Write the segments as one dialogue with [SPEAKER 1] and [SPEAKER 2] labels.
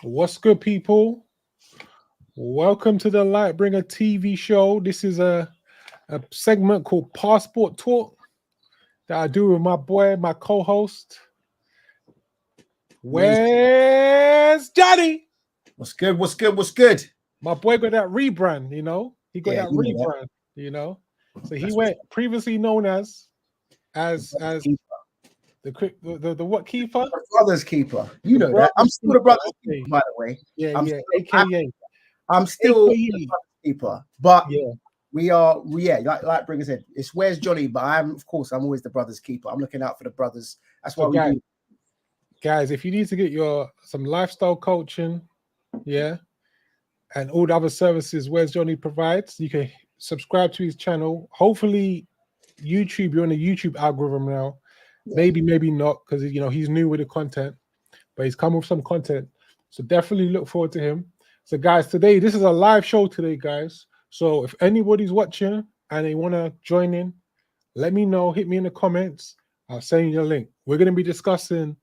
[SPEAKER 1] What's good, people? Welcome to the Lightbringer TV show. This is a segment called Passport Talk that I do with my boy, my co-host.
[SPEAKER 2] Where's
[SPEAKER 1] Where's Johnny?
[SPEAKER 2] what's good? What's good? What's good?
[SPEAKER 1] My boy got that rebrand, He got
[SPEAKER 2] Yeah,
[SPEAKER 1] that
[SPEAKER 2] you know that.
[SPEAKER 1] rebrand. So he
[SPEAKER 2] That's what's
[SPEAKER 1] went previously known as
[SPEAKER 2] keeper.
[SPEAKER 1] the what keeper?
[SPEAKER 2] The brother's keeper. You
[SPEAKER 1] The
[SPEAKER 2] know that. I'm
[SPEAKER 1] brother's
[SPEAKER 2] still the
[SPEAKER 1] keeper.
[SPEAKER 2] brother's keeper,
[SPEAKER 1] Okay.
[SPEAKER 2] by the way.
[SPEAKER 1] Yeah,
[SPEAKER 2] I'm
[SPEAKER 1] yeah.
[SPEAKER 2] still
[SPEAKER 1] AKA.
[SPEAKER 2] I'm still the
[SPEAKER 1] AKA.
[SPEAKER 2] brother's keeper. But
[SPEAKER 1] Yeah.
[SPEAKER 2] yeah, like Bringer said, it's where's Johnny, but I'm always the brother's keeper. I'm looking out for the brothers. That's
[SPEAKER 1] So
[SPEAKER 2] why we do.
[SPEAKER 1] guys, if you need to get some lifestyle coaching, yeah, and all the other services Where's Johnny provides, you can subscribe to his channel. Hopefully, YouTube, you're on the YouTube algorithm now.
[SPEAKER 2] Yeah.
[SPEAKER 1] Maybe not, because he's new with the content, but he's come with some content. So definitely look forward to him. So guys, today this is a live show today, guys. So if anybody's watching and they want to join in, let me know. Hit me in the comments. I'll send you the link. We're going to be discussing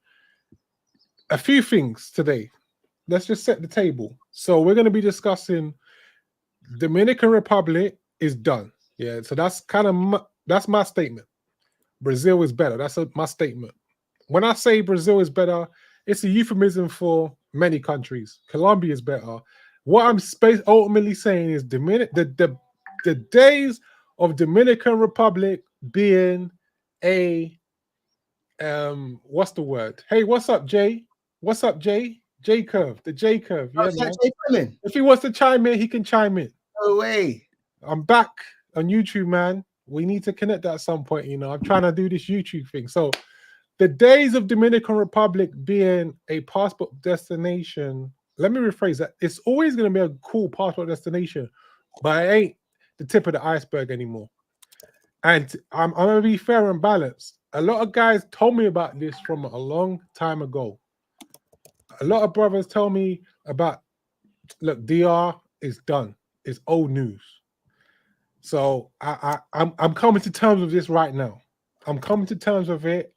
[SPEAKER 1] a few things today. Let's just set the table. So we're going to be discussing Dominican Republic is done. Yeah, so that's that's my statement. Brazil is better. That's my statement. When I say Brazil is better, it's a euphemism for many countries. Colombia is better. What I'm ultimately saying is the days of Dominican Republic being a what's the word? Hey, what's up, Jay? What's up, Jay? J curve, the J curve.
[SPEAKER 2] Oh,
[SPEAKER 1] Yeah,
[SPEAKER 2] is that
[SPEAKER 1] man.
[SPEAKER 2] Jay Quillen?
[SPEAKER 1] If he wants to chime in, he can chime in.
[SPEAKER 2] No way.
[SPEAKER 1] I'm back on YouTube, man. We need to connect at some point. I'm trying to do this YouTube thing. So the days of Dominican Republic being a passport destination, let me rephrase that. It's always going to be a cool passport destination, but it ain't the tip of the iceberg anymore. And I'm going to be fair and balanced. A lot of guys told me about this from a long time ago. A lot of brothers tell me about, look, DR is done. It's old news. So I'm coming to terms with this right now. I'm coming to terms with it.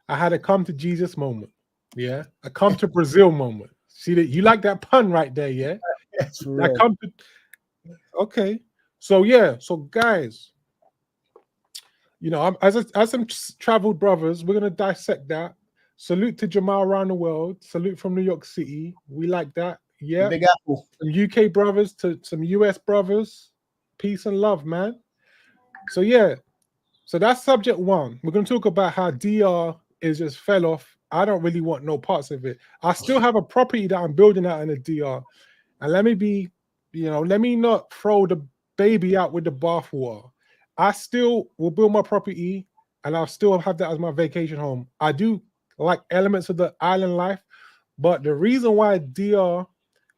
[SPEAKER 1] I had a come to Jesus moment. Yeah. A come to Brazil moment. See that you like that pun right there, yeah?
[SPEAKER 2] That's
[SPEAKER 1] I
[SPEAKER 2] real.
[SPEAKER 1] come to okay. So yeah, so guys, as some traveled brothers, we're gonna dissect that. Salute to Jamal around the world. Salute from New York City. We like that.
[SPEAKER 2] The
[SPEAKER 1] Yeah.
[SPEAKER 2] Big Apple.
[SPEAKER 1] Some UK brothers to some US brothers. Peace and love, man. So yeah, so that's subject one. We're going to talk about how DR is just fell off. I don't really want no parts of it. I still have a property that I'm building out in the DR. And let me not throw the baby out with the bathwater. I still will build my property and I'll still have that as my vacation home. I do like elements of the island life, but the reason why DR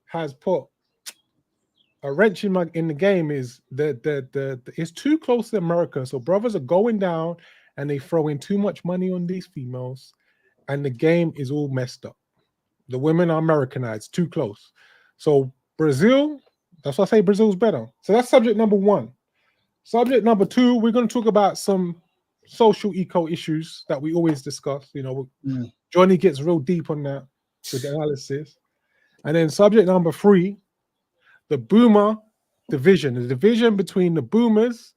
[SPEAKER 1] has put a wrench in the game is that it's too close to America. So brothers are going down and they throw in too much money on these females, and the game is all messed up. The women are Americanized, too close. So Brazil, that's why I say Brazil's better. So that's subject number one. Subject number two, we're going to talk about some social eco issues that we always discuss. Johnny gets real deep on that with the analysis. And then subject number three, the boomer division, the division between the boomers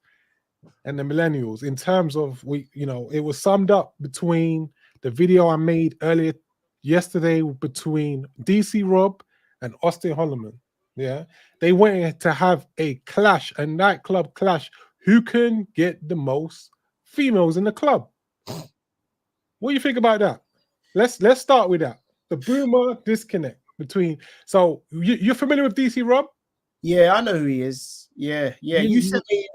[SPEAKER 1] and the millennials in terms of it was summed up between the video I made earlier yesterday between DC Rob and Austin Holloman. Yeah. They went to have a clash, a nightclub clash. Who can get the most females in the club? What do you think about that? Let's start with that. The boomer disconnect between. So you're familiar with DC Rob?
[SPEAKER 2] Yeah, I know who he is. Yeah, yeah. You
[SPEAKER 1] You,
[SPEAKER 2] sent me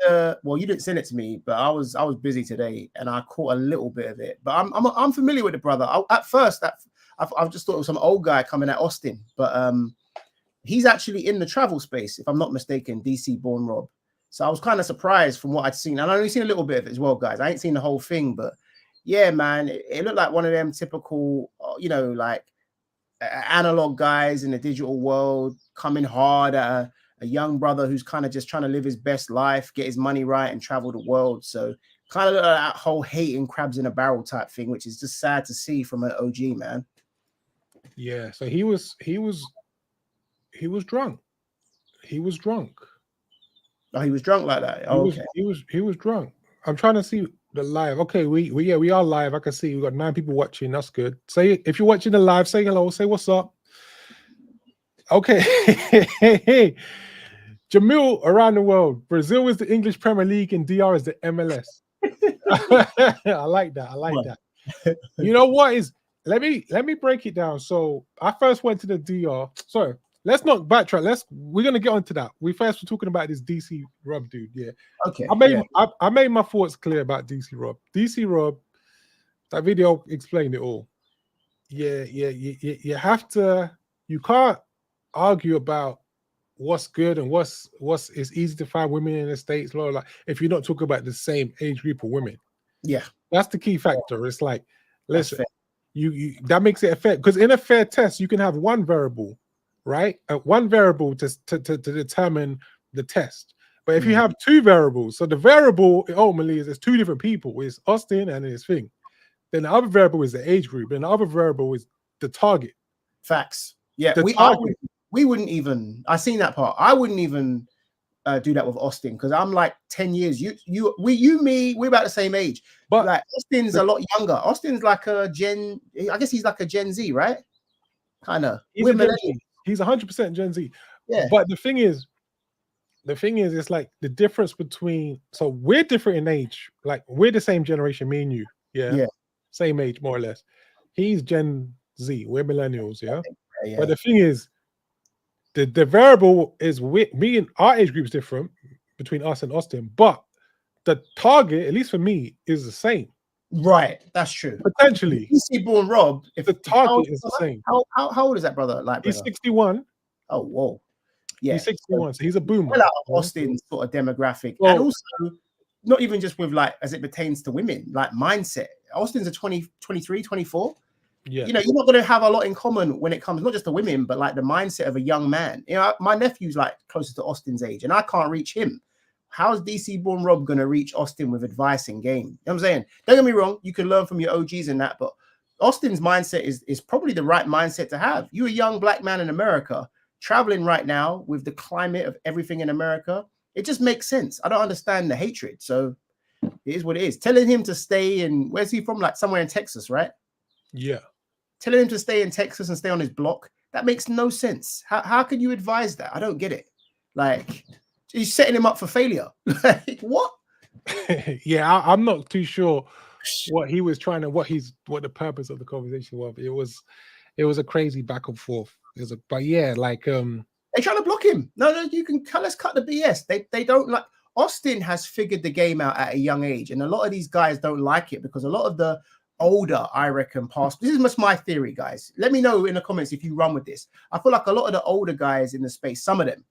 [SPEAKER 2] well, you didn't send it to me, but I was busy today and I caught a little bit of it. But I'm familiar with the brother. At first, I just thought it was some old guy coming at Austin, but he's actually in the travel space, if I'm not mistaken. DC born Rob. So I was kind of surprised from what I'd seen, and I only seen a little bit of it as well, guys. I ain't seen the whole thing, but yeah, man, it looked like one of them typical, like analog guys in the digital world coming hard at a young brother who's kind of just trying to live his best life, get his money right, and travel the world. So kind of that whole hating crabs in a barrel type thing, which is just sad to see from an OG, man.
[SPEAKER 1] Yeah, so he was He was drunk. He was drunk.
[SPEAKER 2] Oh, he was drunk like that.
[SPEAKER 1] He
[SPEAKER 2] Oh,
[SPEAKER 1] was
[SPEAKER 2] okay.
[SPEAKER 1] he was drunk. I'm trying to see the live. Okay, we are live. I can see we got 9 people watching. That's good. Say if you're watching the live, say hello, say what's up. Okay. Hey, Jamil around the world. Brazil is the English Premier League and DR is the MLS. I like that. I like that. You know what is let me break it down. So I first went to the DR. Sorry, let's not backtrack. We're gonna get onto that. We first were talking about this DC Rob dude. Yeah.
[SPEAKER 2] Okay.
[SPEAKER 1] I made my thoughts clear about DC Rob. DC Rob, that video explained it all. Yeah, you have to, you can't argue about what's good and what's it's easy to find women in the States, blah, blah, blah, if you're not talking about the same age group of women.
[SPEAKER 2] Yeah.
[SPEAKER 1] That's the key factor. It's like, listen, you that makes it a fair, because in a fair test, you can have one variable, right? One variable to determine the test. But if you have 2 variables, so the variable ultimately is 2 different people. It's Austin and his thing. Then the other variable is the age group, and the other variable is the target.
[SPEAKER 2] Facts. Yeah, we wouldn't even. I seen that part. I wouldn't even do that with Austin because I'm like 10 years. Me, we're about the same age. But like Austin's a lot younger. Austin's like a Gen. I guess he's like a Gen Z, right? Kind of.
[SPEAKER 1] He's 100% Gen Z.
[SPEAKER 2] Yeah.
[SPEAKER 1] But the thing is, it's like the difference between. So we're different in age. Like we're the same generation, me and you. Yeah. Same age, more or less. He's Gen Z. We're millennials. Yeah. But the thing is, the variable is me and our age group is different between us and Austin, but the target, at least for me, is the same.
[SPEAKER 2] Right, that's true.
[SPEAKER 1] Potentially,
[SPEAKER 2] DC born Rob. If
[SPEAKER 1] the target is the same.
[SPEAKER 2] How old is that brother? Like
[SPEAKER 1] he's 61.
[SPEAKER 2] Oh, whoa. Yeah,
[SPEAKER 1] he's 61, so he's a boomer.
[SPEAKER 2] Well, out of Austin's sort of demographic, and also not even just with like as it pertains to women, like mindset. Austin's a 23, 24.
[SPEAKER 1] Yeah.
[SPEAKER 2] You know, you're not going to have a lot in common when it comes not just to women, but like the mindset of a young man. You know, my nephew's like closer to Austin's age, and I can't reach him. How's DC born Rob going to reach Austin with advice in game? You know what I'm saying? Don't get me wrong, you can learn from your OGs and that, but Austin's mindset is probably the right mindset to have. You're a young black man in America traveling right now with the climate of everything in America. It just makes sense. I don't understand the hatred. So it is what it is. Telling him to stay in, where's he from? Like somewhere in Texas, right?
[SPEAKER 1] Yeah.
[SPEAKER 2] Telling him to stay in Texas and stay on his block. That makes no sense. How can you advise that? I don't get it. Like, he's setting him up for failure. Like, what?
[SPEAKER 1] Yeah, I'm not too sure what he was trying to, what the purpose of the conversation was. It was a crazy back and forth. But yeah, like
[SPEAKER 2] they're trying to block him. No, you can let's cut the BS. They don't like. Austin has figured the game out at a young age, and a lot of these guys don't like it because a lot of the older, I reckon, past. This is just my theory, guys. Let me know in the comments if you run with this. I feel like a lot of the older guys in the space, some of them,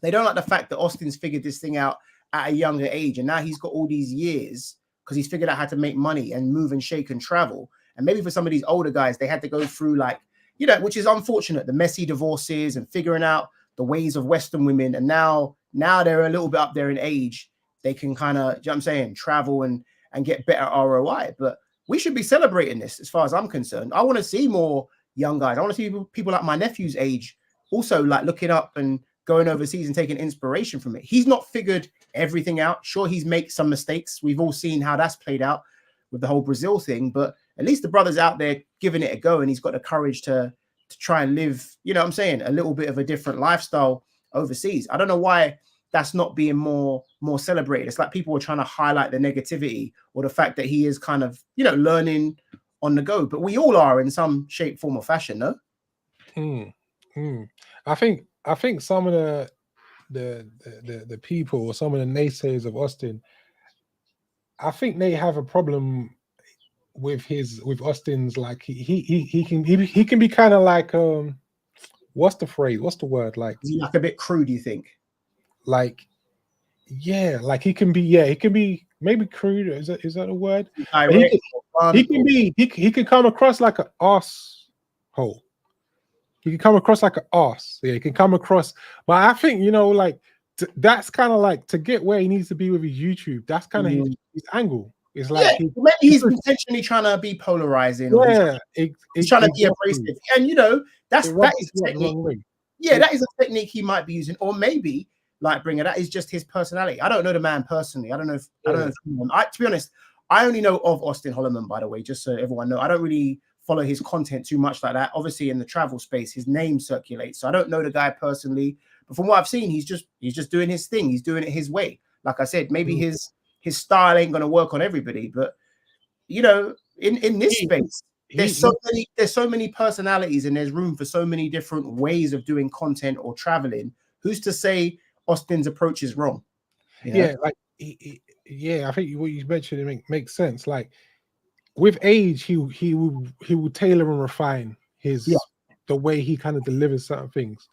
[SPEAKER 2] they don't like the fact that Austin's figured this thing out at a younger age, and now he's got all these years because he's figured out how to make money and move and shake and travel. And maybe for some of these older guys, they had to go through like, you know, which is unfortunate, the messy divorces and figuring out the ways of Western women. And now they're a little bit up there in age. They can kind of, you know what I'm saying, travel and get better ROI. But we should be celebrating this as far as I'm concerned. I want to see more young guys. I want to see people like my nephew's age also like looking up and going overseas and taking inspiration from it. He's not figured everything out. Sure, he's made some mistakes. We've all seen how that's played out with the whole Brazil thing, but at least the brother's out there giving it a go, and he's got the courage to try and live, you know what I'm saying, a little bit of a different lifestyle overseas. I don't know why that's not being more celebrated. It's like people are trying to highlight the negativity or the fact that he is kind of, you know, learning on the go. But we all are in some shape, form, or fashion, no?
[SPEAKER 1] I think some of the people or some of the naysayers of Austin, I think they have a problem with Austin's, like he can be kind of like what's the phrase? What's the word? Like,
[SPEAKER 2] is he like a bit crude, you think?
[SPEAKER 1] Like, yeah, like he can be maybe crude. Is that a word? He can come across like an arse hole. He can come across like an arse. Yeah, he can come across. But I think, you know, like that's kind of like to get where he needs to be with his YouTube. That's kind of his angle. It's like
[SPEAKER 2] maybe he's intentionally trying to be polarizing.
[SPEAKER 1] Yeah,
[SPEAKER 2] he's trying to be abrasive, and you know that is the technique. Yeah, that is a technique he might be using, or maybe Lightbringer, that is just his personality. I don't know the man personally. I don't know if to be honest, I only know of Austin Holloman, by the way, just so everyone knows. I don't really follow his content too much like that. Obviously, in the travel space, his name circulates, so I don't know the guy personally. But from what I've seen, he's just doing his thing. He's doing it his way. Like I said, maybe his style ain't gonna work on everybody, but you know, in this space, there's so many personalities, and there's room for so many different ways of doing content or traveling. Who's to say Austin's approach is wrong?
[SPEAKER 1] Yeah, like I think what you mentioned makes sense. Like with age, he will tailor and refine his the way he kind of delivers certain things.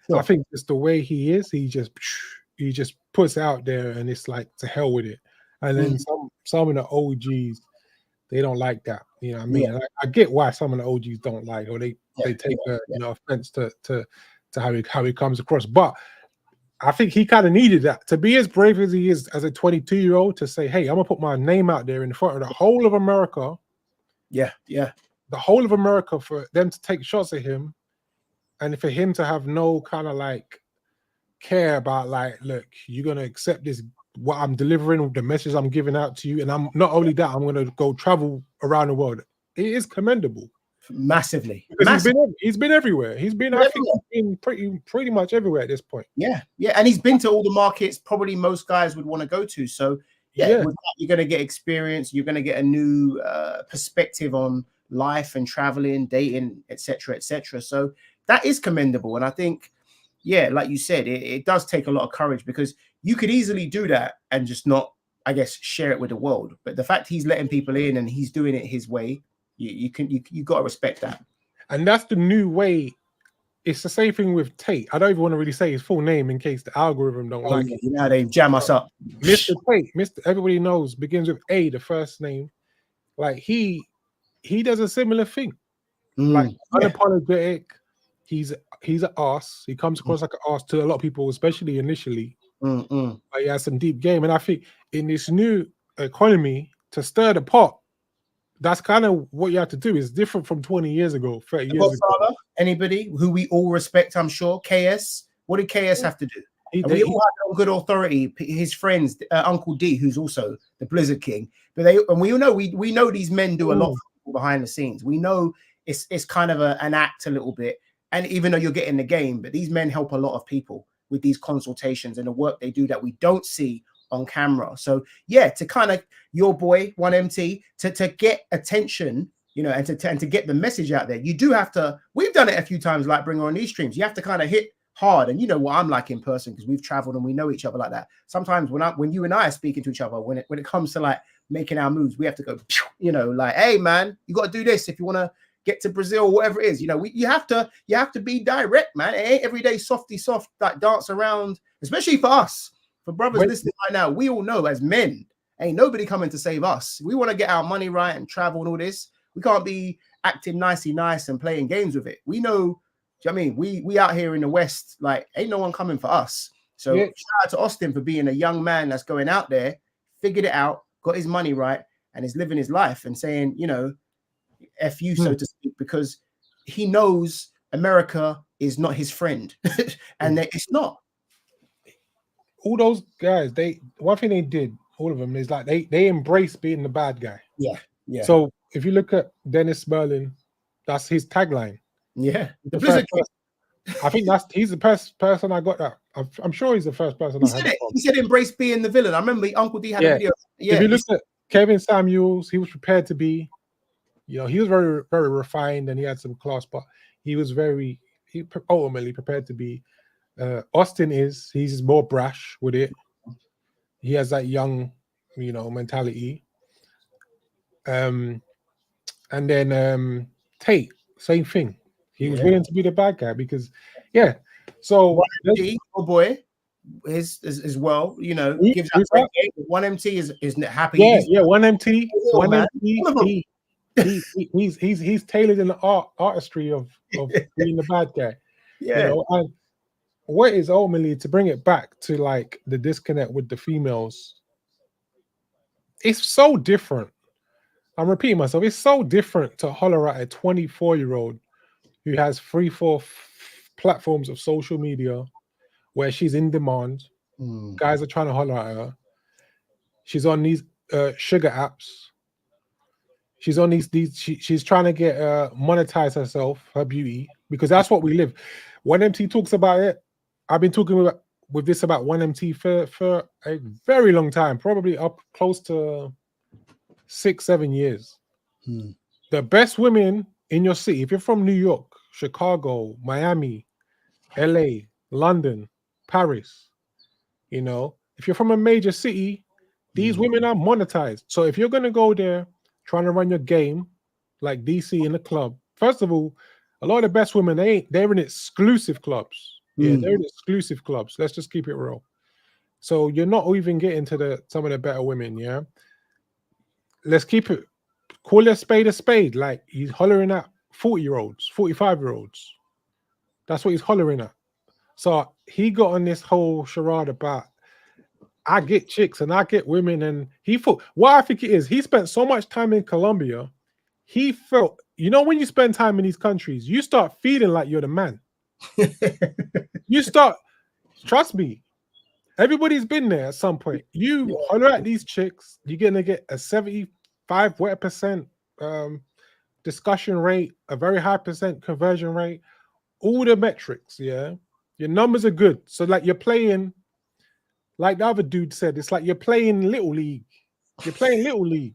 [SPEAKER 1] Sure. I think it's the way he is. He just puts out there, and it's like to hell with it. And then some of the OGs, they don't like that. You know what I mean? I get why some of the OGs don't like, or they take offense to how he comes across. But I think he kind of needed that to be as brave as he is as a 22-year-old to say, "Hey, I'm gonna put my name out there in front of the whole of America." The whole of America, for them to take shots at him, and for him to have no kind of like care about like, look, you're gonna accept this, what I'm delivering, the message I'm giving out to you, and I'm not only that, I'm gonna go travel around the world. It is commendable.
[SPEAKER 2] Massively.
[SPEAKER 1] Because he's been everywhere. He's been pretty much everywhere at this point.
[SPEAKER 2] Yeah, and he's been to all the markets probably most guys would want to go to. So with that, you're going to get experience. You're going to get a new perspective on life and traveling, dating, etc., etc. So that is commendable. And I think, like you said, it does take a lot of courage, because you could easily do that and just not, I guess, share it with the world. But the fact he's letting people in and he's doing it his way, you got to respect that.
[SPEAKER 1] And that's the new way. It's the same thing with Tate. I don't even want to really say his full name in case the algorithm don't like it.
[SPEAKER 2] You know, they jam us up.
[SPEAKER 1] Mr. Tate, everybody knows, begins with A, the first name. Like he does a similar thing. Like unapologetic. He's an ass. He comes across like an ass to a lot of people, especially initially. But he has some deep game. And I think in this new economy, to stir the pot, that's kind of what you have to do. It's different from 20 years ago, 30 years ago.
[SPEAKER 2] Anybody who we all respect, I'm sure. KS, what did KS have to do? We all had on good authority. His friends, Uncle D, who's also the Blizzard King, but we all know we know these men do a lot behind the scenes. We know it's kind of an act a little bit, and even though you're getting the game, but these men help a lot of people with these consultations and the work they do that we don't see on camera. So to kind of your boy 1MT to get attention, and to get the message out there, you do have to. We've done it a few times, like bring on these streams. You have to kind of hit hard, and you know what I'm like in person because we've traveled and we know each other like that. Sometimes when you and I are speaking to each other, when it comes to like making our moves, we have to go, like, hey man, you got to do this if you want to get to Brazil, whatever it is. You have to be direct, man. It ain't every day softy soft like dance around, especially for us. For brothers listening right now, we all know as men, ain't nobody coming to save us. We want to get our money right and travel and all this. We can't be acting nicey nice and playing games with it. We know, I mean, we out here in the West, like, ain't no one coming for us. So shout out to Austin for being a young man that's going out there, figured it out, got his money right, and is living his life and saying, F you, so to speak, because he knows America is not his friend. And it's not.
[SPEAKER 1] All those guys, one thing they did, all of them, is like they embrace being the bad guy.
[SPEAKER 2] Yeah.
[SPEAKER 1] So if you look at Dennis Merlin, that's his tagline.
[SPEAKER 2] Yeah.
[SPEAKER 1] I think he's the first person I got that. I'm sure he's the first person
[SPEAKER 2] He said embrace being the villain. I remember Uncle D had a video. Yeah.
[SPEAKER 1] If you look at Kevin Samuels, he was prepared to be, he was very, very refined and he had some class, but he was ultimately prepared to be. Austin he's more brash with it. He has that young, mentality. And then Tate, same thing. He was willing to be the bad guy because, So
[SPEAKER 2] 1MT, oh boy, is as well. Gives out great game. 1MT is happy.
[SPEAKER 1] Yeah. 1MT. 1MT. He's tailored in the artistry of being the bad guy.
[SPEAKER 2] Yeah.
[SPEAKER 1] And what is ultimately, to bring it back to like the disconnect with the females, it's so different. I'm repeating myself. It's so different to holler at a 24-year-old who has 3, 4, platforms of social media where she's in demand.
[SPEAKER 2] Mm.
[SPEAKER 1] Guys are trying to holler at her. She's on these sugar apps. She's on she's trying to get monetize herself, her beauty, because that's what we live. 1MT talks about it. I've been talking with this about 1MT for a very long time, probably up close to 6-7 years.
[SPEAKER 2] Mm.
[SPEAKER 1] The best women in your city, if you're from New York, Chicago, Miami, LA, London, Paris, you know, if you're from a major city, these women are monetized. So if you're going to go there trying to run your game like DC in the club, first of all, a lot of the best women, they're in exclusive clubs. Yeah, they're in exclusive clubs. Let's just keep it real. So you're not even getting to some of the better women, yeah? Let's keep it, call a spade. Like, he's hollering at 40-year-olds, 45-year-olds. That's what he's hollering at. So he got on this whole charade about, I get chicks and I get women, and he thought, what I think it is, he spent so much time in Colombia, he felt, you know, when you spend time in these countries, you start feeling like you're the man. You start, trust me, everybody's been there at some point. You holler at these chicks, you're gonna get a 75% discussion rate, a very high percent conversion rate, all the metrics, yeah. Your numbers are good. So like you're playing, like the other dude said, it's like you're playing Little League. You're playing Little League.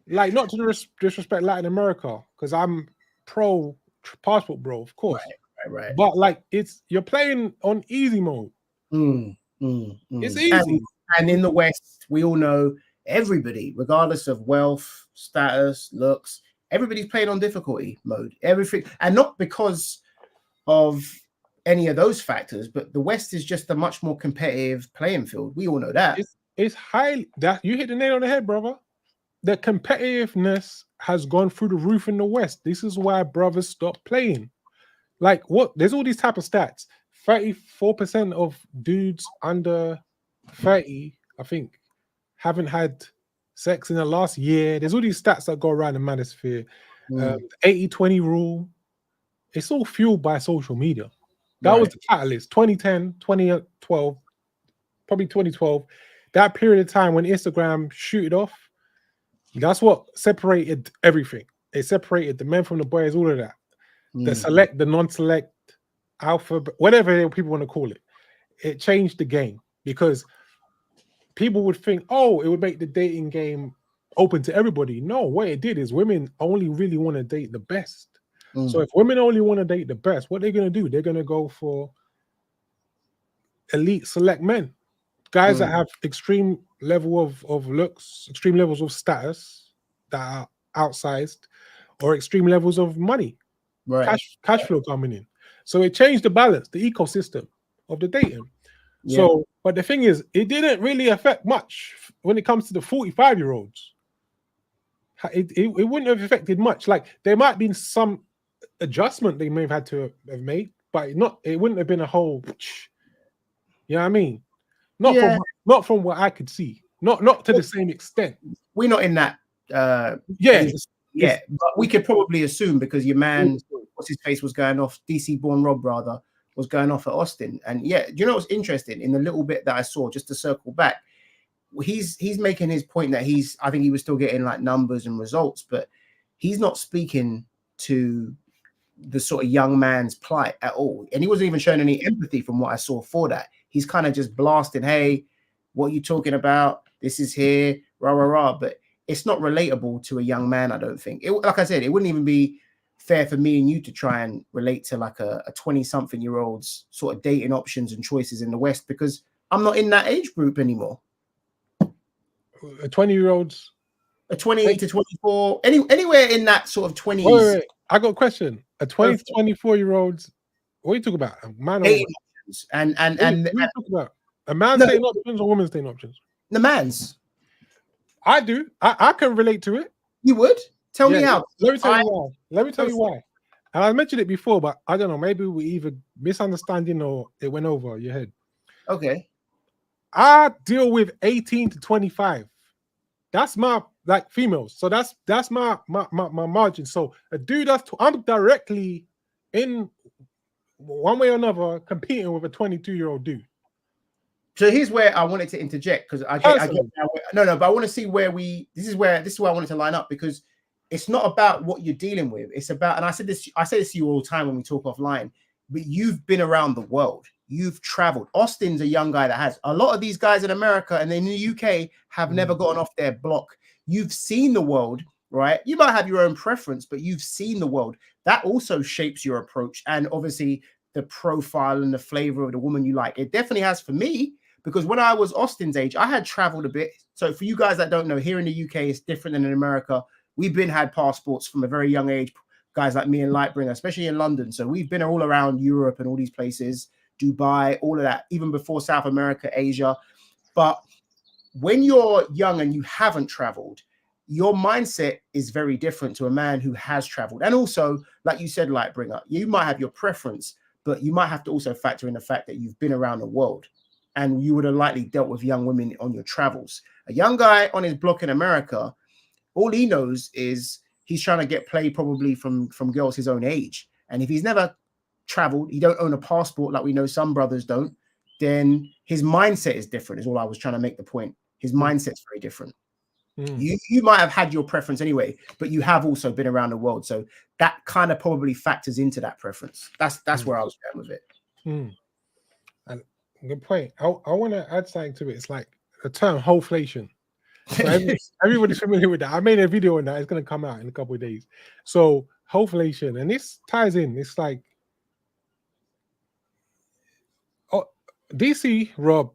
[SPEAKER 1] Like, not to disrespect Latin America, because I'm pro passport, bro, of course.
[SPEAKER 2] Right.
[SPEAKER 1] But like, you're playing on easy mode. It's easy.
[SPEAKER 2] And in the West, we all know everybody, regardless of wealth, status, looks, everybody's playing on difficulty mode. Everything, and not because of any of those factors, but the West is just a much more competitive playing field. We all know that.
[SPEAKER 1] It's highly, that you hit the nail on the head, brother. The competitiveness has gone through the roof in the West. This is why brothers stop playing. Like, what? There's all these type of stats. 34% of dudes under 30, I think, haven't had sex in the last year. There's all these stats that go around the manosphere. 80-20 rule. It's all fueled by social media. That was the catalyst. 2010, 2012, probably 2012. That period of time when Instagram shooted off, that's what separated everything. It separated the men from the boys, all of that. The select, the non-select, alpha, whatever people want to call it. It changed the game because people would think, oh, it would make the dating game open to everybody. No, what it did is women only really want to date the best. So if women only want to date the best, what they're going to do? They're going to go for elite select men. Guys that have extreme level of looks, extreme levels of status that are outsized, or extreme levels of money, cash flow coming in. So it changed the balance, the ecosystem of the dating. So, but the thing is, it didn't really affect much when it comes to the 45-year-olds. It wouldn't have affected much. Like, there might have been some adjustment they may have had to have made, but it wouldn't have been a whole, you know what I mean? Not from what I could see. Not to the same extent.
[SPEAKER 2] We're not in that but we could probably assume, because your man, what's his face, was going off, DC born Rob rather, was going off at Austin. And do you know what's interesting? In the little bit that I saw, just to circle back, he's making his point that I think he was still getting like numbers and results, but he's not speaking to the sort of young man's plight at all. And he wasn't even showing any empathy from what I saw for that. He's kind of just blasting, hey, what are you talking about? This is here, rah, rah, rah. But it's not relatable to a young man, I don't think. Like I said, it wouldn't even be fair for me and you to try and relate to like a 20-something-year-old's sort of dating options and choices in the West, because I'm not in that age group anymore.
[SPEAKER 1] A 20-year-old's?
[SPEAKER 2] A 20 to 24, anywhere in that sort of 20s.
[SPEAKER 1] Wait. I got a question. A 20 to 24-year-old's, what are you talking about? A man or
[SPEAKER 2] and
[SPEAKER 1] what are you talking about? A man's dating options or woman's dating options?
[SPEAKER 2] The man's.
[SPEAKER 1] I do. I can relate to it.
[SPEAKER 2] You would? Tell me how.
[SPEAKER 1] Let me tell you why. And I mentioned it before, but I don't know. Maybe we either misunderstanding or it went over your head. Okay. I deal with 18 to 25. That's my females. So that's my margin. So a dude I'm directly in one way or another competing with a 22-year-old dude.
[SPEAKER 2] So here's where I wanted to interject because I get no, but I want to see where this is where I wanted to line up, because it's not about what you're dealing with. It's about, and I say this to you all the time when we talk offline, but you've been around the world. You've traveled. Austin's a young guy that has. A lot of these guys in America and in the UK have never gotten off their block. You've seen the world, right? You might have your own preference, but you've seen the world. That also shapes your approach and obviously the profile and the flavor of the woman you like. It definitely has for me, because when I was Austin's age, I had traveled a bit. So for you guys that don't know, here in the UK, it's different than in America. We've had passports from a very young age, guys like me and Lightbringer, especially in London. So we've been all around Europe and all these places, Dubai, all of that, even before South America, Asia. But when you're young and you haven't traveled, your mindset is very different to a man who has traveled. And also, like you said, Lightbringer, you might have your preference, but you might have to also factor in the fact that you've been around the world and you would have likely dealt with young women on your travels. A young guy on his block in America, all he knows is he's trying to get play probably from girls his own age. And if he's never traveled, he don't own a passport like we know some brothers don't, then his mindset is different, is all I was trying to make the point. His mindset's very different. You might have had your preference anyway, but you have also been around the world. So that kind of probably factors into that preference. That's where I was going with it.
[SPEAKER 1] And good point. I want to add something to it. It's like the term wholeflation. So everybody's familiar with that. I made a video on that. It's going to come out in a couple of days. So wholeflation, and this ties in. It's like, DC Rob,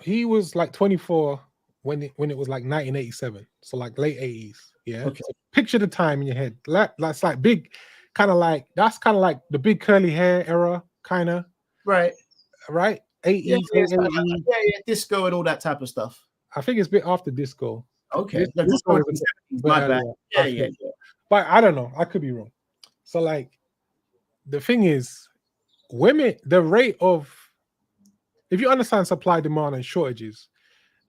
[SPEAKER 1] he was like 24 when it was like 1987, so like late 80s. Yeah. Okay. So picture the time in your head. That's like big, that's kind of like the big curly hair era, kind of.
[SPEAKER 2] Right.
[SPEAKER 1] 80s,
[SPEAKER 2] yeah, disco and all that type of stuff.
[SPEAKER 1] I think it's a bit after disco.
[SPEAKER 2] Okay. Disco is my bad. Yeah.
[SPEAKER 1] But I don't know. I could be wrong. So like, the thing is, women, the rate of, if you understand supply, demand, and shortages,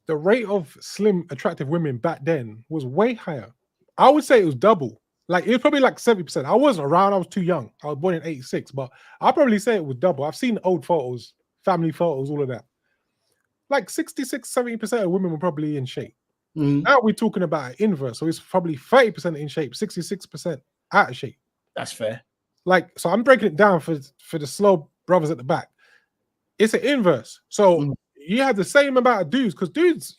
[SPEAKER 1] the rate of slim, attractive women back then was way higher. I would say it was double. Like, it was probably like 70%. I wasn't around. I was too young. I was born in 86, but I'll probably say it was double. I've seen old photos, family photos, all of that. Like 66, 70% of women were probably in shape. Now we're talking about an inverse. So it's probably 30% in shape, 66% out of shape.
[SPEAKER 2] That's fair.
[SPEAKER 1] Like, so I'm breaking it down for the slow brothers at the back. It's an inverse. So you have the same amount of dudes, because dudes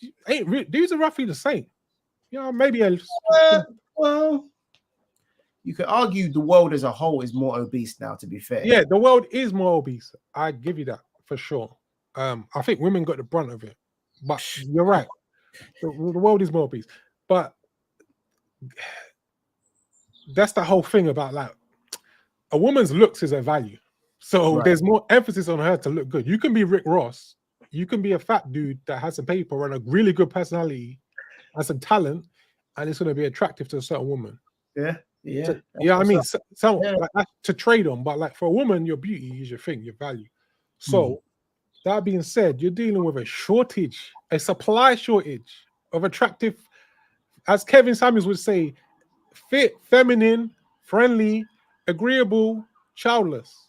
[SPEAKER 1] are roughly the same. You know, maybe
[SPEAKER 2] well, you could argue the world as a whole is more obese now, to be fair.
[SPEAKER 1] Yeah, the world is more obese. I give you that for sure. I think women got the brunt of it, but you're right. The world is more obese, but that's the whole thing about, like, a woman's looks is a value. So there's more emphasis on her to look good. You can be Rick Ross. You can be a fat dude that has some paper and a really good personality and some talent, and it's going to be attractive to a certain woman.
[SPEAKER 2] Yeah.
[SPEAKER 1] So, I mean, like, to trade on, but like for a woman, your beauty is your thing, your value. So that being said, you're dealing with a supply shortage of attractive, as Kevin Samuels would say, fit, feminine, friendly, agreeable, childless.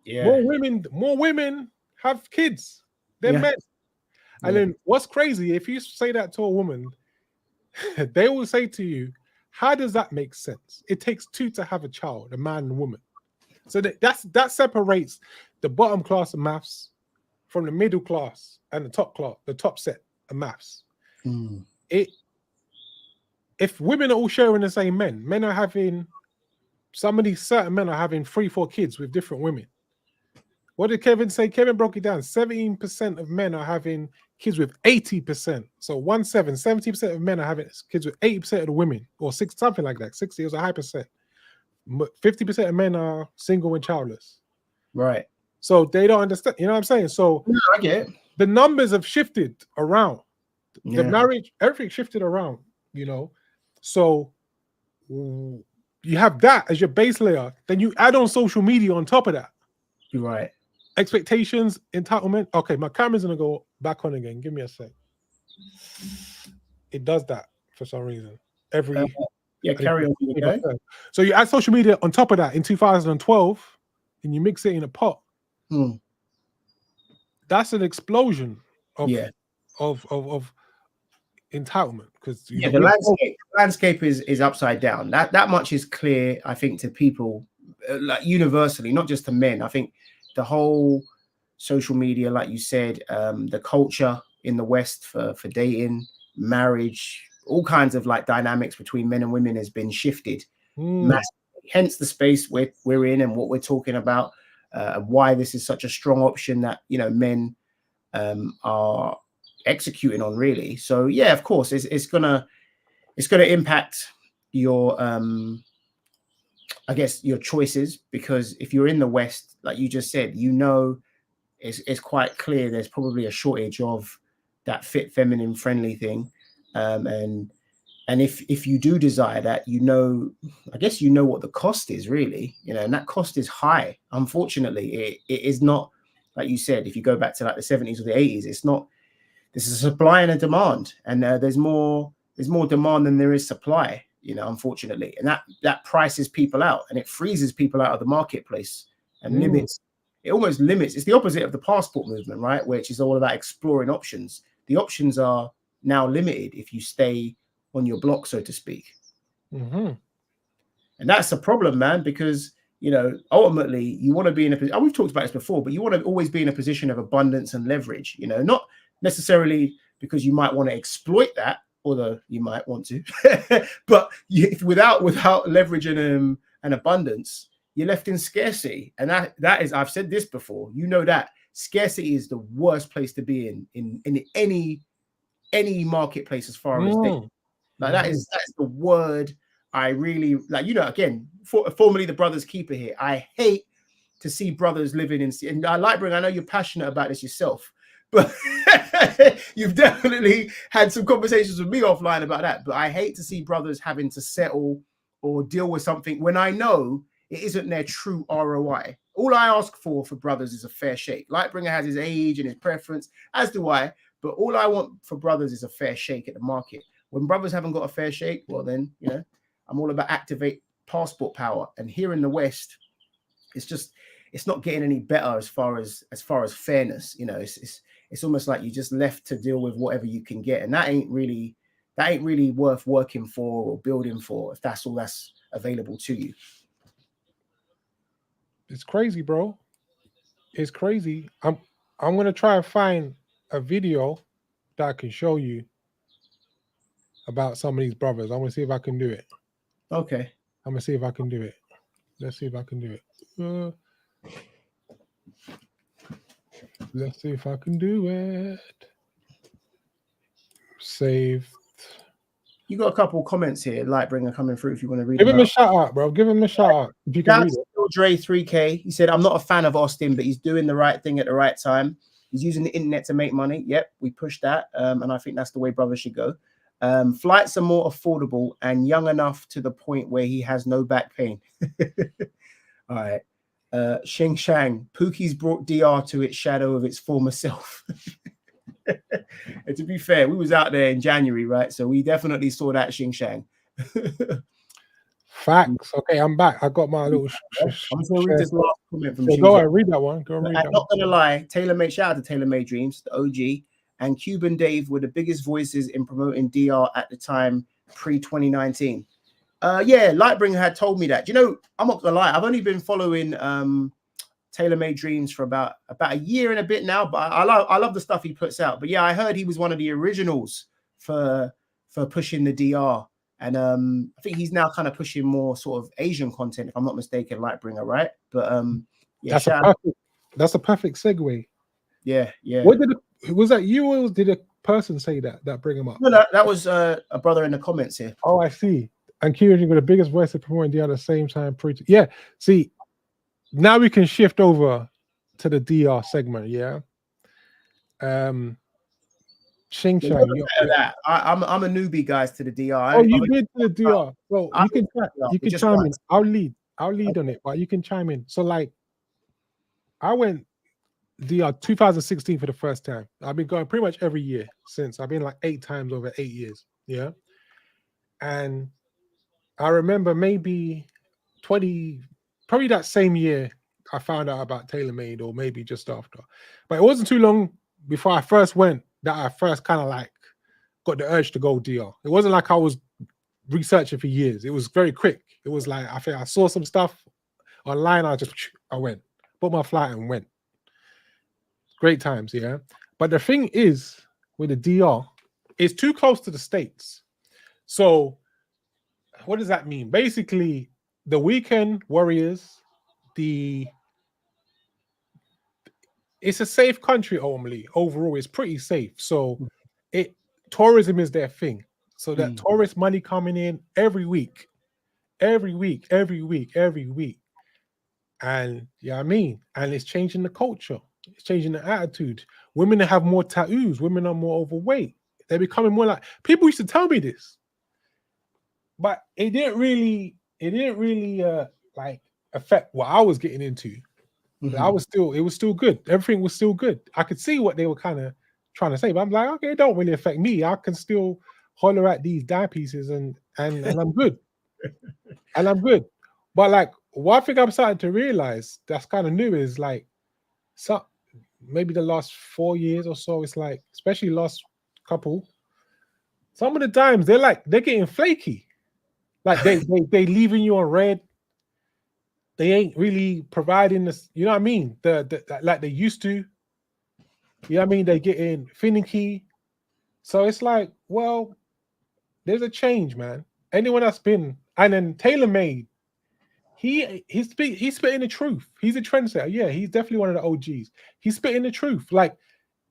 [SPEAKER 2] Yeah.
[SPEAKER 1] More women have kids than men. And then what's crazy, if you say that to a woman, they will say to you, how does that make sense? It takes two to have a child, a man and a woman. So that separates the bottom class of maths from the middle class and the top set of maths. If women are all sharing the same men are having, certain men are having 3-4 kids with different women. What did Kevin say? Kevin broke it down. 17% of men are having kids with 80%. So 70% of men are having kids with 80% of the women, or something like that. 60 is a high percent. 50% of men are single and childless.
[SPEAKER 2] Right.
[SPEAKER 1] So they don't understand. You know what I'm saying? So
[SPEAKER 2] I get it.
[SPEAKER 1] The numbers have shifted around. The marriage, everything shifted around, you know. So you have that as your base layer. Then you add on social media on top of that.
[SPEAKER 2] You're right.
[SPEAKER 1] Expectations, entitlement. Okay, my camera's gonna go back on again. Give me a sec. It does that for some reason.
[SPEAKER 2] Carry on. Okay.
[SPEAKER 1] So you add social media on top of that in 2012. and you mix it in a pot,
[SPEAKER 2] Hmm.
[SPEAKER 1] that's an explosion of
[SPEAKER 2] Yeah.
[SPEAKER 1] of entitlement, because
[SPEAKER 2] Yeah, the landscape is upside down. That much is clear, I think, to people, like universally, not just to men. I think the whole social media, like you said, the culture in the West for dating, marriage, all kinds of like dynamics between men and women has been shifted massively. Hence the space we're in and what we're talking about, why this is such a strong option that, you know, men are executing on, really. So yeah, of course, it's gonna impact your I guess your choices, because if you're in the West, like you just said, you know, it's quite clear there's probably a shortage of that fit, feminine, friendly thing, and if you do desire that, you know, I guess you know what the cost is, really, you know, and that cost is high. Unfortunately, it is not, like you said, if you go back to like the 70s or the 80s, it's not. This is a supply and a demand, and there's more demand than there is supply, you know, unfortunately, and that prices people out, and it freezes people out of the marketplace and limits. It almost limits. It's the opposite of the passport movement, right, which is all about exploring options. The options are now limited if you stay on your block, so to speak. And that's a problem, man, because, you know, ultimately you want to be in a position, we've talked about this before, but you want to always be in a position of abundance and leverage, you know, not necessarily because you might want to exploit that, although you might want to, but without leverage and abundance, you're left in scarcity. And that is, I've said this before, you know, that scarcity is the worst place to be in any marketplace, as far as dating. Like that's the word I really like. You know, again, formerly the brother's keeper here. I hate to see brothers living in. And Lightbringer, I know you're passionate about this yourself, but you've definitely had some conversations with me offline about that. But I hate to see brothers having to settle or deal with something when I know it isn't their true ROI. All I ask for brothers is a fair shake. Lightbringer has his age and his preference, as do I. But all I want for brothers is a fair shake at the market. When brothers haven't got a fair shake, well, then, you know, I'm all about activate passport power. And here in the West, it's not getting any better as far as fairness. You know, it's almost like you're just left to deal with whatever you can get, and that ain't really worth working for or building for if that's all that's available to you.
[SPEAKER 1] It's crazy, bro. It's crazy. I'm gonna try and find a video that I can show you about some of these brothers. I'm gonna see if I can do it.
[SPEAKER 2] Okay.
[SPEAKER 1] I'm gonna see if I can do it. Let's see if I can do it. Let's see if I can do it. Save.
[SPEAKER 2] You got a couple of comments here, Lightbringer, coming through if you want to read
[SPEAKER 1] Give
[SPEAKER 2] them
[SPEAKER 1] him
[SPEAKER 2] out.
[SPEAKER 1] a shout out, bro. Give him a shout out if you can read it.
[SPEAKER 2] Dre 3K. He said, I'm not a fan of Austin, but he's doing the right thing at the right time. He's using the internet to make money. Yep, we push that. And I think that's the way brothers should go. Flights are more affordable and young enough to the point where he has no back pain. All right. Xing Shang, Pookie's brought DR to its shadow of its former self. And to be fair, we was out there in January, right? So we definitely saw that Xing Shang.
[SPEAKER 1] Facts. Okay, I'm back. I got my little.
[SPEAKER 2] I'm just going to read this last comment from
[SPEAKER 1] Xing. Go ahead, read that one. Go and read that.
[SPEAKER 2] I'm not going to lie. Shout out to TaylorMade Dreams, the OG, and Cuban Dave were the biggest voices in promoting DR at the time, pre-2019. Yeah, Lightbringer had told me that. You know, I'm not going to lie. I've only been following TaylorMade Dreams for about a year and a bit now, but I love the stuff he puts out. But yeah, I heard he was one of the originals for pushing the DR, and I think he's now kind of pushing more sort of Asian content, if I'm not mistaken, Lightbringer, right? But yeah,
[SPEAKER 1] that's a perfect segue.
[SPEAKER 2] Yeah.
[SPEAKER 1] What was that you, or did a person say that bring him up?
[SPEAKER 2] No, that was a brother in the comments here.
[SPEAKER 1] Oh, I see. And Kieran got the biggest voice of promoting DR at the same time. Yeah, see. Now we can shift over to the DR segment, yeah. Xing Shang.
[SPEAKER 2] I'm a newbie, guys, to the DR.
[SPEAKER 1] Oh, you did to the DR. So you can chime in. I'll lead on it, but you can chime in. So like, I went DR 2016 for the first time. I've been going pretty much every year since. I've been like 8 times over 8 years, yeah. And I remember maybe probably that same year, I found out about TaylorMade, or maybe just after. But it wasn't too long before I first went that I first kind of like got the urge to go DR. It wasn't like I was researching for years. It was very quick. It was like I think I saw some stuff online. I went, bought my flight and went. Great times, yeah. But the thing is with the DR, it's too close to the States. So what does that mean? Basically, the weekend warriors, it's a safe country only. Overall, it's pretty safe. So tourism is their thing. So that tourist money coming in every week. And yeah, I mean, and it's changing the culture, it's changing the attitude. Women have more tattoos, women are more overweight, they're becoming more like, people used to tell me this, but it didn't really like affect what I was getting into. It was still good. Everything was still good. I could see what they were kind of trying to say, but I'm like, okay, it don't really affect me. I can still holler at these dye pieces and I'm good. And I'm good. But like one thing I'm starting to realize that's kind of new is like, so maybe the last 4 years or so, it's like, especially last couple, some of the dimes they're getting flaky. Like they leaving you on red. They ain't really providing this, you know what I mean? The like they used to. You know what I mean? They getting finicky. So it's like, well, there's a change, man. Anyone that's been, and then TaylorMade, he's spitting the truth. He's a trendsetter. Yeah, he's definitely one of the OGs. He's spitting the truth. Like,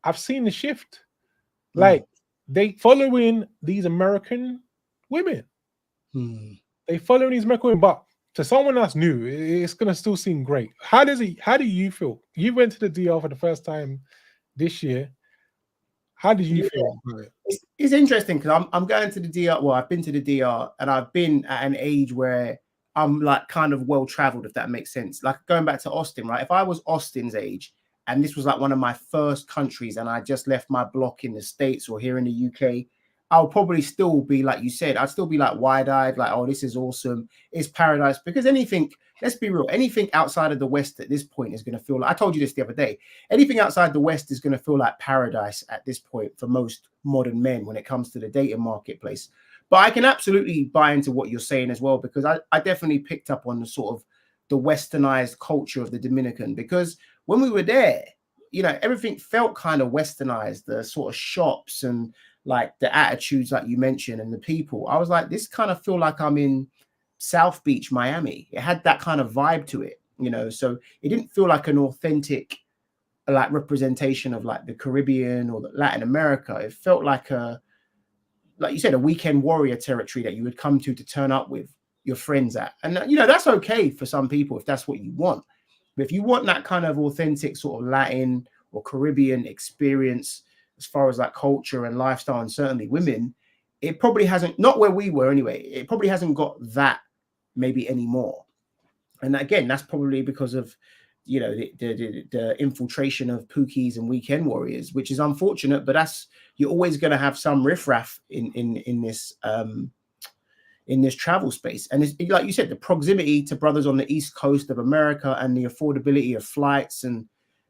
[SPEAKER 1] I've seen the shift. Like, they following these American women. They following these American women, but to someone that's new, it's gonna still seem great. How do you feel? You went to the DR for the first time this year. How did you feel about it?
[SPEAKER 2] It's interesting because I'm going to the DR. Well, I've been to the DR and I've been at an age where I'm like kind of well traveled, if that makes sense. Like going back to Austin, right? If I was Austin's age and this was like one of my first countries and I just left my block in the States or here in the UK, I'll probably still be like you said, I'd still be like wide-eyed, like, oh, this is awesome. It's paradise. Because anything, let's be real, anything outside of the West at this point is going to feel like, I told you this the other day, anything outside the West is going to feel like paradise at this point for most modern men when it comes to the dating marketplace. But I can absolutely buy into what you're saying as well, because I definitely picked up on the sort of the westernized culture of the Dominican, because when we were there, you know, everything felt kind of westernized, the sort of shops and like the attitudes like you mentioned and the people. I was like, this kind of feel like I'm in South Beach, Miami. It had that kind of vibe to it, you know, so it didn't feel like an authentic like representation of like the Caribbean or the Latin America. It felt like like you said, a weekend warrior territory that you would come to turn up with your friends at. And, you know, that's okay for some people if that's what you want. But if you want that kind of authentic sort of Latin or Caribbean experience, as far as like culture and lifestyle and certainly women, it probably hasn't, not where we were anyway, it probably hasn't got that maybe anymore. And again, that's probably because of, you know, the infiltration of Pookies and weekend warriors, which is unfortunate, but that's, you're always going to have some riffraff in this travel space. And it's, like you said, the proximity to brothers on the East Coast of America and the affordability of flights and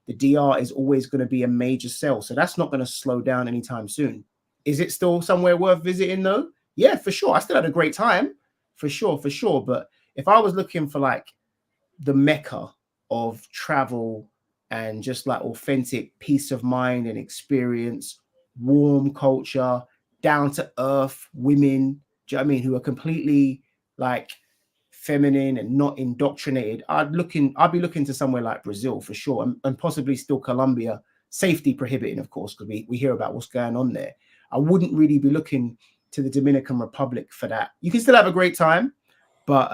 [SPEAKER 2] the DR is always going to be a major sell. So that's not going to slow down anytime soon. Is it still somewhere worth visiting though? Yeah, for sure. I still had a great time, for sure. But if I was looking for like the Mecca of travel and just like authentic peace of mind and experience, warm culture, down to earth women, do you know what I mean, who are completely like feminine and not indoctrinated, I'd be looking to somewhere like Brazil for sure, and possibly still Colombia, safety prohibiting, of course, because we hear about what's going on there. I wouldn't really be looking to the Dominican Republic for that. You can still have a great time, but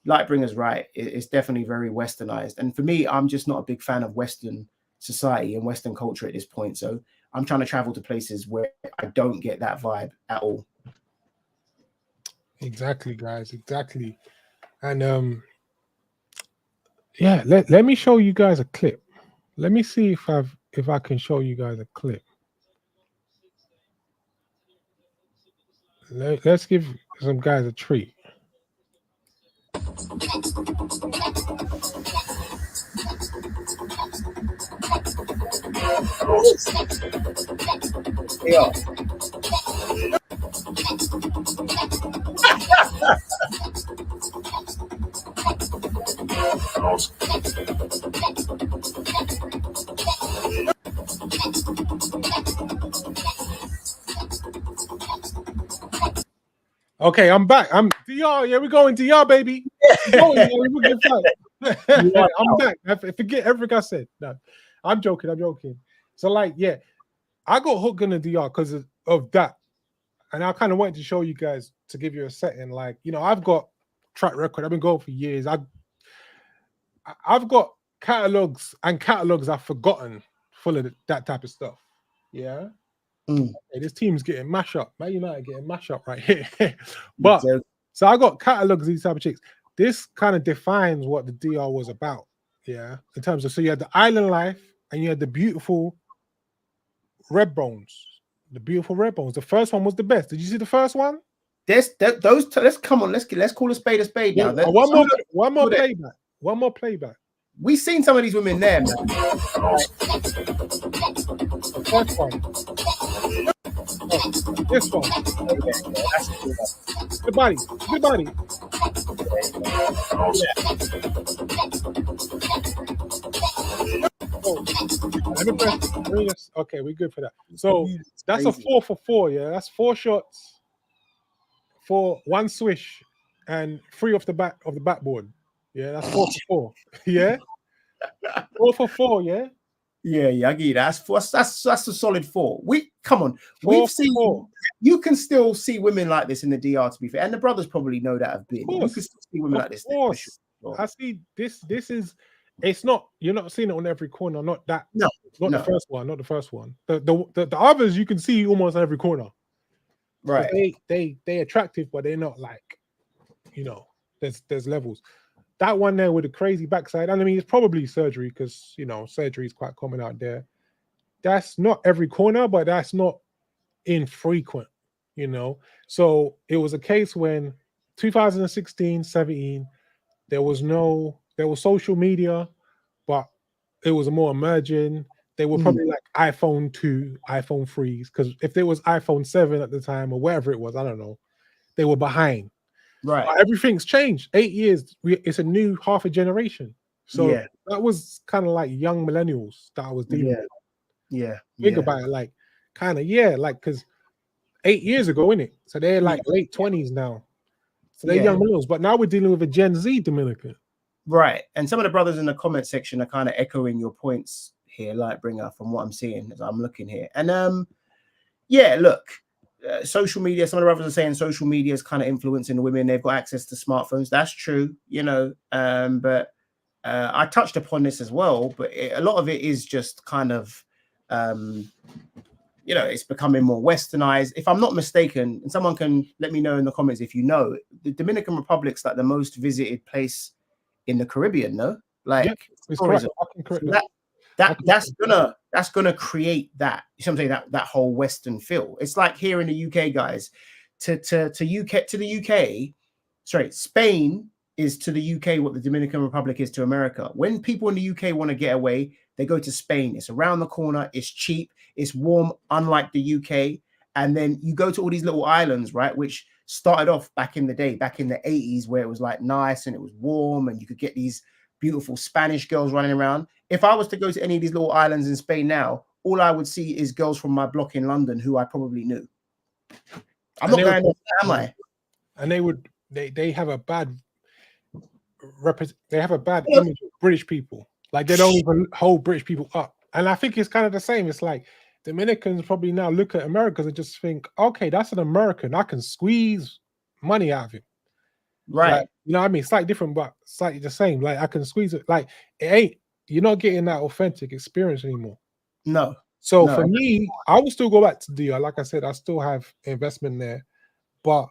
[SPEAKER 2] Lightbringer's right, it's definitely very westernized. And for me, I'm just not a big fan of Western society and Western culture at this point. So I'm trying to travel to places where I don't get that vibe at all.
[SPEAKER 1] Exactly, guys, exactly. And yeah, let me show you guys a clip. Let me see if I can show you guys a clip. Let's give some guys a treat.
[SPEAKER 2] Yeah.
[SPEAKER 1] Okay, I'm back. I'm DR. Yeah, we're going DR, baby. We're going, yeah, we're getting fun. I'm back. I forget everything I said. No, I'm joking. I'm joking. So, like, yeah, I got hooked in the DR because of that. And I kind of wanted to show you guys to give you a setting. Like, you know, I've got track record. I've been going for years. I've got catalogs and catalogs I've forgotten full of that type of stuff. Yeah. Hey, this team's getting mash up. Man United getting mash up right here. But so I got catalogs of these type of chicks. This kind of defines what the DR was about. Yeah. In terms of, so you had the island life and you had the beautiful red bones. The beautiful red bones. The first one was the best. Did you see the first one?
[SPEAKER 2] Let's come on. Let's call a spade now.
[SPEAKER 1] Yeah, one more playback. One more playback.
[SPEAKER 2] We've seen some of these women there, man.
[SPEAKER 1] The first one. Oh, this one. Good body. Good body. Oh, let me press. Okay, we're good for that. So that's a 4 for 4. Yeah, that's 4 shots for 1 swish and 3 off the back of the backboard. Yeah, that's 4 for 4. Yeah, 4 for 4. Yeah.
[SPEAKER 2] Yeah, I get you. That's a solid 4. Come on. We've seen
[SPEAKER 1] 4.
[SPEAKER 2] You can still see women like this in the DR, to be fair, and the brothers probably know that have been. You can still see women like this.
[SPEAKER 1] Of course, I see this. This is. It's not. You're not seeing it on every corner. Not that.
[SPEAKER 2] No,
[SPEAKER 1] the first one. Not the first one. The others you can see almost every corner.
[SPEAKER 2] Right.
[SPEAKER 1] They attractive, but they're not like, you know. There's levels. That one there with the crazy backside. And I mean, it's probably surgery because you know surgery is quite common out there. That's not every corner, but that's not infrequent. You know, so it was a case when 2016, 17, there was social media, but it was more emerging. They were probably like iPhone 2, iPhone 3s, because if there was iPhone 7 at the time or whatever it was, I don't know, they were behind.
[SPEAKER 2] Right.
[SPEAKER 1] But everything's changed. 8 years, it's a new half a generation. So that was kind of like young millennials that I was dealing with.
[SPEAKER 2] Yeah.
[SPEAKER 1] Think about it, like kind of, like because 8 years ago, innit? So they're like late 20s now. So they're young millennials, but now we're dealing with a Gen Z Dominican.
[SPEAKER 2] Right. And some of the brothers in the comment section are kind of echoing your points here, Lightbringer, from what I'm seeing as I'm looking here. And look, social media, some of the brothers are saying social media is kind of influencing the women. They've got access to smartphones. That's true, you know. But I touched upon this as well, but a lot of it is just kind of you know, it's becoming more westernized. If I'm not mistaken, and someone can let me know in the comments if you know, the Dominican Republic's like the most visited place in the Caribbean, no? Like tourism. So that's gonna create that, something that whole Western feel. It's like here in the UK, guys, to the UK, sorry, Spain is to the UK what the Dominican Republic is to America. When people in the UK want to get away, they go to Spain. It's around the corner, it's cheap, it's warm, unlike the UK. And then you go to all these little islands, right, which started off back in the day, back in the 80s, where it was like nice and it was warm and you could get these beautiful Spanish girls running around. If I was to go to any of these little islands in Spain now, all I would see is girls from my block in London who I probably knew. I'm not going there, am I?
[SPEAKER 1] And they have a bad image of British people. Like they don't even hold British people up. And I think it's kind of the same. It's like Dominicans probably now look at Americans and just think, okay, that's an American. I can squeeze money out of him.
[SPEAKER 2] Right.
[SPEAKER 1] Like, you know what I mean? Slightly different, but slightly the same. Like I can squeeze it. Like you're not getting that authentic experience anymore.
[SPEAKER 2] No.
[SPEAKER 1] So for me, I will still go back to DR. Like I said, I still have investment there. But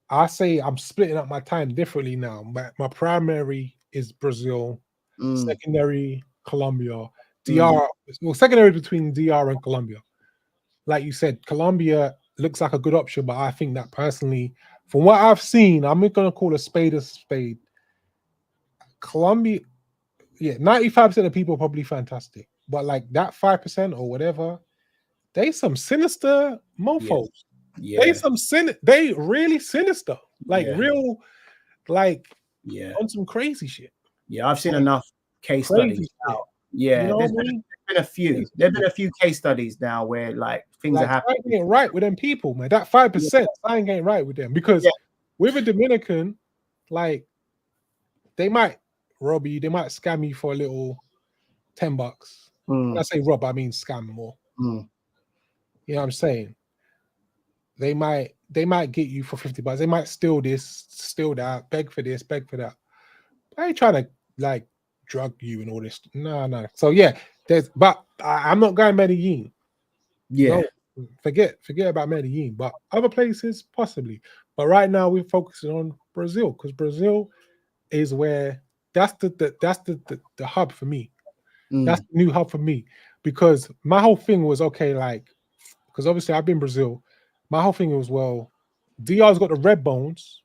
[SPEAKER 1] I say I'm splitting up my time differently now. My primary is Brazil, secondary Colombia, DR. Well, secondary between DR and Colombia. Like you said, Colombia looks like a good option, but I think that personally, from what I've seen, I'm not gonna call a spade a spade. Colombia, 95% of people are probably fantastic, but like that 5% or whatever, they some sinister mofos.
[SPEAKER 2] Yeah.
[SPEAKER 1] They really sinister, like
[SPEAKER 2] Yeah.
[SPEAKER 1] real, like
[SPEAKER 2] Yeah.
[SPEAKER 1] on some crazy shit.
[SPEAKER 2] Yeah, I've seen
[SPEAKER 1] Like,
[SPEAKER 2] enough case
[SPEAKER 1] crazy
[SPEAKER 2] studies
[SPEAKER 1] shit.
[SPEAKER 2] now. Yeah,
[SPEAKER 1] You know
[SPEAKER 2] there's
[SPEAKER 1] what I mean?
[SPEAKER 2] been a few.
[SPEAKER 1] Crazy
[SPEAKER 2] There've been
[SPEAKER 1] shit.
[SPEAKER 2] a few case studies now where like things are
[SPEAKER 1] Like
[SPEAKER 2] happening.
[SPEAKER 1] something ain't right with them people, man. That 5%, something ain't right with them. Because
[SPEAKER 2] Yeah.
[SPEAKER 1] with a Dominican, like they might rob you, they might scam you for a little $10. When I say rob, I mean scam more.
[SPEAKER 2] Mm.
[SPEAKER 1] You know what I'm saying? They might get you for $50. They might steal this, steal that, beg for this, beg for that. I ain't trying to like drug you and all this. No. So yeah, but I'm not going Medellin.
[SPEAKER 2] Yeah.
[SPEAKER 1] No, forget about Medellin, but other places possibly. But right now we're focusing on Brazil because Brazil is where that's the hub for me. That's the new hub for me because my whole thing was okay, like because obviously I've been Brazil. My whole thing was well, DR's got the red bones.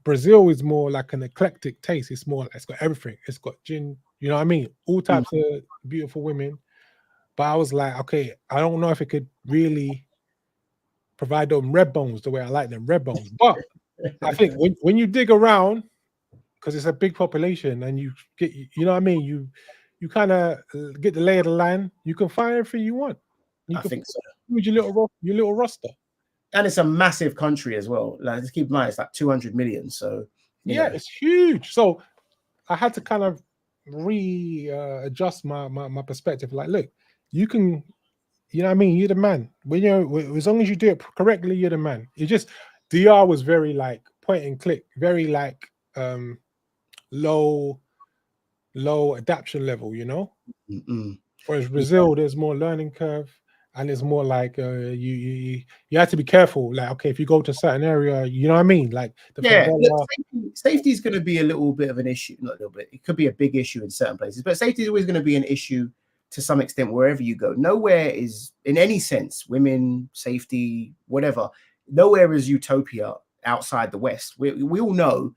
[SPEAKER 1] Brazil is more like an eclectic taste. It's more, it's got everything. It's got gin, you know what I mean? All types of beautiful women. But I was like, okay, I don't know if it could really provide them red bones the way I like them red bones. But I think when you dig around, because it's a big population and you get, you know what I mean? You kind of get the lay of the land. You can find everything you want. You
[SPEAKER 2] I
[SPEAKER 1] can
[SPEAKER 2] think so.
[SPEAKER 1] use your little roster.
[SPEAKER 2] And it's a massive country as well. Like, let's keep in mind, it's like 200 million. So
[SPEAKER 1] yeah, it's huge. So I had to kind of adjust my perspective. Like, look, you can, you know what I mean? You're the man. When as long as you do it correctly, you're the man. It just DR was very like point and click, very like low adaptation level, you know. Whereas Brazil, there's more learning curve, and it's more like you have to be careful. Like, okay, if you go to a certain area, you know what I mean. Like the favela.
[SPEAKER 2] Safety is going to be a little bit of an issue. Not a little bit. It could be a big issue in certain places, but safety is always going to be an issue to some extent wherever you go. Nowhere is, in any sense, women, safety, whatever. Nowhere is utopia outside the West. We all know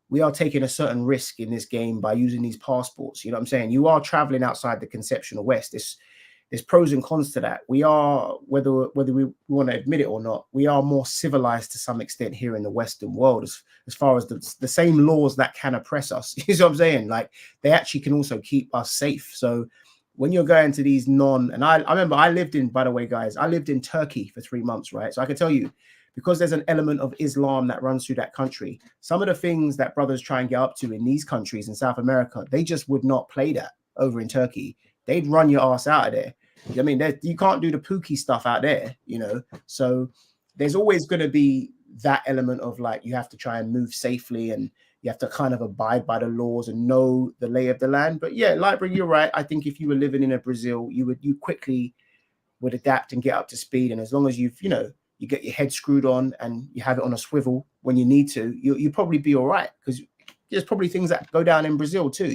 [SPEAKER 2] we are taking a certain risk in this game by using these passports. You know what I'm saying? You are traveling outside the conceptional West. There's pros and cons to that. We are, whether we want to admit it or not, we are more civilized to some extent here in the Western world as far as the same laws that can oppress us. You know what I'm saying? Like, they actually can also keep us safe. So when you're going to these and I remember I lived in, by the way, guys, I lived in Turkey for 3 months, right? So I can tell you, because there's an element of Islam that runs through that country, some of the things that brothers try and get up to in these countries in South America, they just would not play that over in Turkey. They'd run your ass out of there. I mean, you can't do the pookie stuff out there, you know? So there's always going to be that element of like, you have to try and move safely and you have to kind of abide by the laws and know the lay of the land. But yeah, Lightbrick, you're right. I think if you were living in a Brazil, you quickly would adapt and get up to speed. And as long as you get your head screwed on and you have it on a swivel when you need to, you'll probably be all right, because there's probably things that go down in Brazil too.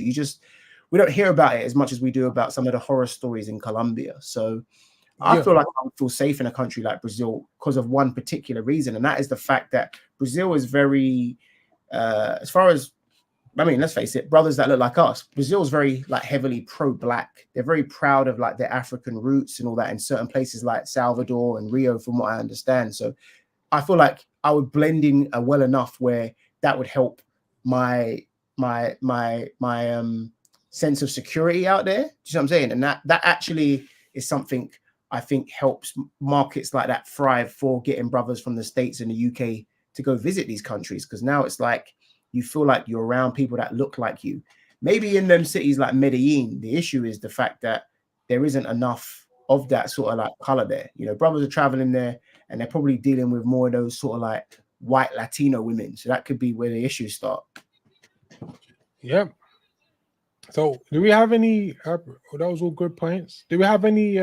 [SPEAKER 2] We don't hear about it as much as we do about some of the horror stories in Colombia. So I feel like I would feel safe in a country like Brazil because of one particular reason, and that is the fact that Brazil is very, as far as, I mean, let's face it, brothers that look like us, Brazil is very like heavily pro-black. They're very proud of like their African roots and all that in certain places like Salvador and Rio, from what I understand. So I feel like I would blend in well enough where that would help my sense of security out there. Do you know what I'm saying? And that actually is something I think helps markets like that thrive for getting brothers from the States and the UK to go visit these countries, because now it's like you feel like you're around people that look like you. Maybe in them cities like Medellin, the issue is the fact that there isn't enough of that sort of like color there. You know, brothers are traveling there and they're probably dealing with more of those sort of like white Latino women. So that could be where the issues start.
[SPEAKER 1] Yeah. So do we have any, that was all good points. Do we have any,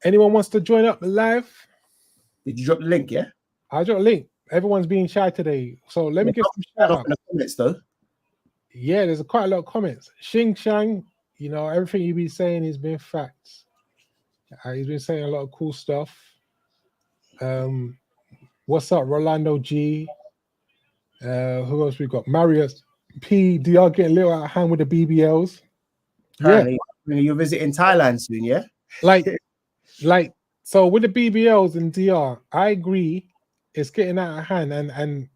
[SPEAKER 1] anyone wants to join up live?
[SPEAKER 2] Did you drop the link? Yeah,
[SPEAKER 1] I dropped a link. Everyone's being shy today. So let me get some shout out
[SPEAKER 2] in the comments though.
[SPEAKER 1] Yeah, there's quite a lot of comments. Xing Shang, you know, everything you've been saying has been facts. He's been saying a lot of cool stuff. What's up, Rolando G? Who else we got? Marius P. DR getting a little out of hand with the BBLs.
[SPEAKER 2] Apparently, You're visiting Thailand soon, yeah?
[SPEAKER 1] Like so with the BBLs in DR, I agree, it's getting out of hand, and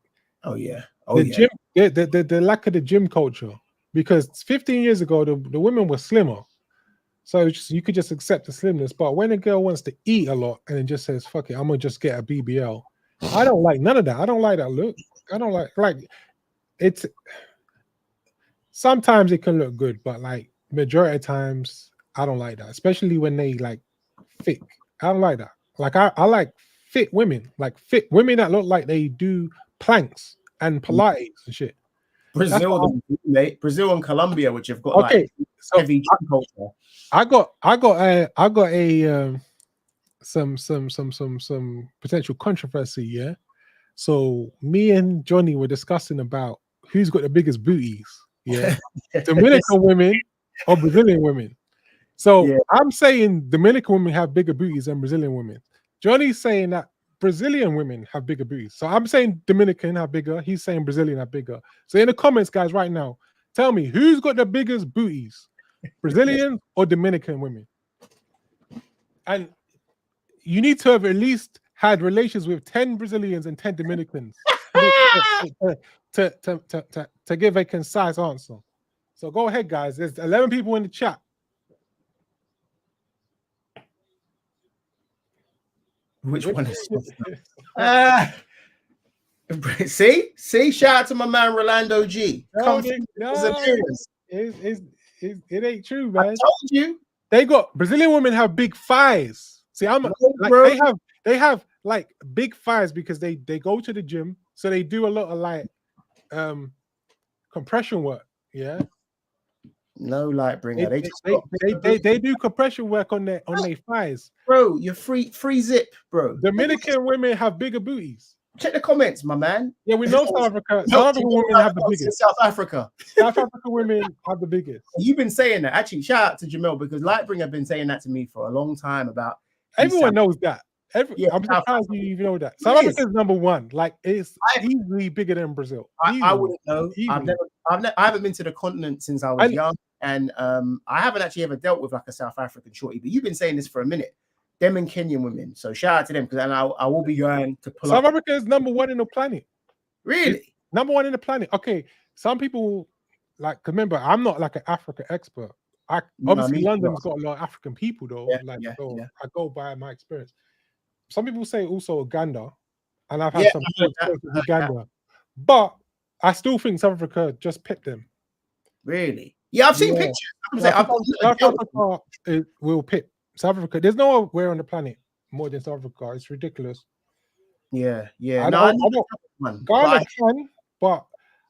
[SPEAKER 2] Oh yeah,
[SPEAKER 1] gym, the lack of the gym culture, because 15 years ago the women were slimmer, so you could just accept the slimness. But when a girl wants to eat a lot and it just says fuck it, I'm gonna just get a BBL, I don't like none of that. I don't like that look. I don't like it's. Sometimes it can look good, but like majority of times I don't like that, especially when they like thick. I don't like that. Like I like fit women, like fit women that look like they do planks and Pilates and shit.
[SPEAKER 2] Brazil, mate. Brazil and Colombia, which have got
[SPEAKER 1] Okay,
[SPEAKER 2] like
[SPEAKER 1] so
[SPEAKER 2] heavy gym culture.
[SPEAKER 1] I got a some potential controversy. Yeah. So me and Johnny were discussing about who's got the biggest booties. Yeah, Dominican women or Brazilian women. So
[SPEAKER 2] Yeah.
[SPEAKER 1] I'm saying Dominican women have bigger booties than Brazilian women. Johnny's saying that Brazilian women have bigger booties. So I'm saying Dominican have bigger. He's saying Brazilian have bigger. So in the comments, guys, right now, tell me who's got the biggest booties, Brazilian or Dominican women? And you need to have at least had relations with 10 Brazilians and 10 Dominicans to give a concise answer. So go ahead, guys. There's 11 people in the chat.
[SPEAKER 2] Which one is see, shout out to my man Rolando G.
[SPEAKER 1] It ain't true, man.
[SPEAKER 2] I told you.
[SPEAKER 1] They got Brazilian women have big thighs. See, they have like big thighs because they go to the gym, so they do a lot of like compression work. Yeah.
[SPEAKER 2] No light bringer.
[SPEAKER 1] They do compression work on their thighs.
[SPEAKER 2] Bro, you're free zip, bro.
[SPEAKER 1] Dominican women have bigger booties.
[SPEAKER 2] Check the comments, my man.
[SPEAKER 1] Yeah, we know South Africa. South African women have the biggest.
[SPEAKER 2] South Africa.
[SPEAKER 1] South African women have the biggest.
[SPEAKER 2] You've been saying that. Actually, shout out to Jamel because Lightbringer have been saying that to me for a long time about.
[SPEAKER 1] Everyone knows that. I'm surprised you even know that. South Africa is number one. Like it's easily bigger than Brazil.
[SPEAKER 2] I wouldn't know. I haven't been to the continent since I was young, and I haven't actually ever dealt with like a South African shorty. But you've been saying this for a minute. Them and Kenyan women. So shout out to them because I will be going to pull
[SPEAKER 1] South Africa is number one in the planet.
[SPEAKER 2] Really?
[SPEAKER 1] It's number one in the planet. Okay. Some people like remember I'm not like an Africa expert. Obviously London's got a lot of African people though. I go by my experience. Some people say also Uganda, and I've had some experience with Uganda, but I still think South Africa just picked them.
[SPEAKER 2] Really? Yeah, I've seen pictures.
[SPEAKER 1] South Africa will pick. South Africa, there's nowhere on the planet more than South Africa. It's ridiculous.
[SPEAKER 2] Yeah.
[SPEAKER 1] Ghana can, but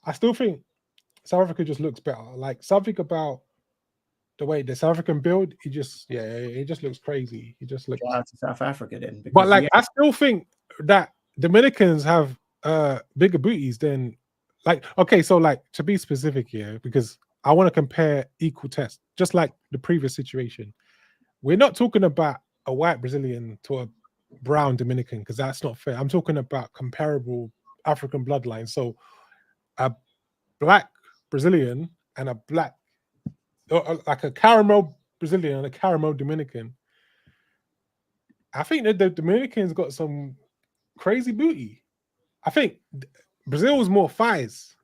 [SPEAKER 1] I still think South Africa just looks better. Like something about the way the South African build, it just looks crazy. It just looks.
[SPEAKER 2] Shout out to South Africa then.
[SPEAKER 1] But like, I still think that Dominicans have bigger booties than like. Okay, so like to be specific here, because I want to compare equal test, just like the previous situation. We're not talking about a white Brazilian to a brown Dominican because that's not fair. I'm talking about comparable African bloodlines. So a black Brazilian and a black, like a caramel Brazilian and a caramel Dominican. I think that the Dominicans got some crazy booty. I think Brazil is more thighs.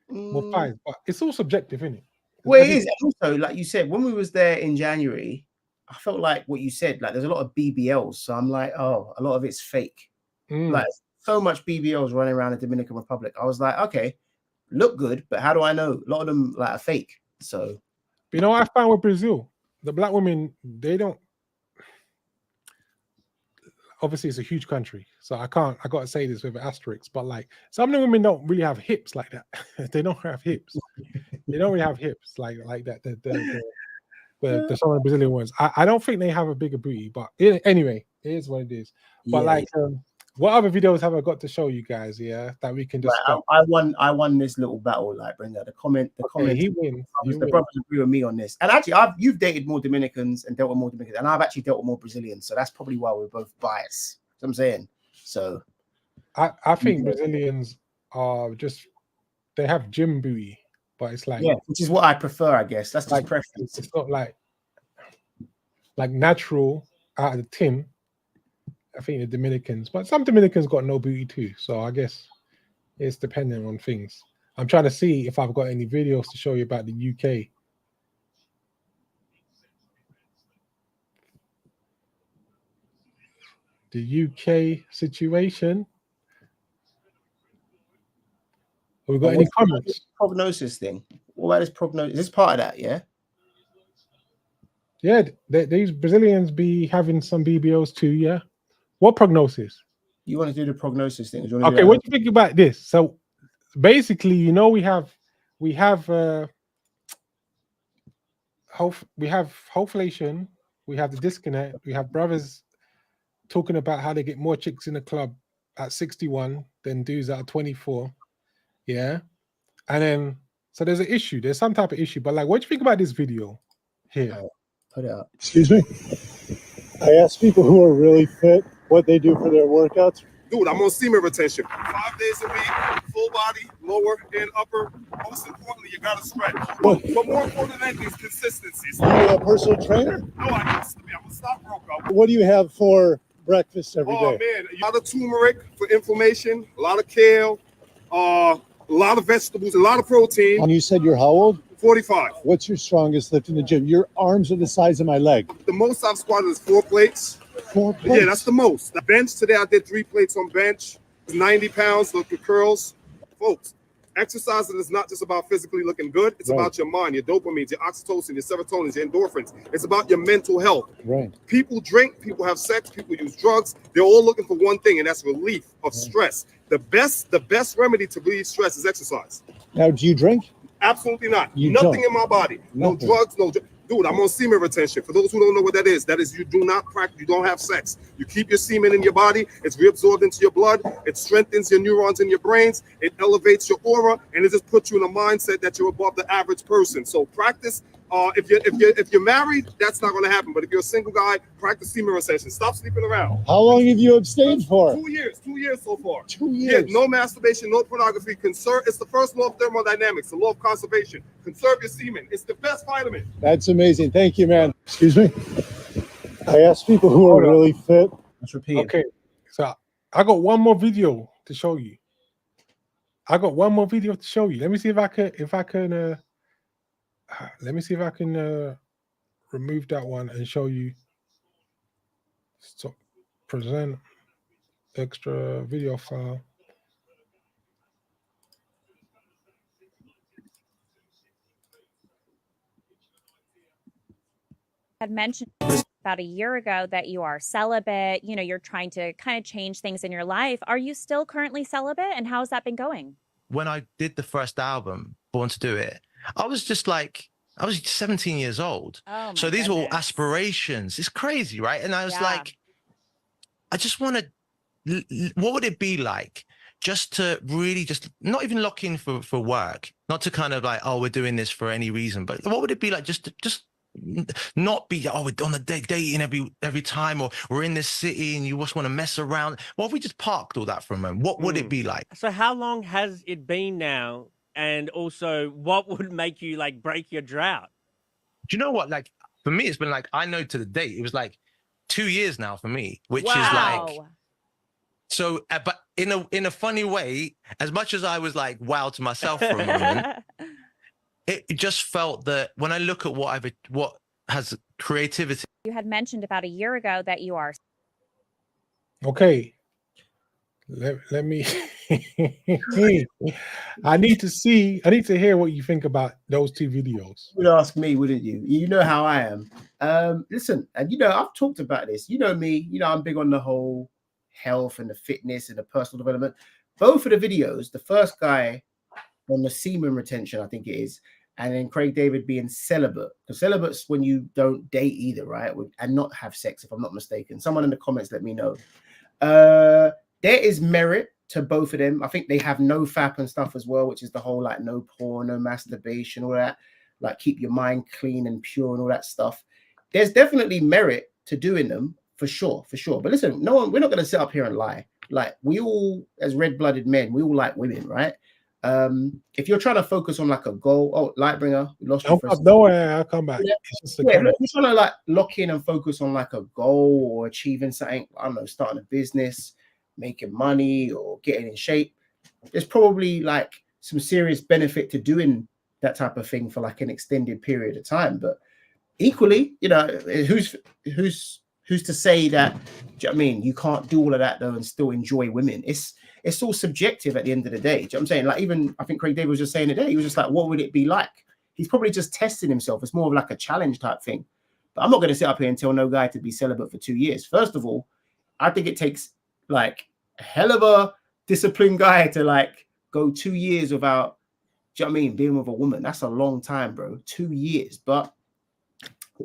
[SPEAKER 1] But it's all subjective, isn't it?
[SPEAKER 2] Well, it is. And also, like you said, when we was there in January, I felt like what you said, like there's a lot of BBLs. So I'm like, oh, a lot of it's fake. Like so much BBLs running around the Dominican Republic. I was like, okay, look good, but how do I know? A lot of them like are fake. So,
[SPEAKER 1] you know what I found with Brazil? The black women, they don't. Obviously, it's a huge country, so I got to say this with an asterisk, but like some of the women don't really have hips like that. They don't have hips. They don't really have hips like that. The some of the Brazilian ones. I don't think they have a bigger booty, but anyway, it is what it is. But like, what other videos have I got to show you guys? Yeah, that we can discuss.
[SPEAKER 2] Right, I won this little battle. Like, Brenda, the comment.
[SPEAKER 1] He wins.
[SPEAKER 2] The brothers agree with me on this. And actually, you've dated more Dominicans and dealt with more Dominicans, and I've actually dealt with more Brazilians. So that's probably why we're both biased. That's what I'm saying. So,
[SPEAKER 1] I think Brazilians are just they have gym booty. but it's like,
[SPEAKER 2] yeah, which is what I prefer, I guess. That's just
[SPEAKER 1] like
[SPEAKER 2] preference.
[SPEAKER 1] it's not like natural out of the tin. I think the Dominicans, but some Dominicans got no booty too. So I guess it's dependent on things. I'm trying to see if I've got any videos to show you about the UK. The UK situation. Have we got any comments?
[SPEAKER 2] Prognosis thing. What about this prognosis? Is this part of that? Yeah.
[SPEAKER 1] Yeah, these Brazilians be having some BBOs too. Yeah. What prognosis?
[SPEAKER 2] You want to do the prognosis thing?
[SPEAKER 1] Okay, what do you think about this? So basically, you know, we have hoflation, we have the disconnect, we have brothers talking about how they get more chicks in the club at 61 than dudes at 24. Yeah. And then so there's an issue, there's some type of issue, but like, what do you think about this video here?
[SPEAKER 2] Put it up.
[SPEAKER 3] Excuse me. I ask people who are really fit what they do for their workouts.
[SPEAKER 4] Dude, I'm on semen retention 5 days a week, full body, lower and upper. Most importantly, you gotta stretch. But more important than anything is consistency. So,
[SPEAKER 3] Are you a personal trainer?
[SPEAKER 4] no, I used to be. I'm a stockbroker.
[SPEAKER 3] What do you have for breakfast every day?
[SPEAKER 4] Oh man, a lot of turmeric for inflammation, a lot of kale, a lot of vegetables, a lot of protein.
[SPEAKER 3] And you said you're how old?
[SPEAKER 4] 45.
[SPEAKER 3] What's your strongest lift in the gym? Your arms are the size of my leg.
[SPEAKER 4] The most I've squatted is 4 plates.
[SPEAKER 3] 4 plates?
[SPEAKER 4] Yeah, that's the most. The bench today, I did 3 plates on bench. 90 pounds, look at curls. Folks, exercising is not just about physically looking good. It's
[SPEAKER 3] Right.
[SPEAKER 4] about your mind, your dopamine, your oxytocin, your serotonin, your endorphins. It's about your mental health.
[SPEAKER 3] Right.
[SPEAKER 4] People drink, people have sex, people use drugs. They're all looking for one thing, and that's relief of stress. The best remedy to relieve stress is exercise.
[SPEAKER 3] Now, do you drink?
[SPEAKER 4] Absolutely not.
[SPEAKER 3] You
[SPEAKER 4] Nothing
[SPEAKER 3] don't.
[SPEAKER 4] in my body. No
[SPEAKER 3] Nothing.
[SPEAKER 4] drugs, no. Dude, I'm on semen retention. For those who don't know what that is you do not practice, you don't have sex. You keep your semen in your body, it's reabsorbed into your blood, it strengthens your neurons in your brains, it elevates your aura, and it just puts you in a mindset that you're above the average person. So practice. If you're married, that's not going to happen. But if you're a single guy, practice semen retention. Stop sleeping around.
[SPEAKER 3] How long have you abstained for?
[SPEAKER 4] 2 years. 2 years so far.
[SPEAKER 3] 2
[SPEAKER 4] Yeah,
[SPEAKER 3] years.
[SPEAKER 4] no masturbation, no pornography. Conserve. It's the first law of thermodynamics, the law of conservation. Conserve your semen. It's the best vitamin.
[SPEAKER 3] That's amazing. Thank you, man. Excuse me. I ask people who are really fit.
[SPEAKER 2] Let's repeat.
[SPEAKER 1] Okay, so I got one more video to show you. Let me see if I can let me see if I can remove that one and show you. Stop, present extra video file.
[SPEAKER 5] Had mentioned about a year ago that you are celibate, you know, you're trying to kind of change things in your life. Are you still currently celibate, and how has that been going?
[SPEAKER 6] When I did the first album, Born to Do It, I was just like, I was 17 years old.
[SPEAKER 5] Oh,
[SPEAKER 6] So these were all aspirations. It's crazy, right? And I was like, I just want to, what would it be like just to really just not even lock in for work, not to kind of like, oh, we're doing this for any reason, but what would it be like just to not be, oh, we're on a dating every time, or we're in this city and you just want to mess around? What if we just parked all that for a moment? What would it be like?
[SPEAKER 7] So how long has it been now? And also, what would make you like break your drought?
[SPEAKER 6] Do you know what? Like for me, it's been like, I know to the date, it was like 2 years now for me, which is like, so, but in a funny way, as much as I was like, wow to myself for a moment, it just felt that when I look at what has creativity.
[SPEAKER 5] You had mentioned about a year ago that you are.
[SPEAKER 1] Okay. Let me I need to hear what you think about those 2 videos.
[SPEAKER 2] You would ask me, wouldn't you? You know how I am. Listen, and you know, I've talked about this. You know me, you know, I'm big on the whole health and the fitness and the personal development. Both of the videos, the first guy on the semen retention, I think it is, and then Craig David being celibate. Because celibate's when you don't date either, right? And not have sex, if I'm not mistaken. Someone in the comments let me know. There is merit to both of them. I think they have no FAP and stuff as well, which is the whole like no porn, no masturbation, all that. Like keep your mind clean and pure and all that stuff. There's definitely merit to doing them for sure. But listen, we're not going to sit up here and lie. Like we all, as red-blooded men, we all like women, right? If you're trying to focus on like a goal, Lightbringer, we lost you for a second.
[SPEAKER 1] No, I'll come back.
[SPEAKER 2] Yeah,
[SPEAKER 1] it's just
[SPEAKER 2] but if you're trying to like lock in and focus on like a goal or achieving something, I don't know, starting a business, making money, or getting in shape, there's probably like some serious benefit to doing that type of thing for like an extended period of time. But equally, you know, who's to say that, do you know what I mean, you can't do all of that though and still enjoy women? It's all subjective at the end of the day. Do you know what I'm saying? Like, even I think Craig David was just saying today, he was just like, what would it be like? He's probably just testing himself. It's more of like a challenge type thing. But I'm not going to sit up here and tell no guy to be celibate for 2 years. First of all, I think it takes like a hell of a disciplined guy to like go 2 years without, do you know what I mean, being with a woman. That's a long time, bro. 2 years. But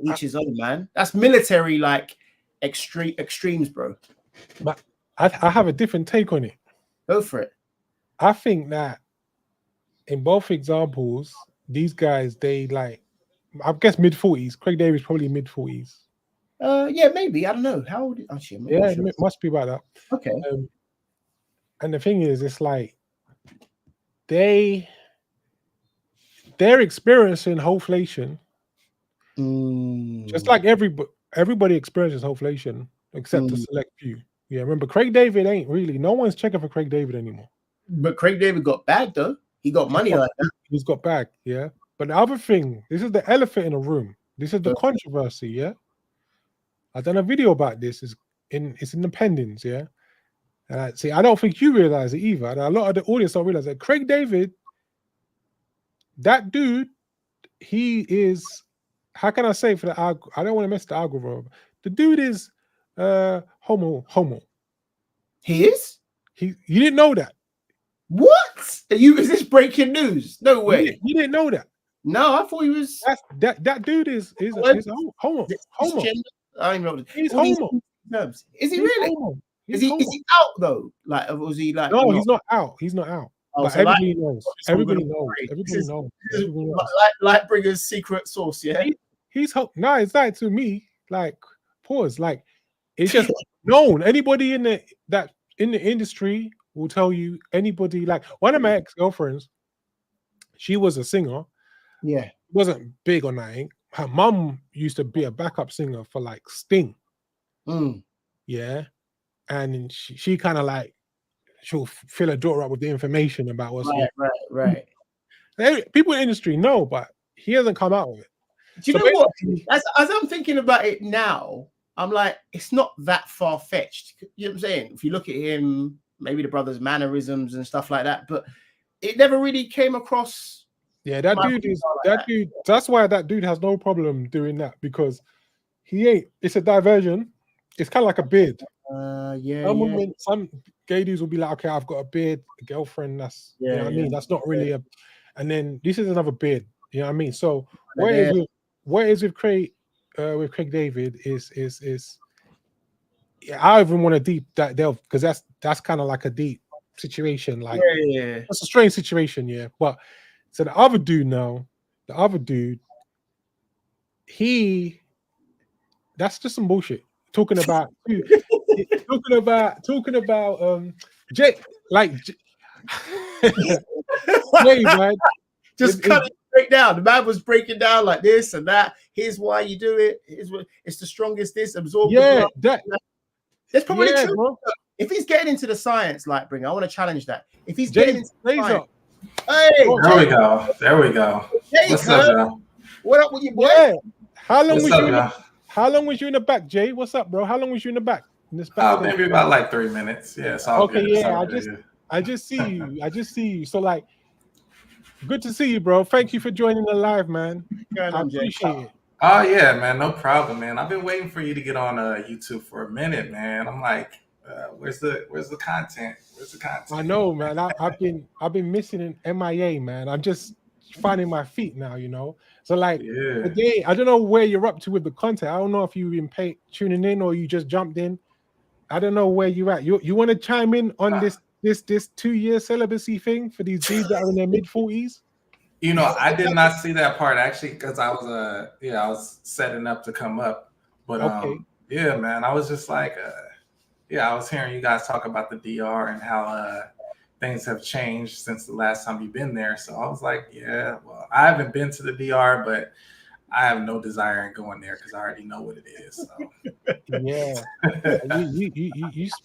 [SPEAKER 2] each his own, man. That's military, like extremes, bro.
[SPEAKER 1] But I have a different take on it.
[SPEAKER 2] Go for it.
[SPEAKER 1] I think that in both examples, these guys, they like, I guess mid-40s. Craig David's probably mid-40s.
[SPEAKER 2] Yeah, maybe. I don't know. How old? Actually,
[SPEAKER 1] yeah, sure. It must be about that.
[SPEAKER 2] Okay.
[SPEAKER 1] And the thing is, it's like they're experiencing hoflation. Just like everybody experiences hoflation, except a select few. Yeah, remember, Craig David ain't really, no one's checking for Craig David anymore.
[SPEAKER 2] But Craig David got bagged though. He got money like that.
[SPEAKER 1] He's got bagged, yeah. But the other thing, this is the elephant in the room. This is the controversy, yeah. I've done a video about this. It's in the pendings, yeah. And I don't think you realize it either. And a lot of the audience don't realize that Craig David, that dude, he is, how can I say for the I don't want to mess the algorithm. The dude is homo.
[SPEAKER 2] He is?
[SPEAKER 1] You didn't know that.
[SPEAKER 2] What? Is this breaking news? No way.
[SPEAKER 1] You didn't know that.
[SPEAKER 2] No, I thought he was.
[SPEAKER 1] That dude is homo.
[SPEAKER 2] I don't even know.
[SPEAKER 1] He's homo.
[SPEAKER 2] Is he really? Is he out though? Like, was he like?
[SPEAKER 1] No, he's not out. He's not out.
[SPEAKER 2] Oh,
[SPEAKER 1] but
[SPEAKER 2] so
[SPEAKER 1] everybody knows. Everybody knows.
[SPEAKER 2] Everybody knows. Lightbringer's secret source, yeah.
[SPEAKER 1] He's no, it's not to me. Like, pause. Like, it's just known. Anybody in the industry will tell you. Anybody, like one of my ex-girlfriends, she was a singer.
[SPEAKER 2] Yeah,
[SPEAKER 1] wasn't big on that. Her mum used to be a backup singer for like Sting. Yeah, and she kind of like, she'll fill her daughter up with the information about what's
[SPEAKER 2] right.
[SPEAKER 1] People in the industry know, but he hasn't come out with it.
[SPEAKER 2] Do you know what? As I'm thinking about it now, I'm like, it's not that far-fetched. You know what I'm saying? If you look at him, maybe the brother's mannerisms and stuff like that, but it never really came across.
[SPEAKER 1] Yeah, that dude. That's why that dude has no problem doing that, because he ain't. It's a diversion. It's kind of like a beard. Some gay dudes will be like, okay, I've got a beard, a girlfriend. That's you know what I mean. That's not really a. And then this is another beard. You know what I mean? So what is with Craig David is I even want to deep that delve, because that's kind of like a deep situation. Like it's a strange situation, yeah. But so the other dude, that's just some bullshit. Talking about Jay, like Jay, man.
[SPEAKER 2] Just cut it straight down. The man was breaking down like this and that. Here's why you do it. It's the strongest. This absorb.
[SPEAKER 1] Yeah,
[SPEAKER 2] that's probably true.
[SPEAKER 1] Bro.
[SPEAKER 2] If he's getting into the science, Lightbringer, I want to challenge that. If he's getting into the science,
[SPEAKER 8] there we go.
[SPEAKER 2] Hey,
[SPEAKER 8] what's up, y'all?
[SPEAKER 2] What up with you, boy?
[SPEAKER 1] Yeah. How long was you in the back, Jay? What's up, bro? How long was you in the back? In this back
[SPEAKER 8] maybe about like 3 minutes. Yeah. It's all
[SPEAKER 1] okay.
[SPEAKER 8] Good.
[SPEAKER 1] Yeah. I just see you. So like, good to see you, bro. Thank you for joining the live, man. I appreciate it.
[SPEAKER 8] Oh yeah, man. No problem, man. I've been waiting for you to get on YouTube for a minute, man. I'm like, where's the content? Where's the content?
[SPEAKER 1] I know, man. I've been missing an MIA, man. I'm just finding my feet now, you know. So like today, I don't know where you're up to with the content. I don't know if you've been tuning in or you just jumped in. I don't know where you're at. You want to chime in on this 2-year celibacy thing for these dudes that are in their mid-40s?
[SPEAKER 8] You know, I did not see that part actually, because I was setting up to come up. But yeah, man, I was just like I was hearing you guys talk about the DR and how things have changed since the last time you've been there. So I was like, yeah, well, I haven't been to the DR, but I have no desire in going there because I already know what it is. So.
[SPEAKER 1] Yeah,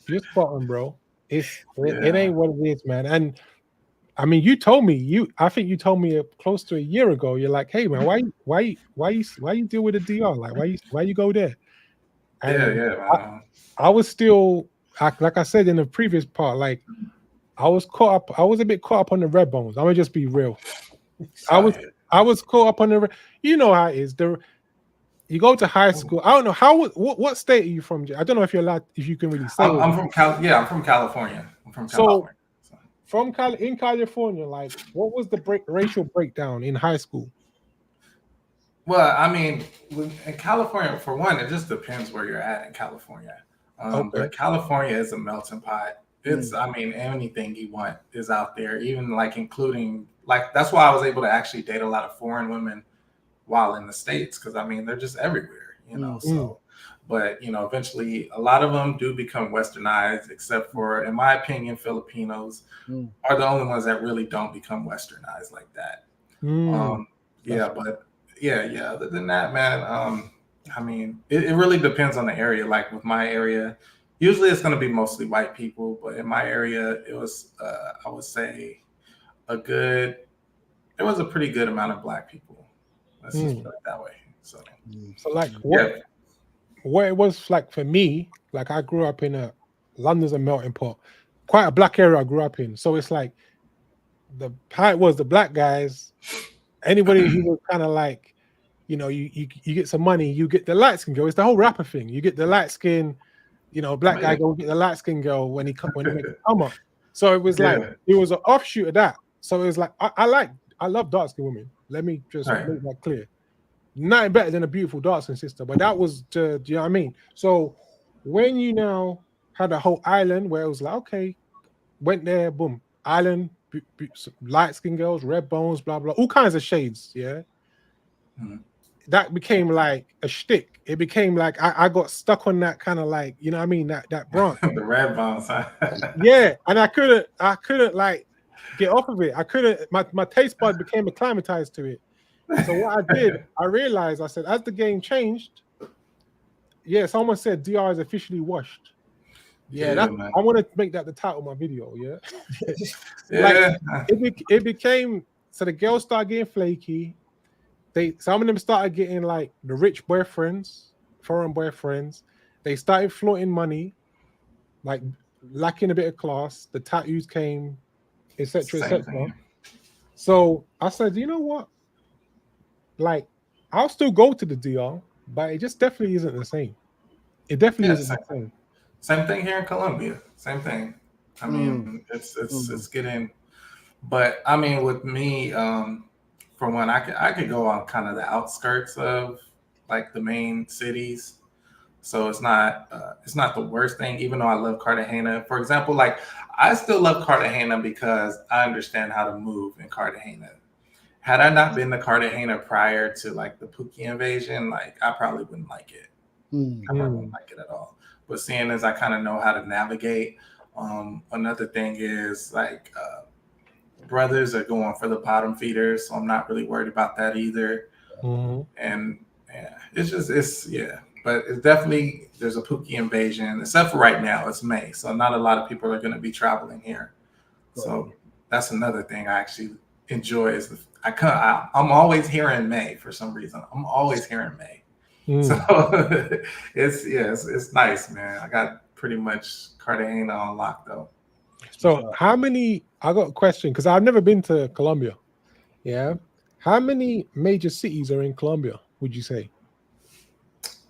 [SPEAKER 1] you're spot on, bro. It
[SPEAKER 8] Yeah.
[SPEAKER 1] ain't what it is, man. And I mean, you told me I think you told me close to a year ago. You're like, hey man, why you deal with the DR? Like, why you go there? And
[SPEAKER 8] Yeah, man.
[SPEAKER 1] I was still like I said in the previous part, like I was a bit caught up on the red bones. I'm gonna just be real. I was caught up on the. You know how it is. You go to high school. I don't know what state are you from? I don't know if you're allowed, if you can really say.
[SPEAKER 8] I'm from California. I'm from California.
[SPEAKER 1] So in California, like, what was the racial breakdown in high school?
[SPEAKER 8] Well, I mean, in California, for one, it just depends where you're at in California. But California is a melting pot. It's, I mean, anything you want is out there, even like including, like, that's why I was able to actually date a lot of foreign women while in the States, because I mean, they're just everywhere, you know. So, but you know, eventually a lot of them do become westernized, except for, in my opinion, Filipinos are the only ones that really don't become westernized like that. Yeah, but yeah, other than that, man, I mean, it really depends on the area. Like with my area, usually it's going to be mostly white people, but in my area, it was, I would say, there was a pretty good amount of black people. Let's just put it that way. So
[SPEAKER 1] like what it was like for me, like I grew up in London's a melting pot, quite a black area I grew up in. So it's like how it was, the black guys, anybody who was kind of like, you know, you get some money, you get the light skin girl. It's the whole rapper thing. You get the light skin, you know, black guy go get the light skin girl when he makes a come up. So it was like it was an offshoot of that. So it was like I love dark skinned women. Let me just make that clear. Nothing better than a beautiful dark skinned sister, but that was do you know what I mean? So when you now had a whole island where it was like, okay, went there, boom, island, light skinned girls, red bones, blah blah, all kinds of shades, yeah. That became like a shtick. It became like I got stuck on that kind of like, you know what I mean, that branch.
[SPEAKER 8] The red bones,
[SPEAKER 1] yeah, and I couldn't like get off of it. I couldn't. My taste bud became acclimatized to it. So what I did, I realized, I said, as the game changed, yeah, someone said DR is officially washed. Yeah, I want to make that the title of my video. Yeah, like it became, so the girls started getting flaky. Some of them started getting like the rich boyfriends, foreign boyfriends. They started flaunting money, like lacking a bit of class. The tattoos came, etc., etc. So I said, you know what? Like, I'll still go to the DR, but it just definitely isn't the same. It definitely isn't the same.
[SPEAKER 8] Same thing here in Colombia. Same thing. I mean, it's getting, but I mean, with me, for one, I could go on kind of the outskirts of like the main cities, so it's not the worst thing. Even though I love Cartagena, for example, like I still love Cartagena because I understand how to move in Cartagena. Had I not been to Cartagena prior to like the Pookie invasion, like I probably wouldn't like it. I probably wouldn't like it at all. But seeing as I kind of know how to navigate, another thing is like brothers are going for the bottom feeders, so I'm not really worried about that either. And yeah, but it's definitely, there's a Pookie invasion, except for right now, it's May, so not a lot of people are going to be traveling here. So that's another thing I actually enjoy is I'm always here in May for some reason. I'm always here in May. So it's nice, man. I got pretty much Cartagena on lock though.
[SPEAKER 1] So I got a question because I've never been to Colombia. Yeah. How many major cities are in Colombia, would you say?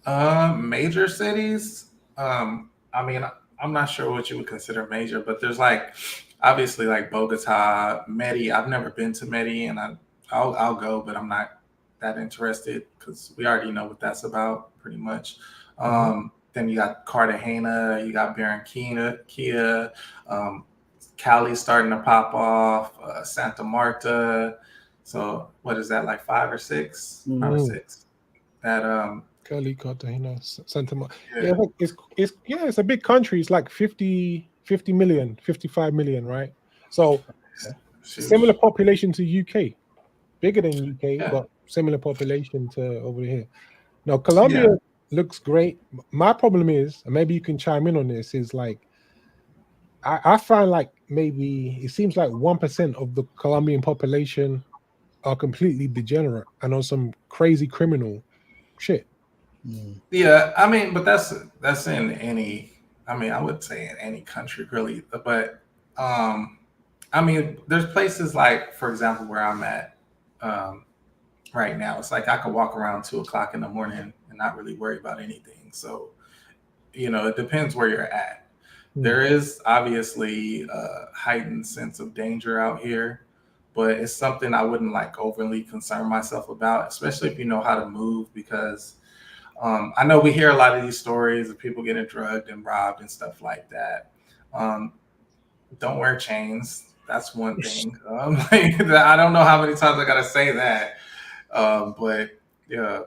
[SPEAKER 8] Major cities? I mean, I'm not sure what you would consider major, but there's like, obviously like Bogota, Medellin. I've never been to Medellin, and I'll go, but I'm not that interested because we already know what that's about pretty much. Then you got Cartagena, you got Barranquilla, Cali starting to pop off, Santa Marta. So what is that, like 5 or 6? 5 or 6. That
[SPEAKER 1] Cali, Cartagena, Santa Marta. Yeah, it's a big country. It's like 50 million, 55 million, right? So
[SPEAKER 8] Shoot.
[SPEAKER 1] similar population to UK, bigger than UK,
[SPEAKER 8] Yeah.
[SPEAKER 1] but similar population to over here. Now Colombia looks great. My problem is, and maybe you can chime in on this, is like I find like maybe it seems like 1% of the Colombian population are completely degenerate and on some crazy criminal shit.
[SPEAKER 8] Yeah, I mean, but that's in any. I mean, I would say in any country really, but I mean, there's places like, for example, where I'm at right now. It's like I could walk around 2:00 in the morning and not really worry about anything. So, you know, it depends where you're at. There is obviously a heightened sense of danger out here, but it's something I wouldn't like overly concern myself about, especially if you know how to move, because I know we hear a lot of these stories of people getting drugged and robbed and stuff like that. Don't wear chains. That's one thing. Like, I don't know how many times I gotta say that, but yeah.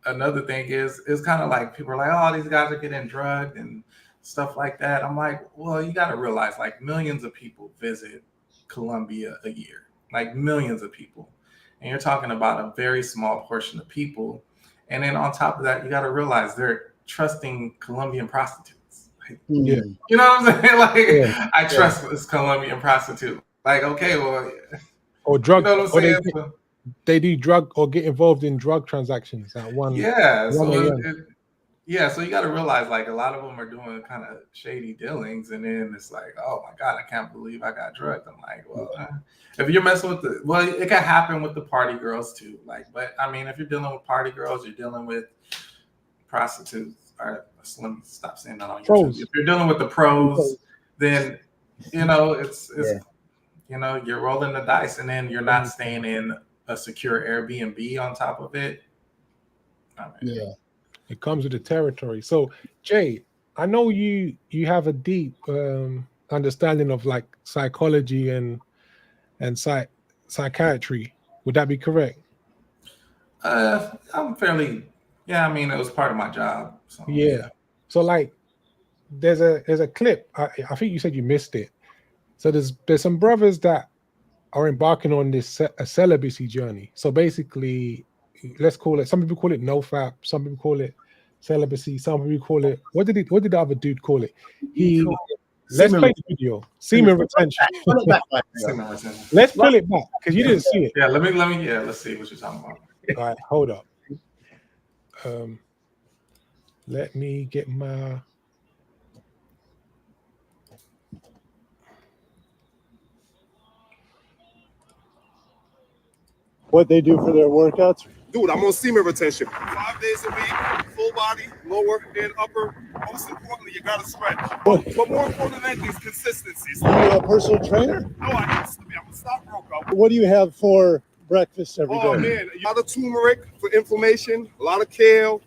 [SPEAKER 8] Another thing is kind of like people are like, oh, these guys are getting drugged and stuff like that. I'm like, well, you got to realize like millions of people visit Colombia a year, like millions of people, and you're talking about a very small portion of people. And then on top of that, you got to realize they're trusting Colombian prostitutes. Like,
[SPEAKER 1] Yeah.
[SPEAKER 8] you know what I'm saying? Like,
[SPEAKER 1] Yeah.
[SPEAKER 8] I trust this Colombian prostitute. Like, okay, well,
[SPEAKER 1] Or drug,
[SPEAKER 8] you know what I'm saying?
[SPEAKER 1] they do drug or get involved in drug transactions at one.
[SPEAKER 8] Yeah, so
[SPEAKER 1] 1 a.m.
[SPEAKER 8] so you got to realize like a lot of them are doing kind of shady dealings, and then it's like, oh my god, I can't believe I got drugged. I'm like, well, if you're messing with it can happen with the party girls too. Like, but I mean, if you're dealing with party girls, you're dealing with prostitutes. Or let me stop saying that on YouTube.
[SPEAKER 1] Pros.
[SPEAKER 8] If you're dealing with the pros, then you know it's you know, you're rolling the dice, and then you're not staying in a secure Airbnb on top of it. I mean,
[SPEAKER 1] it comes with the territory. So Jay, I know you have a deep understanding of like psychology and psychiatry. Would that be correct?
[SPEAKER 8] I'm fairly, I mean, it was part of my job. So,
[SPEAKER 1] yeah. So like there's a clip. I think you said you missed it. So there's some brothers that are embarking on this a celibacy journey. So basically, let's call it. Some people call it nofap. Some people call it celibacy. Some people call it. What did the other dude call it? Let's play the video. Semen retention. Let's pull it back because you didn't see it.
[SPEAKER 8] Yeah, let me. Yeah, let's see what you're talking about.
[SPEAKER 1] All right, hold up. Let me get my.
[SPEAKER 3] What they do for their workouts?
[SPEAKER 4] Dude, I'm on semen retention 5 days a week, full body, lower and upper. Most importantly, you gotta stretch. But more important than anything is consistency.
[SPEAKER 3] Are you a personal trainer?
[SPEAKER 4] No, I used to be. I'm a stockbroker.
[SPEAKER 3] What do you have for breakfast every day?
[SPEAKER 4] Oh man, a lot of turmeric for inflammation, a lot of kale,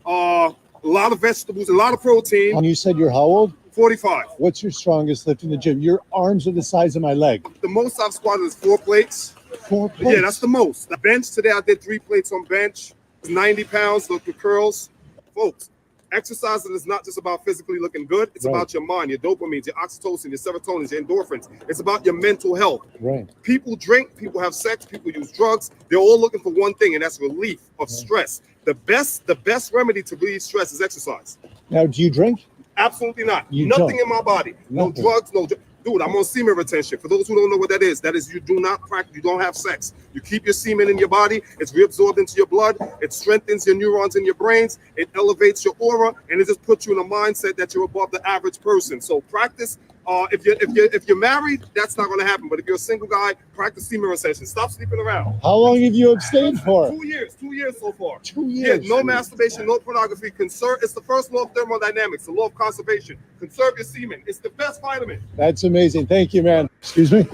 [SPEAKER 4] a lot of vegetables, a lot of protein.
[SPEAKER 3] And you said you're how old?
[SPEAKER 4] 45.
[SPEAKER 3] What's your strongest lift in the gym? Your arms are the size of my leg.
[SPEAKER 4] The most I've squatted is 4 plates.
[SPEAKER 3] 4 plates?
[SPEAKER 4] Yeah, that's the most. The bench today, I did 3 plates on bench. It's 90 pounds, look at curls. Folks, exercising is not just about physically looking good. It's about your mind, your dopamine, your oxytocin, your serotonin, your endorphins. It's about your mental health.
[SPEAKER 3] Right.
[SPEAKER 4] People drink, people have sex, people use drugs. They're all looking for one thing, and that's relief of stress. The best remedy to relieve stress is exercise.
[SPEAKER 3] Now, do you drink?
[SPEAKER 4] Absolutely not.
[SPEAKER 3] You
[SPEAKER 4] Nothing
[SPEAKER 3] don't.
[SPEAKER 4] in my body. No drugs, no. Dude, I'm on semen retention. For those who don't know what that is you do not practice, you don't have sex. You keep your semen in your body. It's reabsorbed into your blood. It strengthens your neurons in your brains. It elevates your aura, and it just puts you in a mindset that you're above the average person. So practice. If you're married, that's not going to happen. But if you're a single guy, practice semen retention. Stop sleeping around.
[SPEAKER 3] How long have you abstained for?
[SPEAKER 4] 2 years. 2 years so far.
[SPEAKER 3] 2 years.
[SPEAKER 4] Yeah, no masturbation, no pornography. Conserve. It's the first law of thermodynamics, the law of conservation. Conserve your semen. It's the best vitamin.
[SPEAKER 3] That's amazing. Thank you, man. Excuse me.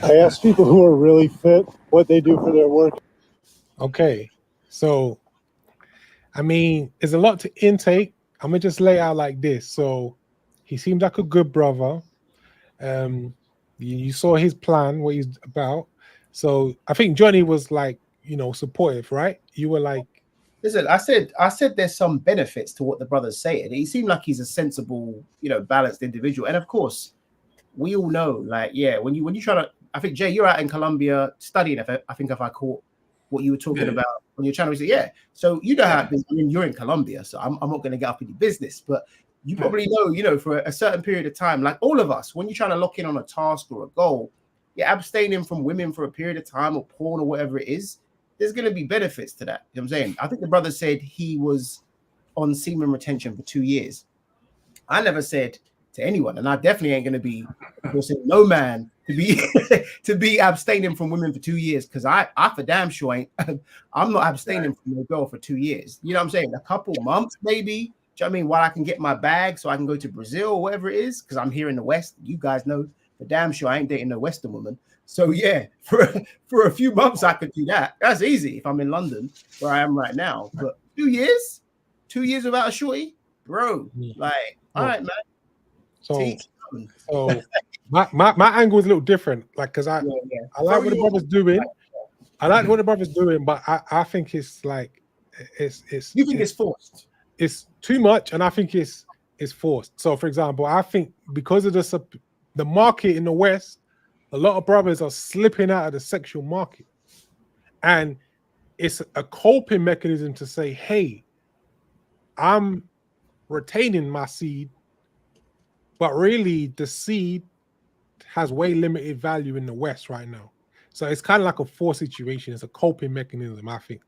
[SPEAKER 3] I ask people who are really fit what they do for their work.
[SPEAKER 1] Okay, so I mean, there's a lot to intake. I'm gonna just lay out like this. So he seems like a good brother. You saw his plan, what he's about. So I think Johnny was like, supportive, right? You were like,
[SPEAKER 2] listen, I said there's some benefits to what the brother's saying. He seemed like he's a sensible, balanced individual. And of course, we all know, like, yeah, when you try to, I think Jay, you're out in Colombia studying. I think if I caught what you were talking about on your channel, yeah. So you know how it is. I mean, you're in Colombia, so I'm not going to get up in your business, but you probably know, you know, for a certain period of time, like all of us, when you're trying to lock in on a task or a goal, you're abstaining from women for a period of time or porn or whatever it is. There's going to be benefits to that. You know what I'm saying? I think the brother said he was on semen retention for 2 years. I never said to anyone, and I definitely ain't going to be forcing no man to be to be abstaining from women for 2 years, because I for damn sure ain't. I'm not abstaining from a girl for 2 years. You know what I'm saying? A couple months maybe. Do you know what I mean? While I can get my bag so I can go to Brazil or whatever it is, because I'm here in the West. You guys know for damn sure I ain't dating no Western woman. So yeah, for a few months I could do that. That's easy if I'm in London where I am right now. But 2 years? 2 years without a shorty? Bro, like, all right, man.
[SPEAKER 1] So my angle is a little different, like, because I like what the brother's doing. I like what the brother's doing, but I think it's like it's
[SPEAKER 2] you think it's forced.
[SPEAKER 1] It's too much, and I think it's forced. So, for example, I think because of the market in the West, a lot of brothers are slipping out of the sexual market, and it's a coping mechanism to say, "Hey, I'm retaining my seed, but really the seed has way limited value in the West right now." So it's kind of like a forced situation. It's a coping mechanism. I think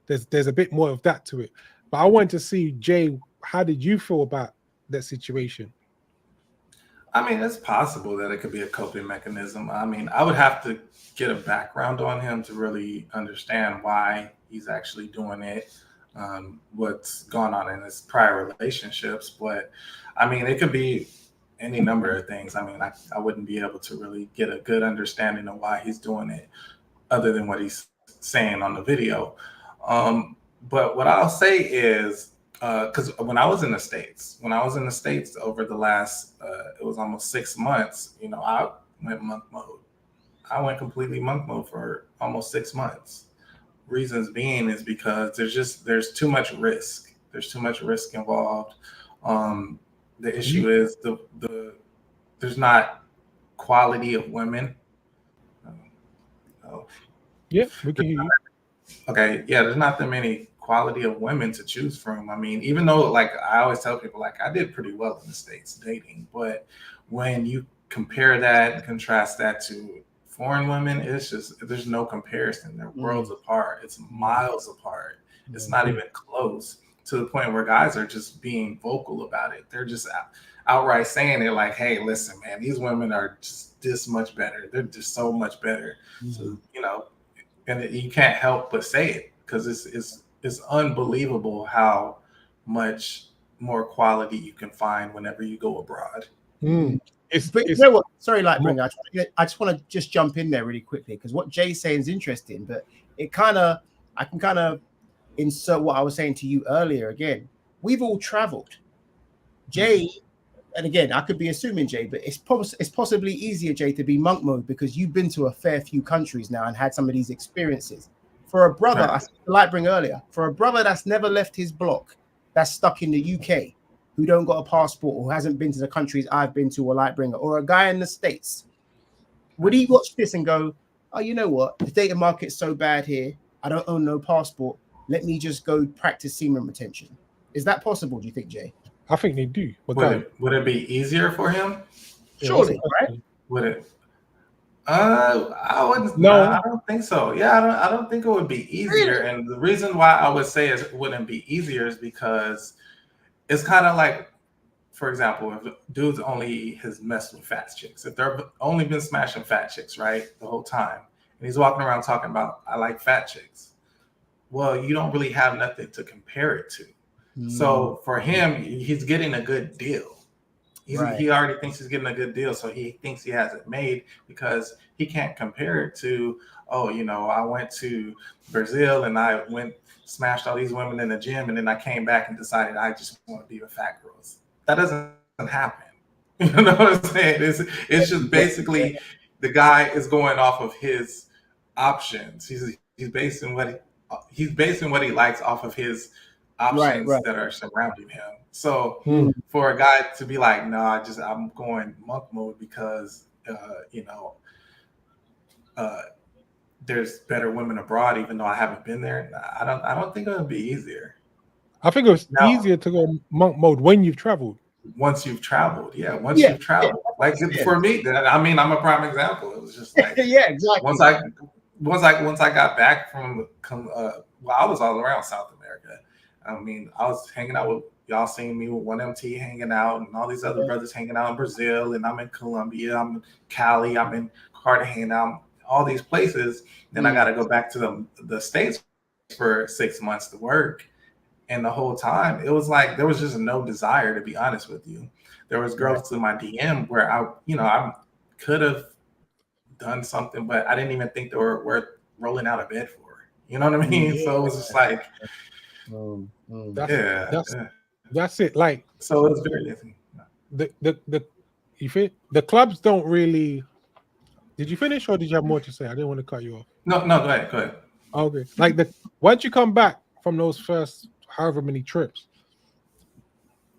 [SPEAKER 1] there's a bit more of that to it. But I wanted to see, Jay, how did you feel about that situation?
[SPEAKER 8] I mean, it's possible that it could be a coping mechanism. I mean, I would have to get a background on him to really understand why he's actually doing it, what's going on in his prior relationships. But I mean, it could be any number of things. I mean, I wouldn't be able to really get a good understanding of why he's doing it other than what he's saying on the video. But what I'll say is, because when I was in the States over the last, it was almost 6 months, you know, I went monk mode. I went completely monk mode for almost 6 months. Reasons being is because there's too much risk. There's too much risk involved. The issue is there's not quality of women.
[SPEAKER 1] Yeah, we can hear you.
[SPEAKER 8] Okay, yeah, there's not that many quality of women to choose from. I mean, even though, like, I always tell people, like, I did pretty well in the States dating, but when you compare that and contrast that to foreign women, it's just, there's no comparison. They're worlds apart. It's miles apart. It's not even close, to the point where guys are just being vocal about it. They're just outright saying it, like, hey, listen, man, these women are just this much better. They're just so much better. So, you know, and you can't help but say it, because it's unbelievable how much more quality you can find whenever you go abroad.
[SPEAKER 2] But you know what? Sorry, Lightbringer. I just want to just jump in there really quickly, because what Jay's saying is interesting, but I can kind of insert what I was saying to you earlier again. We've all traveled. Jay, and again, I could be assuming, Jay, but it's possibly easier, Jay, to be monk mode because you've been to a fair few countries now and had some of these experiences. For a brother, I said to Lightbringer earlier, for a brother that's never left his block, that's stuck in the UK, who don't got a passport or hasn't been to the countries I've been to, or Lightbringer, or a guy in the States, would he watch this and go, oh, you know what? The dating market's so bad here. I don't own no passport. Let me just go practice semen retention. Is that possible, do you think, Jay?
[SPEAKER 1] I think they do. But
[SPEAKER 8] would it be easier for him?
[SPEAKER 2] Surely, right?
[SPEAKER 8] Would it? I wouldn't.
[SPEAKER 1] No,
[SPEAKER 8] I don't think so. Yeah, I don't think it would be easier. Really? And the reason why I would say it wouldn't be easier is because it's kind of like, for example, if dudes only has messed with fat chicks, if they've only been smashing fat chicks, right, the whole time, and he's walking around talking about, I like fat chicks. Well, you don't really have nothing to compare it to. So for him, he's getting a good deal. He already thinks he's getting a good deal, so he thinks he has it made, because he can't compare it to, oh, you know, I went to Brazil and I smashed all these women in the gym, and then I came back and decided I just want to be with fat girls. That doesn't happen. You know what I'm saying? It's just basically the guy is going off of his options. He's basing what he likes off of his options
[SPEAKER 2] right.
[SPEAKER 8] that are surrounding him. So for a guy to be like, no, I'm going monk mode because there's better women abroad, even though I haven't been there. I don't think it would be easier.
[SPEAKER 1] I think it was easier to go monk mode when you've traveled.
[SPEAKER 8] Once you've traveled, you've traveled. Like for me, I mean, I'm a prime example. It was just like
[SPEAKER 2] exactly.
[SPEAKER 8] Once I got back from I was all around South America. I mean, I was hanging out with y'all, seeing me with 1MT hanging out, and all these other brothers hanging out in Brazil, and I'm in Colombia, I'm in Cali, I'm in Cartagena, all these places. Then I got to go back to the States for 6 months to work. And the whole time, it was like there was just no desire, to be honest with you. There was girls in my DM where I could have done something, but I didn't even think they were worth rolling out of bed for. You know what I mean? So it was just like,
[SPEAKER 1] that's it. Like,
[SPEAKER 8] so it was very easy.
[SPEAKER 1] The clubs don't really. Did you finish, or did you have more to say? I didn't want to cut you off.
[SPEAKER 8] No, go ahead.
[SPEAKER 1] Okay, like once you come back from those first however many trips,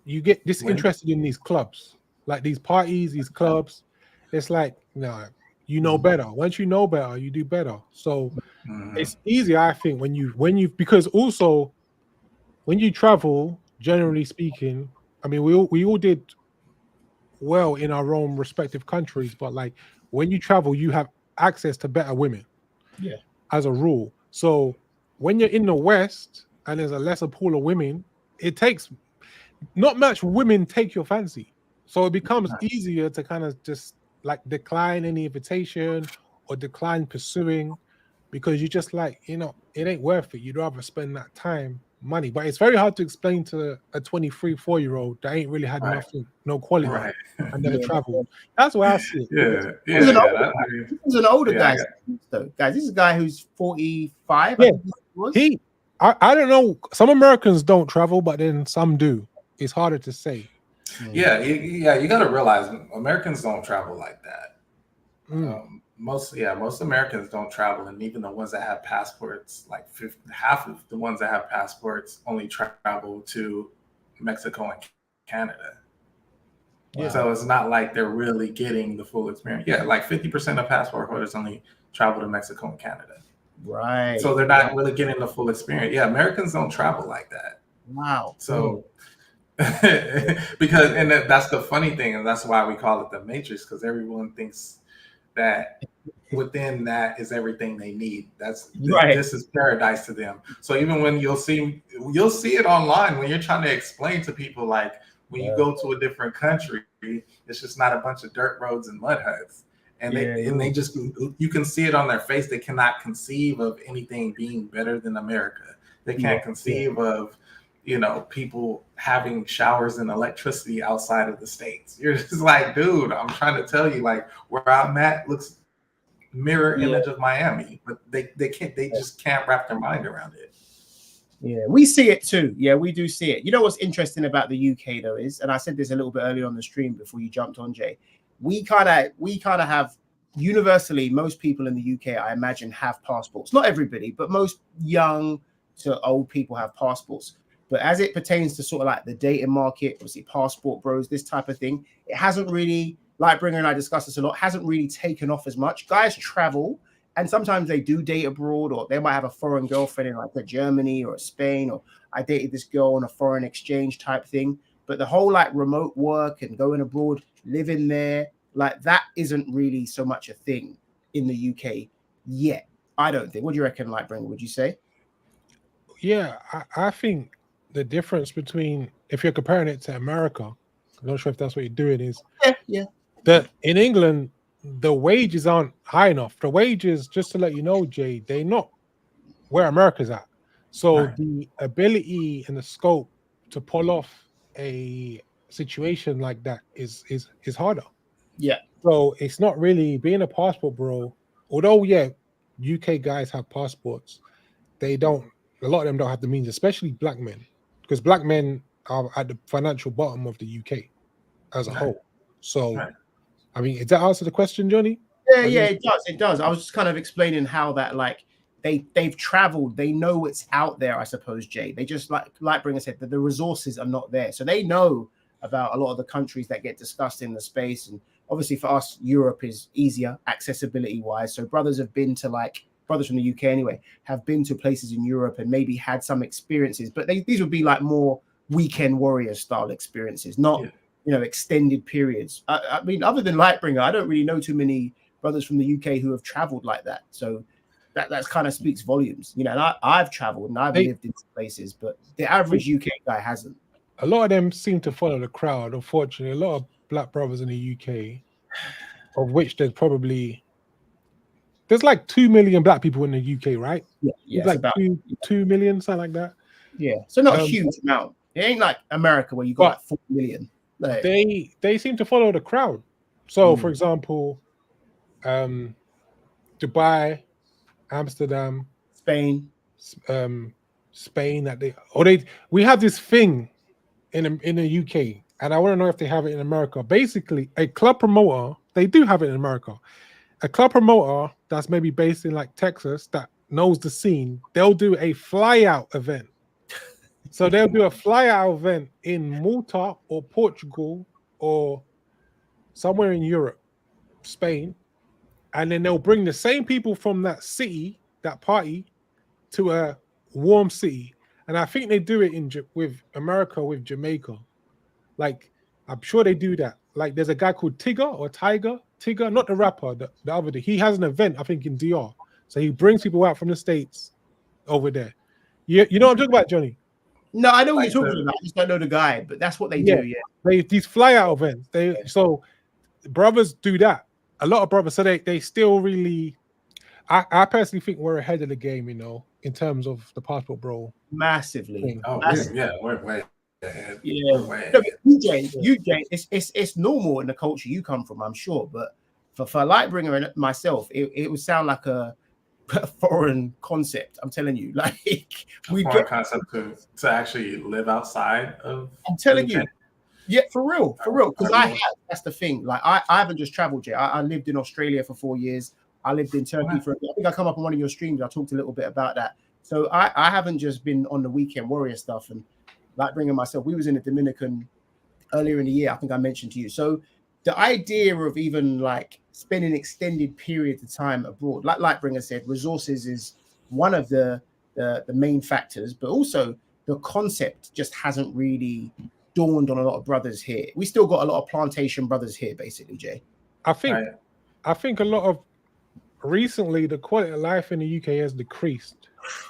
[SPEAKER 1] you get disinterested in these clubs, like these parties, these clubs. It's like, no, you know better. Once you know better, you do better. So it's easy, I think, when you because also when you travel, generally speaking, I mean, we all did well in our own respective countries, but like when you travel, you have access to better women.
[SPEAKER 2] Yeah.
[SPEAKER 1] As a rule. So when you're in the West and there's a lesser pool of women, it takes not much women take your fancy. So it becomes easier to kind of just like decline any invitation or decline pursuing because you just like, it ain't worth it. You'd rather spend that time, money. But it's very hard to explain to a 23, 4-year-old that ain't really had nothing, no quality, and never traveled. That's why I see it.
[SPEAKER 2] He's an older guy, though. Guys, this is a guy who's 45.
[SPEAKER 1] Yeah. I don't know. Some Americans don't travel, but then some do. It's harder to say.
[SPEAKER 8] Yeah. You got to realize Americans don't travel like that. Most Americans don't travel, and even the ones that have passports, like half of the ones that have passports only travel to Mexico and Canada. Wow. So it's not like they're really getting the full experience. Yeah, like 50% of passport holders only travel to Mexico and Canada.
[SPEAKER 2] Right.
[SPEAKER 8] So they're not really getting the full experience. Yeah, Americans don't travel like that.
[SPEAKER 2] Wow.
[SPEAKER 8] So because that's the funny thing, and that's why we call it the Matrix, because everyone thinks that within that is everything they need. This is paradise to them. So even when you'll see it online when you're trying to explain to people, like when you go to a different country, it's just not a bunch of dirt roads and mud huts. And they just, you can see it on their face. They cannot conceive of anything being better than America. They can't conceive of, people having showers and electricity outside of the States. You're just like, dude, I'm trying to tell you, like, where I'm at looks mirror image of Miami, but they just can't wrap their mind around it.
[SPEAKER 2] Yeah, we see it too. Yeah, we do see it. You know what's interesting about the UK though is, and I said this a little bit earlier on the stream before you jumped on, Jay. We kind of have universally, most people in the UK, I imagine, have passports. Not everybody, but most young to old people have passports. But as it pertains to sort of like the dating market, obviously passport bros, this type of thing, it hasn't really, like Bringer and I discussed this a lot, hasn't really taken off as much. Guys travel, and sometimes they do date abroad, or they might have a foreign girlfriend in like a Germany or a Spain, or I dated this girl on a foreign exchange type thing. But the whole like remote work and going abroad, living there, like that isn't really so much a thing in the UK yet. I don't think. What do you reckon, like Bringer? Would you say?
[SPEAKER 1] Yeah, I think the difference between, if you're comparing it to America, I'm not sure if that's what you're doing, is that in England, the wages aren't high enough. The wages, just to let you know, Jay, they're not where America's at. So the ability and the scope to pull off a situation like that is harder.
[SPEAKER 2] Yeah.
[SPEAKER 1] So it's not really being a passport bro. Although, UK guys have passports, a lot of them don't have the means, especially black men, because black men are at the financial bottom of the UK as a whole. So, I mean, does that answer the question, Johnny?
[SPEAKER 2] Yeah, it does. It does. I was just kind of explaining how that, like, they've traveled, they know what's out there, I suppose, Jay. They just like Bringer said, that the resources are not there. So they know about a lot of the countries that get discussed in the space. And obviously for us, Europe is easier accessibility wise. So brothers from the UK anyway, have been to places in Europe and maybe had some experiences, but these would be like more weekend warrior style experiences, not extended periods. I mean, other than Lightbringer, I don't really know too many brothers from the UK who have traveled like that. So that kind of speaks volumes, and I've traveled and I've lived in places, but the average UK guy hasn't.
[SPEAKER 1] A lot of them seem to follow the crowd. Unfortunately, a lot of black brothers in the UK, of which there's like 2 million black people in the UK, right?
[SPEAKER 2] Yeah,
[SPEAKER 1] like about 2 million, something like that.
[SPEAKER 2] Yeah, so not a huge amount. It ain't like America where you got like 4 million. Like,
[SPEAKER 1] they seem to follow the crowd. So, for example, Dubai, Amsterdam,
[SPEAKER 2] Spain,
[SPEAKER 1] Spain. We have this thing in the UK, and I want to know if they have it in America. Basically, a club promoter, they do have it in America. A club promoter that's maybe based in like Texas that knows the scene, they'll do a fly out event. So they'll do a fly out event in Malta or Portugal or somewhere in Europe, Spain, and then they'll bring the same people from that city, that party, to a warm city. And I think they do it with America, with Jamaica. Like, I'm sure they do that. Like, there's a guy called Tigger, not the rapper, the other day. He has an event, I think, in DR. So he brings people out from the States over there. You know what I'm talking about, Johnny?
[SPEAKER 2] No, I know what you're talking about. I just don't know the guy, but that's what they do. Yeah,
[SPEAKER 1] these fly out events. So brothers do that. A lot of brothers. So they still really. I personally think we're ahead of the game, in terms of the passport bro.
[SPEAKER 2] Massively.
[SPEAKER 1] Thing.
[SPEAKER 8] Oh,
[SPEAKER 2] Massively.
[SPEAKER 8] we're way ahead.
[SPEAKER 2] Yeah. No, UJ, it's normal in the culture you come from, I'm sure. But for Lightbringer and myself, it would sound like a foreign concept. I'm telling you, like
[SPEAKER 8] foreign concept to actually live outside of.
[SPEAKER 2] I'm telling you, yeah, for real. Because that's the thing. Like I haven't just traveled yet. I lived in Australia for 4 years. I lived in Turkey I think I come up on one of your streams. I talked a little bit about that. So I haven't just been on the weekend warrior stuff and Lightbringer myself. We was in the Dominican earlier in the year. I think I mentioned to you. So the idea of even like spending extended periods of time abroad, like Lightbringer said, resources is one of the main factors, but also the concept just hasn't really dawned on a lot of brothers here. We still got a lot of plantation brothers here, basically, Jay.
[SPEAKER 1] I think a lot of recently the quality of life in the UK has decreased,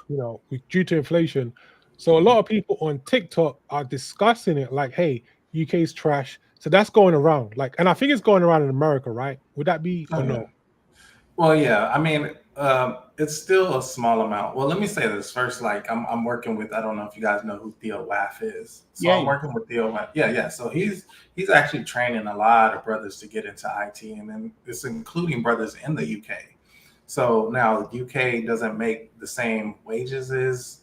[SPEAKER 1] due to inflation. So a lot of people on TikTok are discussing it like, hey, UK's trash. So that's going around. Like, and I think it's going around in America, right? Would that be or no?
[SPEAKER 8] Well, yeah. I mean, it's still a small amount. Well, let me say this first. Like, I'm working with. I don't know if you guys know who Theo Waff is. So I'm working with Theo Waff. Yeah. So he's actually training a lot of brothers to get into IT, and then it's including brothers in the UK. So now the UK doesn't make the same wages as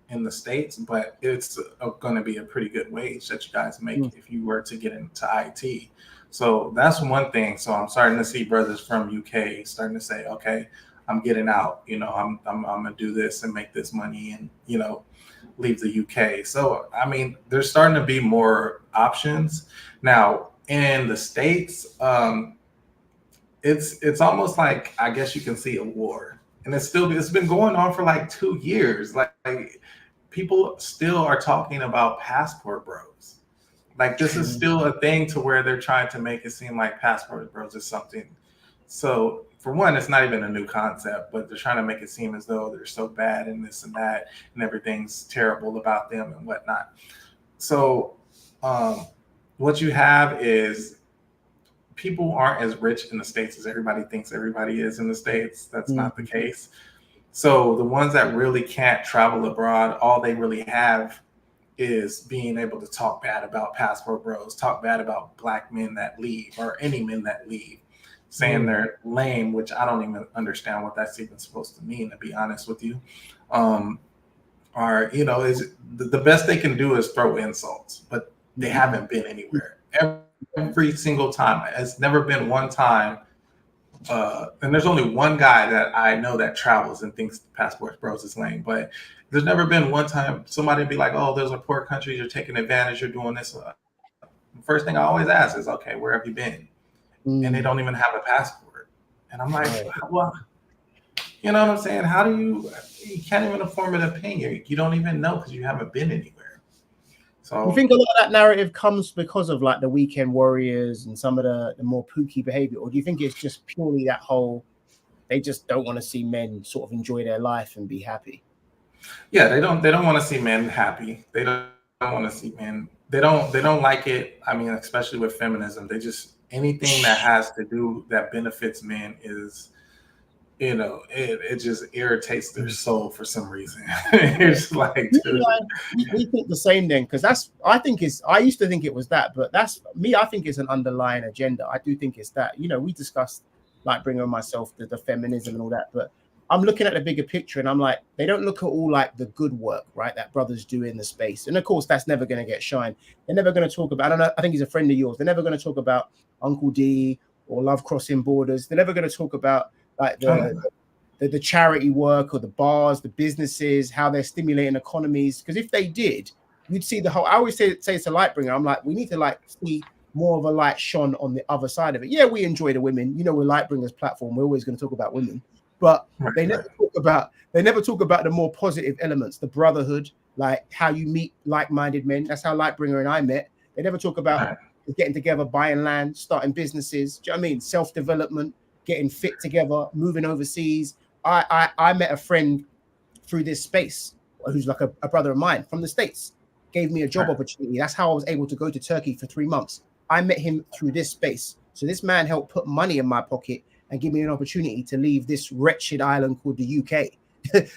[SPEAKER 8] in the States, but it's going to be a pretty good wage that you guys make if you were to get into IT. So that's one thing. So I'm starting to see brothers from UK starting to say, okay, I'm getting out, I'm gonna do this and make this money and, leave the UK. So, I mean, there's starting to be more options now in the States. It's almost like, I guess you can see a war, and it's been going on for like 2 years. Like people still are talking about passport bros. Like this is still a thing to where they're trying to make it seem like passport bros is something. So for one, it's not even a new concept, but they're trying to make it seem as though they're so bad and this and that, and everything's terrible about them and whatnot. So what you have is people aren't as rich in the States as everybody thinks everybody is in the States. That's not the case. So the ones that really can't travel abroad, all they really have is being able to talk bad about passport bros, talk bad about black men that leave or any men that leave, saying they're lame, which I don't even understand what that's even supposed to mean, to be honest with you. Is the best they can do is throw insults, but they haven't been anywhere. Every single time. It's never been one time and there's only one guy that I know that travels and thinks passport bros is lame, but there's never been one time somebody be like, oh, those are poor countries, you're taking advantage, you're doing this. The first thing I always ask is, okay, where have you been? And they don't even have a passport. And I'm like, well, you know what I'm saying? How do you can't even form an opinion. You don't even know because you haven't been anywhere. So
[SPEAKER 2] you think a lot of that narrative comes because of like the weekend warriors and some of the more pooky behavior, or do you think it's just purely that whole, they just don't want to see men sort of enjoy their life and be happy?
[SPEAKER 8] Yeah, they don't want to see men happy. They don't want to see men. They don't like it. I mean, especially with feminism, they just anything that has to do that benefits men is, you know, it just irritates their soul for some reason. It's like, dude.
[SPEAKER 2] We think the same then, because I used to think it was that, but that's me. I think it's an underlying agenda. I do think it's that. You know, we discussed like bringing myself the feminism and all that, but I'm looking at the bigger picture and I'm like, they don't look at all like the good work, right, that brothers do in the space. And of course, that's never going to get shine. They're never going to talk about, I don't know, I think he's a friend of yours. They're never going to talk about Uncle D or Love Crossing Borders. They're never going to talk about like the charity work or the bars, the businesses, how they're stimulating economies. Because if they did, you'd see the whole, I always say it's a light bringer. I'm like, we need to like see more of a light shone on the other side of it. Yeah, we enjoy the women. You know, we're Light Bringers platform. We're always going to talk about women. But they never talk about the more positive elements, the brotherhood, like how you meet like-minded men. That's how Lightbringer and I met. They never talk about getting together, buying land, starting businesses. Do you know what I mean? Self-development, getting fit together, moving overseas. I met a friend through this space who's like a brother of mine from the States, gave me a job opportunity. That's how I was able to go to Turkey for 3 months. I met him through this space. So this man helped put money in my pocket and give me an opportunity to leave this wretched island called the UK.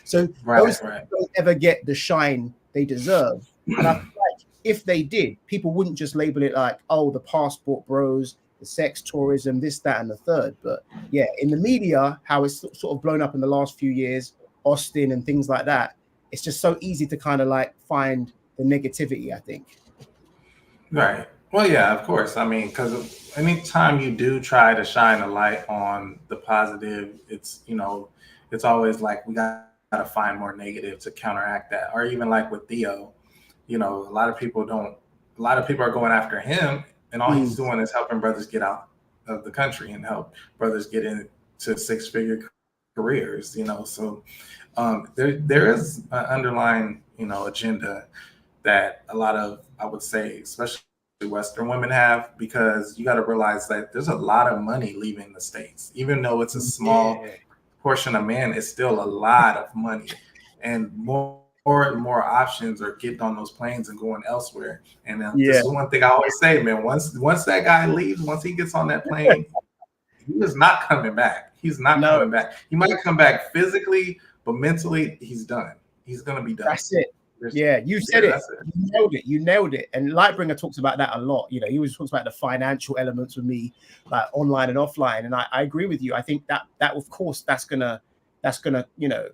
[SPEAKER 2] So those don't ever get the shine they deserve. And I feel like if they did, people wouldn't just label it like, oh, the passport bros, the sex tourism, this, that, and the third. But yeah, in the media, how it's sort of blown up in the last few years, Austin and things like that, it's just so easy to kind of like find the negativity, I think.
[SPEAKER 8] Right. Well, yeah, of course. I mean, because anytime you do try to shine a light on the positive, it's, you know, it's always like we got to find more negative to counteract that. Or even like with Theo, you know, a lot of people are going after him, and all he's doing is helping brothers get out of the country and help brothers get into 6-figure careers, you know. So there is an underlying, you know, agenda that a lot of, I would say, especially Western women have, because you got to realize that there's a lot of money leaving the States. Even though it's a small portion of men, it's still a lot of money, and more and more options are getting on those planes and going elsewhere. And this is one thing I always say, man, once that guy leaves, once he gets on that plane, he is not coming back. He's not coming back. He might come back physically, but mentally he's done. He's going to be done.
[SPEAKER 2] That's it. Yeah, you said it. You nailed it. And Lightbringer talks about that a lot. You know, he always talks about the financial elements with me, like online and offline. And I agree with you. I think that of course that's gonna, you know,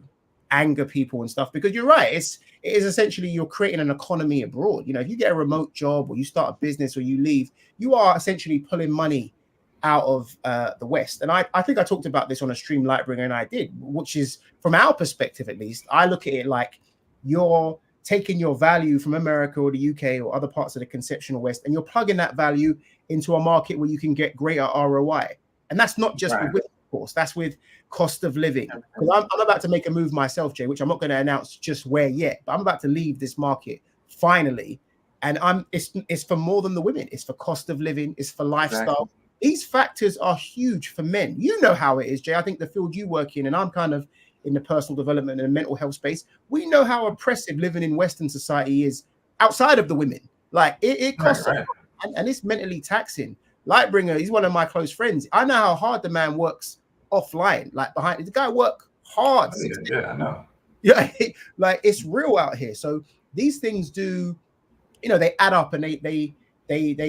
[SPEAKER 2] anger people and stuff, because you're right. It is essentially you're creating an economy abroad. You know, if you get a remote job or you start a business or you leave, you are essentially pulling money out of the West. And I think I talked about this on a stream Lightbringer and I did, which is from our perspective, at least, I look at it like you're taking your value from America or the UK or other parts of the conceptual West, and you're plugging that value into a market where you can get greater ROI. And that's not just with women, of course, that's with cost of living. Because I'm about to make a move myself, Jay, which I'm not going to announce just where yet, but I'm about to leave this market finally. And it's for more than the women. It's for cost of living. It's for lifestyle. These factors are huge for men. You know how it is, Jay. I think the field you work in, and I'm kind of in the personal development and mental health space, we know how oppressive living in Western society is outside of the women. Like it costs and it's mentally taxing. Lightbringer, he's one of my close friends. I know how hard the man works offline, like behind the guy work hard.
[SPEAKER 8] Yeah, I know.
[SPEAKER 2] Yeah, like it's real out here. So these things do, you know, they add up, and they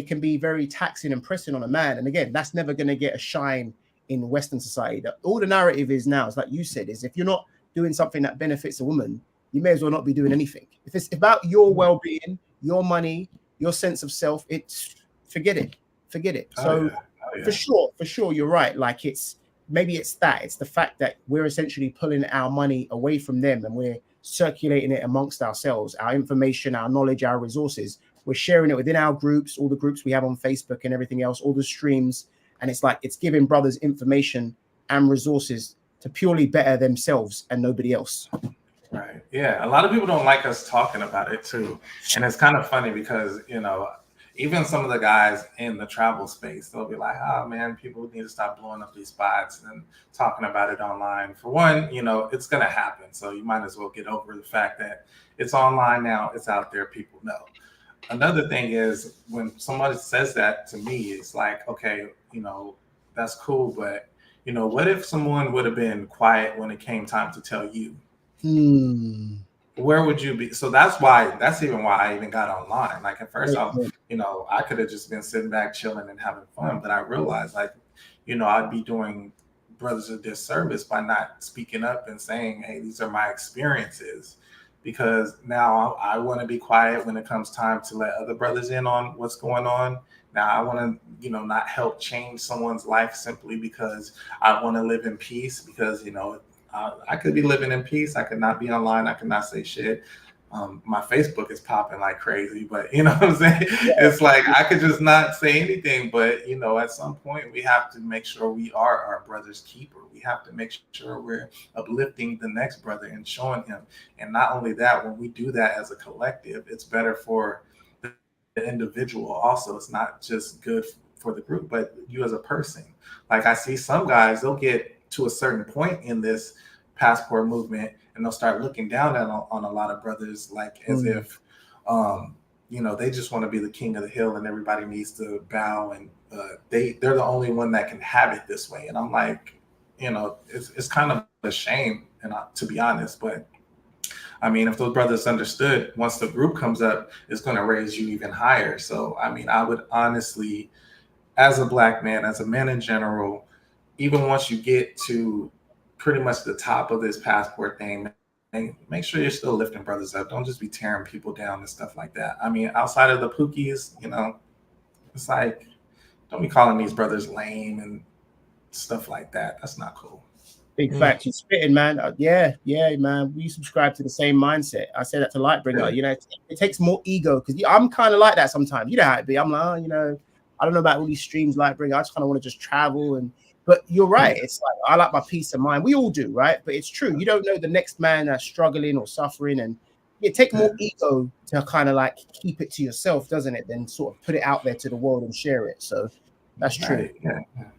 [SPEAKER 2] can be very taxing and pressing on a man. And again, that's never going to get a shine in Western society. All the narrative is now, is like you said, is if you're not doing something that benefits a woman, you may as well not be doing anything. If it's about your well-being, your money, your sense of self, it's forget it. So for sure, you're right. Like maybe it's that. It's the fact that we're essentially pulling our money away from them and we're circulating it amongst ourselves, our information, our knowledge, our resources. We're sharing it within our groups, all the groups we have on Facebook and everything else, all the streams. And it's like it's giving brothers information and resources to purely better themselves and nobody else.
[SPEAKER 8] Right. Yeah. A lot of people don't like us talking about it too. And it's kind of funny because, you know, even some of the guys in the travel space, they'll be like, oh man, people need to stop blowing up these spots and talking about it online. For one, you know, it's going to happen. So you might as well get over the fact that it's online now, it's out there, people know. Another thing is when somebody says that to me, it's like, okay, you know, that's cool. But, you know, what if someone would have been quiet when it came time to tell you? Where would you be? So that's even why I even got online. Like at first, you know, I could have just been sitting back, chilling and having fun. But I realized, like, you know, I'd be doing brothers a disservice by not speaking up and saying, hey, these are my experiences. Because now I want to be quiet when it comes time to let other brothers in on what's going on. Now I want to, you know, not help change someone's life simply because I want to live in peace. Because, you know, I could be living in peace. I could not be online. I could not say shit. My Facebook is popping like crazy, but you know what I'm saying? Yeah. It's like I could just not say anything. But, you know, at some point we have to make sure we are our brother's keeper. We have to make sure we're uplifting the next brother and showing him. And not only that, when we do that as a collective, it's better for the individual also. It's not just good for the group, but you as a person. Like I see some guys, they'll get to a certain point in this passport movement and they'll start looking down on a lot of brothers, like as if, you know, they just want to be the king of the hill and everybody needs to bow and they're the only one that can have it this way. And I'm like, you know, it's kind of a shame, and to be honest, but I mean, if those brothers understood, once the group comes up, it's going to raise you even higher. So, I mean, I would honestly, as a black man, as a man in general, even once you get to pretty much the top of this passport thing, make sure you're still lifting brothers up. Don't just be tearing people down and stuff like that. I mean, outside of the pookies, you know, it's like, don't be calling these brothers lame and stuff like that. That's not cool.
[SPEAKER 2] Big facts. You're spitting, man. Yeah, man. We subscribe to the same mindset. I say that to Lightbringer. You know, it takes more ego because I'm kind of like that sometimes. You know how it be. I'm like, oh, you know, I don't know about all these streams, Lightbringer. I just kind of want to just travel But you're right. It's like I like my peace of mind. We all do, right? But it's true. You don't know the next man that's struggling or suffering, and it takes more ego to kind of like keep it to yourself, doesn't it? Than sort of put it out there to the world and share it. So that's true.
[SPEAKER 8] Right.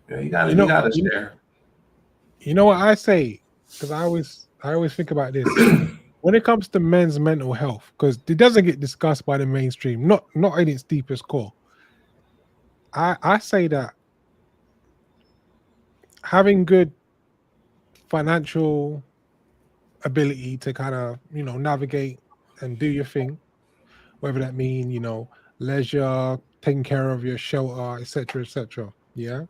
[SPEAKER 8] Yeah. You gotta share.
[SPEAKER 1] You know what I say? Because I always think about this when it comes to men's mental health, because it doesn't get discussed by the mainstream, not in its deepest core. I say that having good financial ability to kind of, you know, navigate and do your thing, whether that mean, you know, leisure, taking care of your shelter, etc., yeah,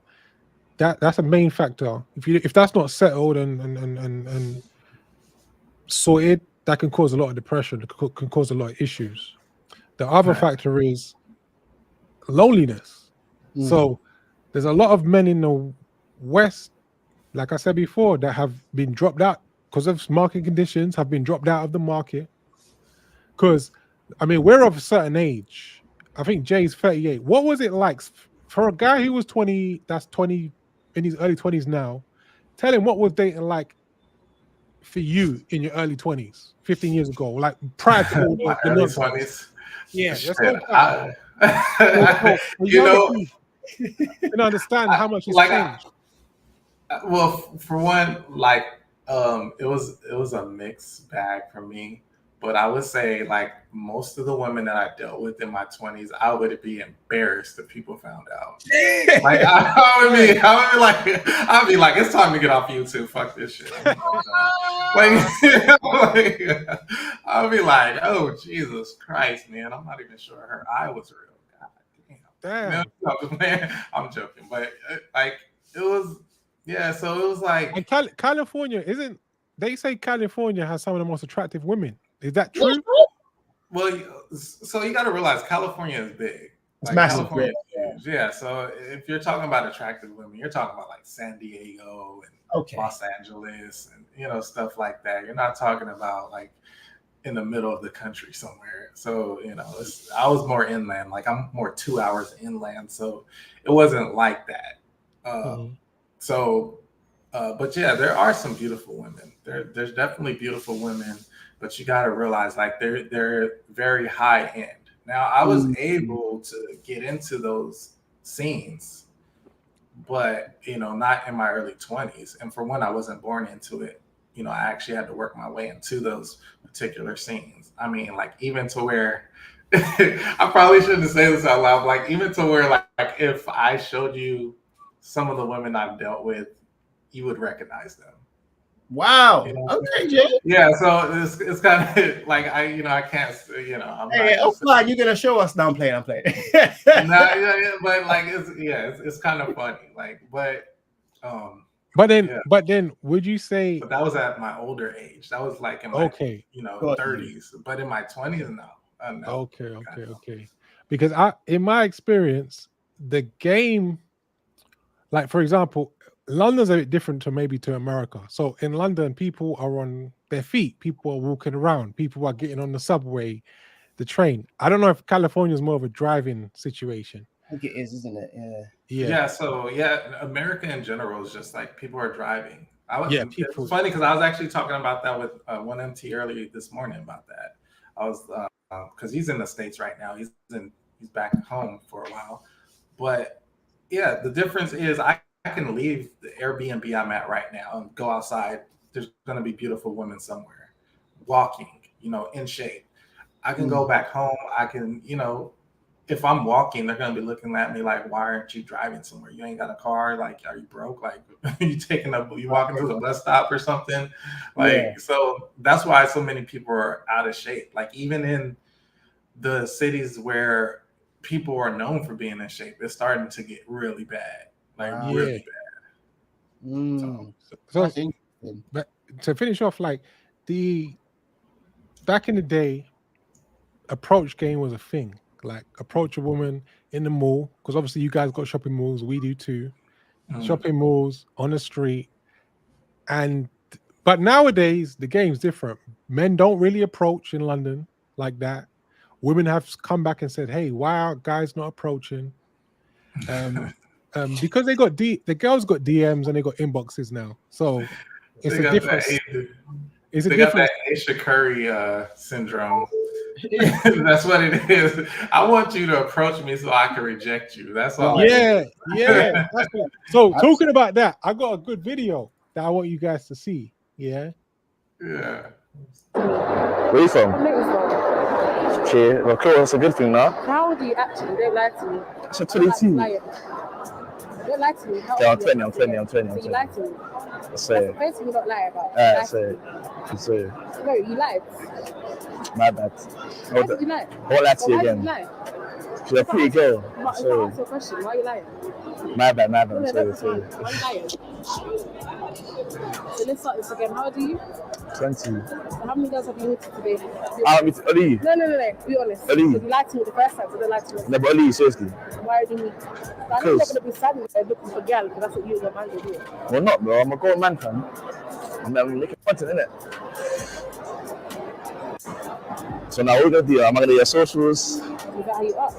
[SPEAKER 1] that's a main factor. If that's not settled and sorted, that can cause a lot of depression, can cause a lot of issues. The other factor is loneliness. So there's a lot of men in the West, like I said before, that have been dropped out because of market conditions, have been dropped out of the market. Because, I mean, we're of a certain age. I think Jay's 38. What was it like for a guy who was 20, that's 20, in his early 20s now? Tell him what was dating like for you in your early 20s, 15 years ago, like prior to all the
[SPEAKER 8] early 20s.
[SPEAKER 1] Yeah,
[SPEAKER 8] you know,
[SPEAKER 1] and understand how much it's
[SPEAKER 8] like
[SPEAKER 1] changed.
[SPEAKER 8] Well, for one, like it was a mixed bag for me, but I would say like most of the women that I dealt with in my 20s, I would be embarrassed if people found out. Like I'd be like, it's time to get off YouTube. Fuck this shit. I'll be like, oh Jesus Christ, man! I'm not even sure her eye was real.
[SPEAKER 1] Damn.
[SPEAKER 8] No, man, I'm joking, but like it was, yeah. So it was like,
[SPEAKER 1] and California isn't. They say California has some of the most attractive women. Is that true?
[SPEAKER 8] Well, so you got to realize California is big.
[SPEAKER 2] It's massive.
[SPEAKER 8] California, huge. Yeah. So if you're talking about attractive women, you're talking about like San Diego and Los Angeles and stuff like that. You're not talking about like in the middle of the country somewhere. So I was more inland. Like I'm more 2 hours inland, so it wasn't like that. But yeah, there are some beautiful women. There's definitely beautiful women, but you got to realize like they're very high end. Now I was able to get into those scenes, but not in my early 20s. And for one, I wasn't born into it. I actually had to work my way into those particular scenes. I mean, like even to where I probably shouldn't say this out loud, like even to where like if I showed you some of the women I've dealt with, you would recognize them.
[SPEAKER 2] Wow. Okay, Jay.
[SPEAKER 8] Yeah, so it's kind of like I can't I'm
[SPEAKER 2] hey, offline, you're gonna show us. No, I'm playing.
[SPEAKER 8] But like it's kind of funny. Like,
[SPEAKER 1] but then would you say?
[SPEAKER 8] But that was at my older age. That was like in my 30s. But in my 20s, no.
[SPEAKER 1] Okay. Because in my experience, the game, like for example, London's a bit different to America. So in London, people are on their feet. People are walking around. People are getting on the subway, the train. I don't know if California is more of a driving situation.
[SPEAKER 2] I think it is, isn't it?
[SPEAKER 8] Yeah. So America in general is just like people are driving. It's funny because I was actually talking about that with 1MT earlier this morning about that. I was because he's in the States right now. He's back home for a while. But yeah, the difference is I can leave the Airbnb I'm at right now and go outside. There's going to be beautiful women somewhere walking, in shape. I can go back home. I can, if I'm walking, they're going to be looking at me like, why aren't you driving somewhere? You ain't got a car. Like, are you broke? Like, you walking to the bus stop or something? Like, so that's why so many people are out of shape. Like, even in the cities where people are known for being in shape, it's starting to get really bad. Like really bad.
[SPEAKER 1] So but to finish off, like back in the day, approach game was a thing. Like approach a woman in the mall, because obviously you guys got shopping malls, we do too. Shopping malls on the street, but nowadays the game's different. Men don't really approach in London like that. Women have come back and said, "Hey, why are guys not approaching?" Because the girls got DMs and they got inboxes now, so it's a difference. It's a difference.
[SPEAKER 8] That Aisha Curry syndrome. That's what it is. I want you to approach me so I can reject you. That's all.
[SPEAKER 1] Yeah. So talking about that, I got a good video that I want you guys to see. Yeah.
[SPEAKER 9] Where are you from? Okay, well, cool. That's a good thing now.
[SPEAKER 10] How old are you actually? Don't lie to me.
[SPEAKER 9] I said 22.
[SPEAKER 10] Don't lie to me. How
[SPEAKER 9] Yeah,
[SPEAKER 10] old
[SPEAKER 9] I'm
[SPEAKER 10] are
[SPEAKER 9] 20.
[SPEAKER 10] you? So you lied to me.
[SPEAKER 9] That's
[SPEAKER 10] That's
[SPEAKER 9] it.
[SPEAKER 10] the first thing you not lie about.
[SPEAKER 9] That's it.
[SPEAKER 10] No, you lied.
[SPEAKER 9] My bad.
[SPEAKER 10] Why did you lie?
[SPEAKER 9] I won't lie to you
[SPEAKER 10] Why did
[SPEAKER 9] again.
[SPEAKER 10] you lie?
[SPEAKER 9] She's a pretty girl.
[SPEAKER 10] If I ask you a question, why are you lying?
[SPEAKER 9] My bad. I'm
[SPEAKER 10] No,
[SPEAKER 9] sorry.
[SPEAKER 10] that's okay. Why are you lying? So let's start this again. How old are you?
[SPEAKER 9] 20.
[SPEAKER 10] So how many girls have you hit today?
[SPEAKER 9] Ali.
[SPEAKER 10] No. Be honest.
[SPEAKER 9] Ali.
[SPEAKER 10] You lied to me the first time, so don't lie to me.
[SPEAKER 9] No, but Ali, seriously.
[SPEAKER 10] Why do you mean? I know you're not going to be standing there looking for girl because that's what you and your man do.
[SPEAKER 9] Well, not, bro. I'm a grown man, fam. I'm making content, innit? So now what we're gonna do? Am I gonna do your socials?
[SPEAKER 10] Is that how you up?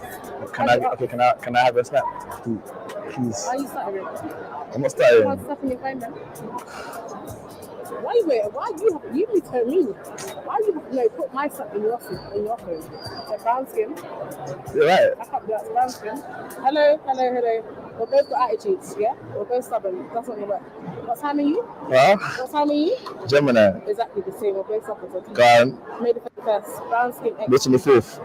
[SPEAKER 9] Can I have a snap? Please.
[SPEAKER 10] Why are you starting it?
[SPEAKER 9] I'm not starting.
[SPEAKER 10] What's stuff in your phone then? Why you need to tell me? Why you put my stuff in your phone? Like brown skin.
[SPEAKER 9] You're right.
[SPEAKER 10] I can't do that. Brown skin. Hello. We're both got attitudes, yeah? We're both stubborn. That's what we work. What time are you?
[SPEAKER 9] Huh?
[SPEAKER 10] What time are you?
[SPEAKER 9] Gemini.
[SPEAKER 10] Exactly the same. We're both stubborn. Okay.
[SPEAKER 9] Go on.
[SPEAKER 10] May the 1st. Brown skin.
[SPEAKER 9] Which on the 5th?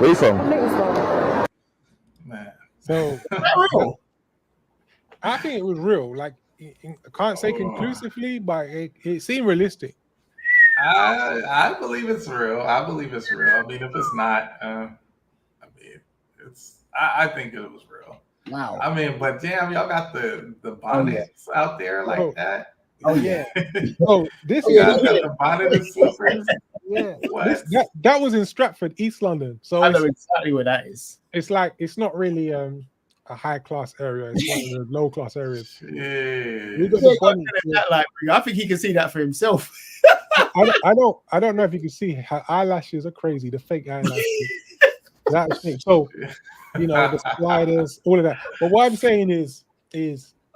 [SPEAKER 9] Where you from?
[SPEAKER 8] Man.
[SPEAKER 1] So I think it was real. Like I can't say conclusively, but it seemed realistic.
[SPEAKER 8] I believe it's real. I mean, if it's not, I think it was real.
[SPEAKER 2] Wow.
[SPEAKER 8] I mean, but damn, y'all got the bonnets out there like that.
[SPEAKER 2] Oh yeah.
[SPEAKER 1] Oh, this
[SPEAKER 8] got the bonnet and slippers.
[SPEAKER 1] Yeah,
[SPEAKER 8] What?
[SPEAKER 1] that was in Stratford, East London. So
[SPEAKER 2] I know exactly where that is.
[SPEAKER 1] it's like it's not really a high class area. It's one of the low class areas. We got the bunny.
[SPEAKER 2] I think he can see that for himself.
[SPEAKER 1] I don't know if you can see her eyelashes are crazy. The fake eyelashes. That's thing. So the sliders, all of that. But what I'm saying is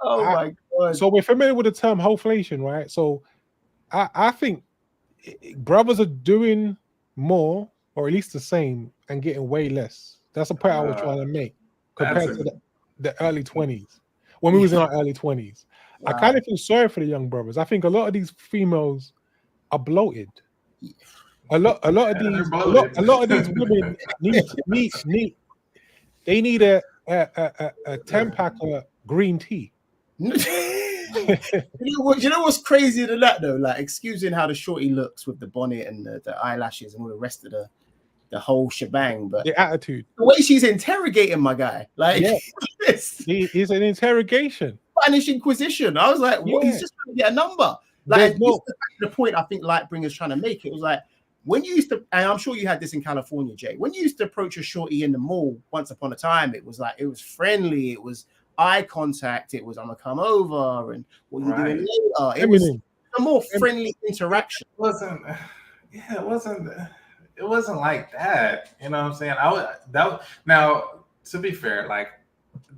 [SPEAKER 2] my God.
[SPEAKER 1] So we're familiar with the term wholeflation, right? So I think brothers are doing more, or at least the same, and getting way less. That's the point I was trying to make compared to the early 20s. When we was in our early 20s. Wow. I kind of feel sorry for the young brothers. I think a lot of these females are bloated. A lot of these women need they need a 10-pack of green tea.
[SPEAKER 2] You know what's crazier than that though? Like, excusing how the shorty looks with the bonnet and the eyelashes and all the rest of the whole shebang, but
[SPEAKER 1] the attitude, the
[SPEAKER 2] way she's interrogating my guy, like
[SPEAKER 1] it's an interrogation,
[SPEAKER 2] Spanish Inquisition. I was like, what? He's just trying to get a number. Like, the point I think Lightbringer's trying to make. It was like, when you used to, and I'm sure you had this in California, Jay, when you used to approach a shorty in the mall once upon a time, it was like, it was friendly, it was eye contact, it was, I'm gonna come over, and what you doing later. It was a more friendly interaction.
[SPEAKER 8] It wasn't like that. You know what I'm saying? Now, to be fair, like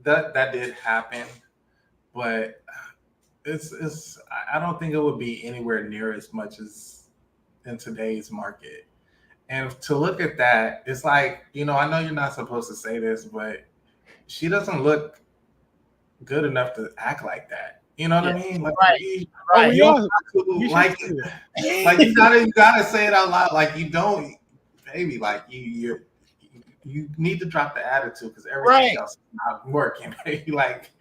[SPEAKER 8] that did happen, but it's I don't think it would be anywhere near as much as in today's market. And to look at that, it's like, I know you're not supposed to say this, but she doesn't look good enough to act like that. You know what I mean? Like,
[SPEAKER 2] right.
[SPEAKER 8] You gotta say it out loud. Like, you don't, baby. Like, you need to drop the attitude, because everything else is not working. Like,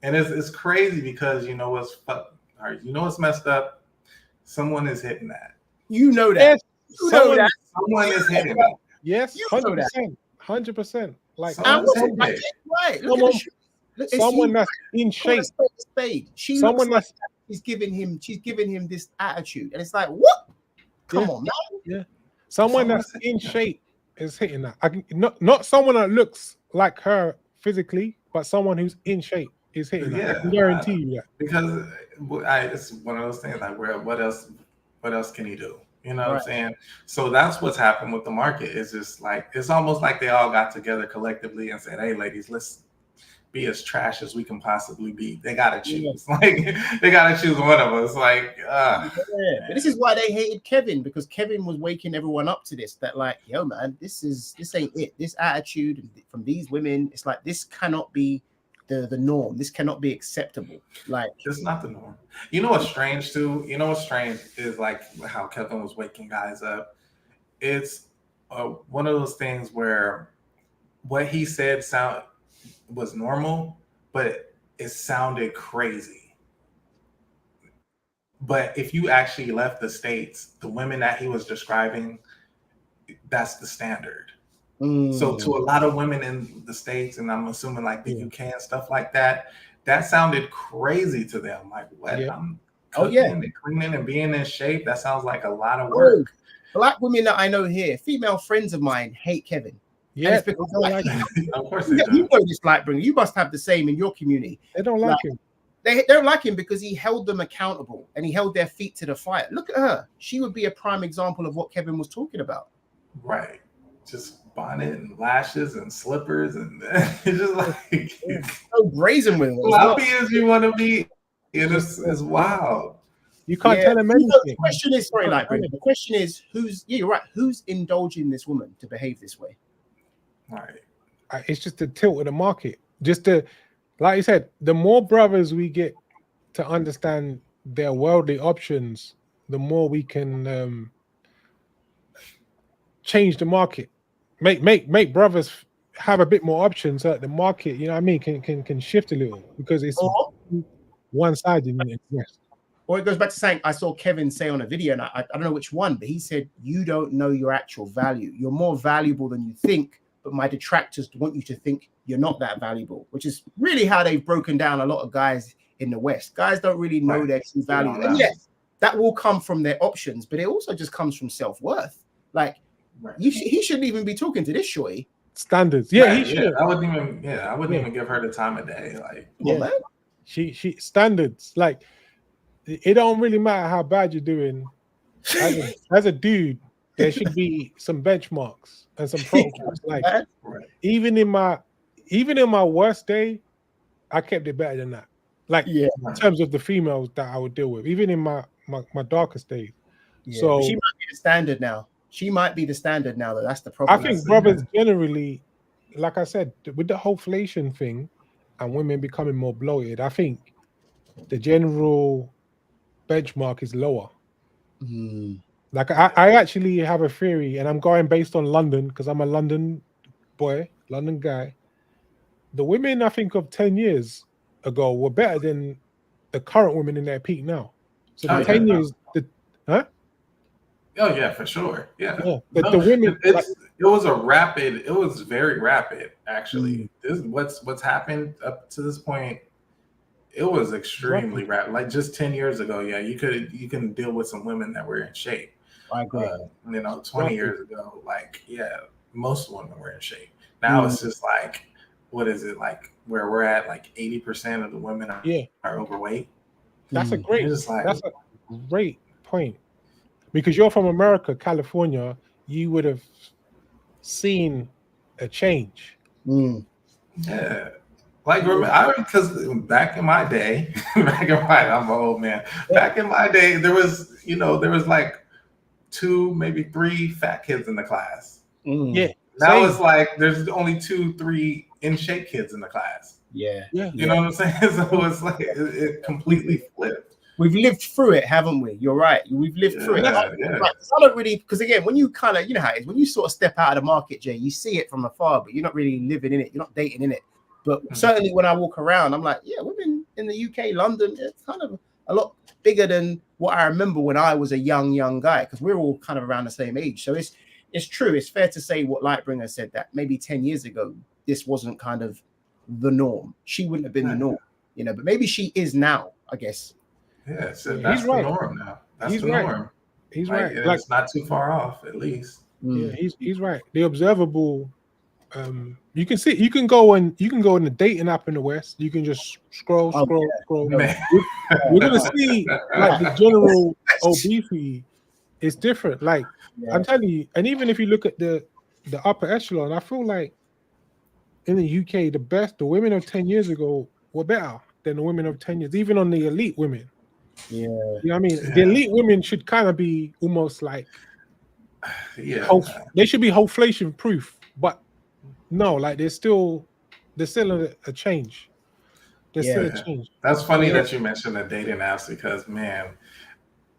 [SPEAKER 8] and it's crazy because what's messed up. Someone is hitting that.
[SPEAKER 2] You know that.
[SPEAKER 1] Yes,
[SPEAKER 8] someone is hitting that.
[SPEAKER 1] Yes, 100%. Like, someone that's in shape.
[SPEAKER 2] She's giving him this attitude, and it's like, what? Come on, man.
[SPEAKER 1] Yeah. Someone that's in shape is hitting that. Not someone that looks like her physically, but someone who's in shape is hitting that. I can guarantee you that.
[SPEAKER 8] Because it's one of those things like, what else can he do? You know what I'm saying? So that's what's happened with the market. Is just like, it's almost like they all got together collectively and said, hey, ladies, let's be as trash as we can possibly be. They gotta choose. Like, they gotta choose one of us. Like,
[SPEAKER 2] but this is why they hated Kevin, because Kevin was waking everyone up to this. That like, yo, man, this ain't it. This attitude from these women, it's like, this cannot be the norm. This cannot be acceptable. Like,
[SPEAKER 8] it's not the norm. You know what's strange too? You know what's strange is like how Kevin was waking guys up. It's one of those things where what he said was normal, but it sounded crazy. But if you actually left the States, the women that he was describing, that's the standard. So to a lot of women in the States, and I'm assuming like the UK and stuff like that, that sounded crazy to them. Like, what? I'm cooking and cleaning and being in shape. That sounds like a lot of work.
[SPEAKER 2] Black women that I know here, female friends of mine, hate Kevin.
[SPEAKER 1] Yeah,
[SPEAKER 2] it's because
[SPEAKER 8] of course they do.
[SPEAKER 2] You know this, Lightbringer. You must have the same in your community.
[SPEAKER 1] They don't like him.
[SPEAKER 2] They don't like him because he held them accountable and he held their feet to the fire. Look at her. She would be a prime example of what Kevin was talking about.
[SPEAKER 8] Right. Just bonnet and lashes and slippers, and it's just like
[SPEAKER 2] so brazen with it.
[SPEAKER 8] Sloppy as you want to be, it's wild.
[SPEAKER 1] You can't tell him anything.
[SPEAKER 2] The question is, sorry, Lightbringer. The question is, you're right. Who's indulging this woman to behave this way?
[SPEAKER 8] Right.
[SPEAKER 1] It's just the tilt of the market. Like you said, the more brothers we get to understand their worldly options, the more we can change the market. Make brothers have a bit more options so that the market, you know what I mean, can shift a little, because it's one-sided in the West.
[SPEAKER 2] Well, it goes back to saying, I saw Kevin say on a video, and I don't know which one, but he said, you don't know your actual value. You're more valuable than you think, but my detractors want you to think you're not that valuable, which is really how they've broken down a lot of guys in the West. Guys don't really know their true value. And yes, that will come from their options, but it also just comes from self-worth. Like he shouldn't even be talking to this shorty.
[SPEAKER 1] Standards. Yeah,
[SPEAKER 8] Right,
[SPEAKER 1] he should.
[SPEAKER 8] I wouldn't even give her the time of day. Like,
[SPEAKER 2] man.
[SPEAKER 1] She standards. Like, it don't really matter how bad you're doing. As a dude, there should be some benchmarks and some protocols. Like, even in my worst day, I kept it better than that. Like, in terms of the females that I would deal with, even in my darkest days.
[SPEAKER 2] Yeah,
[SPEAKER 1] so
[SPEAKER 2] she might be the standard now. She might be the standard now. That's the problem.
[SPEAKER 1] I think brothers generally, like I said, with the whole inflation thing and women becoming more bloated, I think the general benchmark is lower. Like I actually have a theory, and I'm going based on London because I'm a London boy, London guy. The women I think of 10 years ago were better than the current women in their peak now. So the 10 years,
[SPEAKER 8] Oh yeah, for sure. Yeah.
[SPEAKER 1] The women,
[SPEAKER 8] it was very rapid actually. This what's happened up to this point. It was extremely rapid. Like just 10 years ago, you can deal with some women that were in shape.
[SPEAKER 2] I agree.
[SPEAKER 8] 20 years ago, most women were in shape. Now it's just like, what is it like? Where we're at, like 80% of the women are overweight.
[SPEAKER 1] That's a great.
[SPEAKER 8] That's
[SPEAKER 1] a great point. Because you're from America, California, you would have seen a change.
[SPEAKER 8] Yeah. Like, because back in my day, I'm an old man. Back in my day, there was like 2, maybe 3 fat kids in the class.
[SPEAKER 1] Yeah.
[SPEAKER 8] Now it's like there's only 2, 3 in shape kids in the class.
[SPEAKER 2] Yeah.
[SPEAKER 8] You know what I'm saying? So it's like it completely flipped.
[SPEAKER 2] We've lived through it, haven't we? You're right. We've lived through it. I don't really, because again, when you kind of, you know how it is, when you sort of step out of the market, Jay, you see it from afar, but you're not really living in it. You're not dating in it. But certainly when I walk around, I'm like, yeah, women in the UK, London, it's kind of a lot bigger than what I remember when I was a young guy, because we're all kind of around the same age. So it's true. It's fair to say what Lightbringer said, that maybe 10 years ago, this wasn't kind of the norm. She wouldn't have been the norm, but maybe she is now, I guess.
[SPEAKER 8] Yeah, so that's the norm now. That's the norm.
[SPEAKER 1] He's right.
[SPEAKER 8] Like, it's not too far off, at least.
[SPEAKER 1] Yeah, he's right. The observable, you can see, you can go in the dating app in the West. You can just scroll.
[SPEAKER 8] Man.
[SPEAKER 1] We're gonna see like the general obesity is different. Like I'm telling you, and even if you look at the upper echelon, I feel like in the UK, the women of 10 years ago were better than the women of 10 years, even on the elite women.
[SPEAKER 2] Yeah,
[SPEAKER 1] you know what I mean. The elite women should kind of be almost like, they should be wholeflation proof, but no, like there's still a change. There's still a change.
[SPEAKER 8] That's funny that you mentioned the dating apps because man,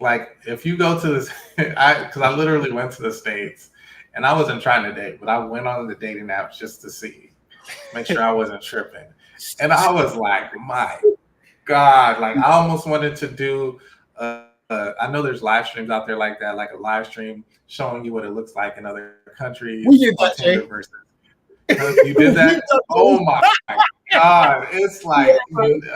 [SPEAKER 8] like if you go to this, because I literally went to the States and I wasn't trying to date, but I went on the dating apps just to make sure I wasn't tripping, and I was like, my God, like I almost wanted to do I know there's live streams out there like that, like a live stream showing you what it looks like in other countries.
[SPEAKER 2] We did that, Jay.
[SPEAKER 8] You did that? Oh my God. It's like,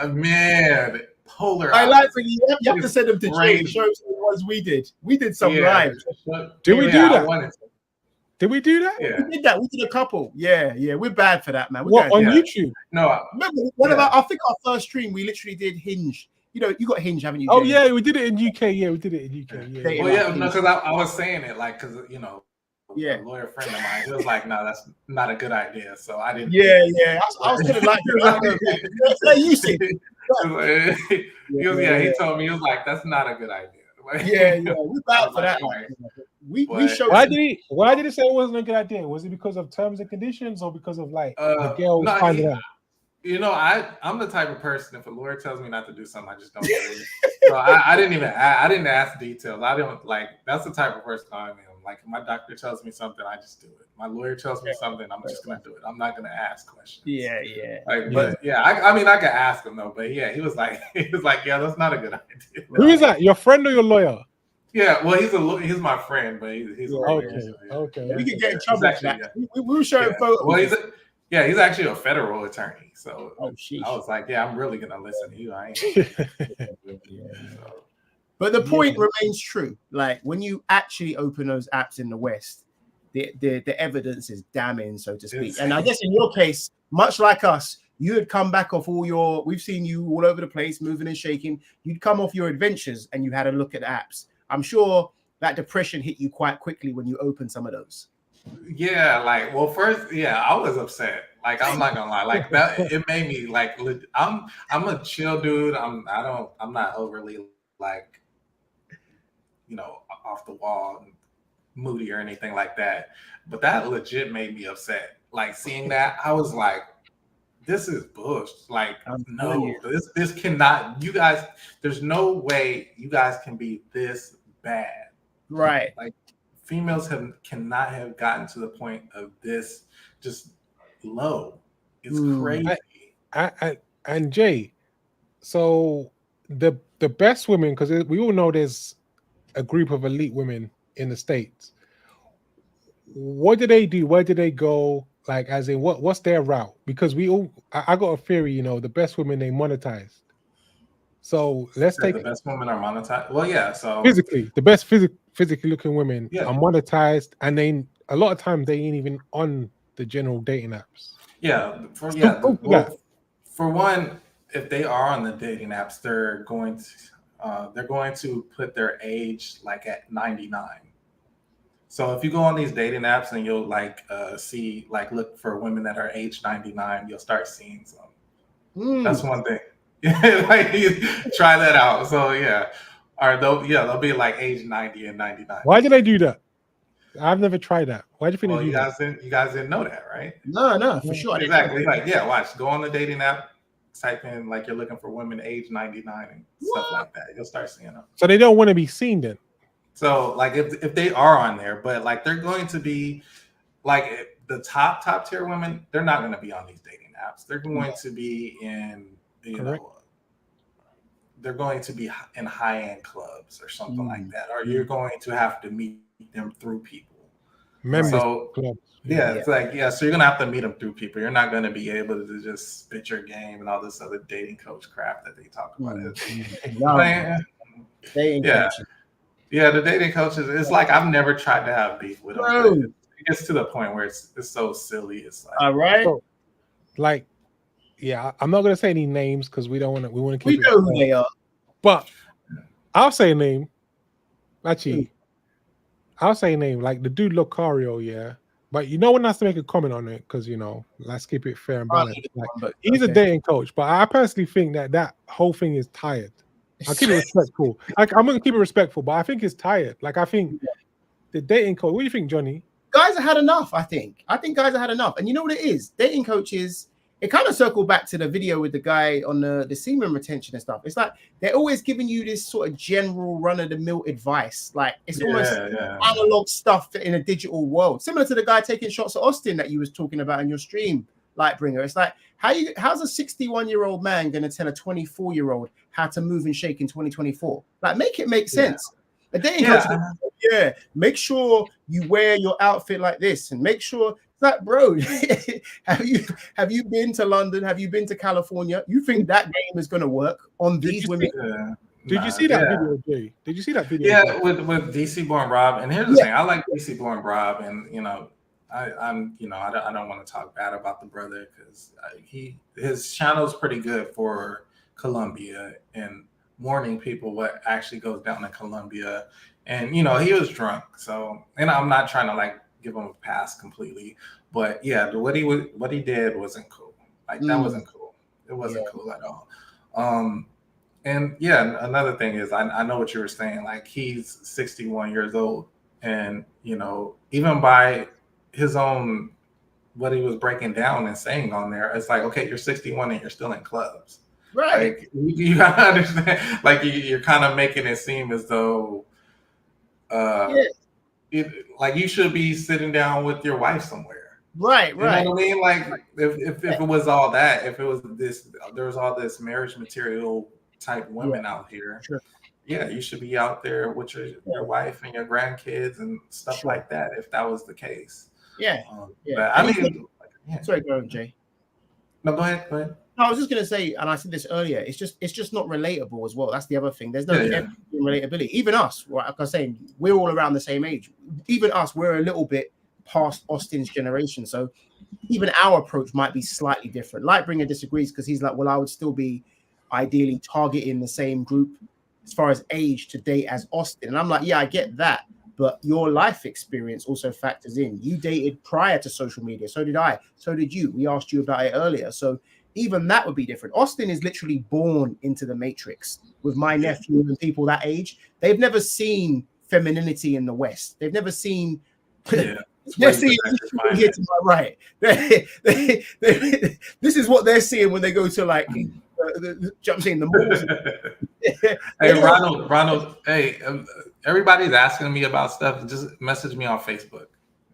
[SPEAKER 8] man, polar.
[SPEAKER 2] I like for you have to send them to Jay. Show them the ones we did. We did some live.
[SPEAKER 1] Did we do that? Did we do that?
[SPEAKER 2] Yeah. We did that. We did a couple. Yeah. We're bad for that, man.
[SPEAKER 1] What, on YouTube?
[SPEAKER 2] No. Remember, I think our first stream, we literally did Hinge. You got Hinge, haven't you?
[SPEAKER 1] Oh, yeah, we did it in UK. Yeah, we did it in UK. Yeah.
[SPEAKER 8] Well, yeah, no, because I was saying it like, because, a lawyer friend of mine, he was like, no, that's not a good idea. So I didn't.
[SPEAKER 2] Yeah. I was feeling like, you see.
[SPEAKER 8] He told me, he was like, that's not a good idea.
[SPEAKER 2] We're bad for that. We showed.
[SPEAKER 1] Why did it say it wasn't a good idea? Was it because of terms and conditions or because of like the girl finding out?
[SPEAKER 8] I'm the type of person, if a lawyer tells me not to do something, I just don't do it. So I didn't ask details. I don't like, that's the type of person I am. Like if my doctor tells me something, I just do it. My lawyer tells me something, I'm just gonna do it. I'm not gonna ask questions.
[SPEAKER 2] Yeah.
[SPEAKER 8] I mean I could ask him though, but yeah, he was like, yeah, that's not a good idea.
[SPEAKER 1] Who is that? Your friend or your lawyer?
[SPEAKER 8] Yeah, well, he's my friend, but he's
[SPEAKER 1] okay.
[SPEAKER 2] We could get in trouble for that. We were showing photos.
[SPEAKER 8] Well, he's actually a federal attorney, so I was like, yeah, I'm really gonna listen to you. I ain't.
[SPEAKER 2] But the point remains true. Like when you actually open those apps in the West, the evidence is damning, so to speak. And I guess in your case, much like us, you had come back off we've seen you all over the place, moving and shaking. You'd come off your adventures and you had a look at the apps. I'm sure that depression hit you quite quickly when you opened some of those.
[SPEAKER 8] Yeah, like, well, first, yeah, I was upset. Like, I'm not gonna lie, like that, it made me like, I'm a chill dude. I'm not overly like, off the wall, moody or anything like that. But that legit made me upset. Like seeing that, I was like, this is bush. Like, no, this cannot. You guys, there's no way you guys can be this bad.
[SPEAKER 2] Right.
[SPEAKER 8] Like females cannot have gotten to the point of this just low. It's crazy.
[SPEAKER 1] And Jay, so the best women, because we all know there's a group of elite women in the States. What do they do? Where do they go? Like, as in, what's their route? Because I got a theory, the best women, they monetized. So let's take
[SPEAKER 8] the best women are monetized. Well, yeah. So
[SPEAKER 1] physically, the best physically looking women
[SPEAKER 8] are
[SPEAKER 1] monetized, and a lot of times they ain't even on the general dating apps.
[SPEAKER 8] Yeah. For one, if they are on the dating apps, they're going to put their age like at 99. So if you go on these dating apps and you'll see look for women that are age 99, you'll start seeing some. That's one thing. Try that out. So yeah, or they'll be like age 90 and 99.
[SPEAKER 1] Why did I do that? I've never tried that. Why do you think
[SPEAKER 8] you guys didn't know that, right?
[SPEAKER 2] No, for sure.
[SPEAKER 8] Exactly. Watch. Go on the dating app. Type in you're looking for women age 99 and stuff like that. You'll start seeing them.
[SPEAKER 1] So they don't want to be seen then.
[SPEAKER 8] So if they are on there, but they're going to be the top tier women, they're not going to be on these dating apps. They're going to be in they're going to be in high-end clubs or something like that, or you're going to have to meet them through people.
[SPEAKER 1] Clubs.
[SPEAKER 8] Yeah, it's so you're gonna have to meet them through people. You're not gonna be able to just spit your game and all this other dating coach crap that they talk about. Yeah, the dating coaches. It's I've never tried to have beef with them. It gets to the point where it's so silly. It's
[SPEAKER 2] all right.
[SPEAKER 1] So, I'm not gonna say any names because we want to keep.
[SPEAKER 2] We know who they are,
[SPEAKER 1] but I'll say a name. Actually, I'll say a name like the dude Locario. Yeah. But no one has to make a comment on it because let's keep it fair and balanced. He's a dating coach, but I personally think that whole thing is tired. I'll keep it respectful. I'm gonna keep it respectful, but I think it's tired. I think the dating coach. What do you think, Johnny?
[SPEAKER 2] Guys have had enough. I think guys have had enough. And you know what it is? Dating coaches. It kind of circled back to the video with the guy on the semen retention and stuff. It's they're always giving you this sort of general run-of-the-mill advice. It's almost analog stuff in a digital world. Similar to the guy taking shots at Austin that you was talking about in your stream, Lightbringer. It's how's a 61-year-old man going to tell a 24-year-old how to move and shake in 2024? Make it make sense. A dating coach, make sure you wear your outfit like this and make sure bro, have you been to London? Have you been to California? You think that game is going to work on these women?
[SPEAKER 1] Did you see that video, Jay? Did you see that video?
[SPEAKER 8] Yeah, with DC Born Rob. And here's the thing: I like DC Born Rob, and I don't want to talk bad about the brother because his channel's pretty good for Colombia and warning people what actually goes down in Colombia. And he was drunk, so I'm not trying to give him a pass completely, but what he did wasn't cool. That wasn't cool. It wasn't cool at all. And another thing is I know what you were saying. He's 61 years old, and even by his own what he was breaking down and saying on there, it's okay, you're 61 and you're still in clubs,
[SPEAKER 2] right?
[SPEAKER 8] You gotta understand. You're kind of making it seem as though, you should be sitting down with your wife somewhere.
[SPEAKER 2] Right.
[SPEAKER 8] You know what I mean? If it was all that, if it was there was all this marriage material type women out here. Sure. Yeah, you should be out there with your wife and your grandkids and stuff like that if that was the case.
[SPEAKER 2] Yeah.
[SPEAKER 8] But I mean,
[SPEAKER 2] sorry, go ahead, Jay.
[SPEAKER 8] No, go ahead.
[SPEAKER 2] I was just gonna say, and I said this earlier, it's just not relatable as well. That's the other thing. There's no relatability. Even us, right? Like I was saying, we're all around the same age. Even us, we're a little bit past Austin's generation. So even our approach might be slightly different. Lightbringer disagrees because he's like, well, I would still be ideally targeting the same group as far as age to date as Austin. And I'm like, yeah, I get that. But your life experience also factors in. You dated prior to social media. So did I. So did you. We asked you about it earlier. So even that would be different. Austin is literally born into the matrix with my nephew and people that age. They've never seen femininity in the West. They've never seen... They're seeing here to my right. This is what they're seeing when they go to like, I'm saying the malls.
[SPEAKER 8] Hey, Ronald. Hey, everybody's asking me about stuff. Just message me on Facebook.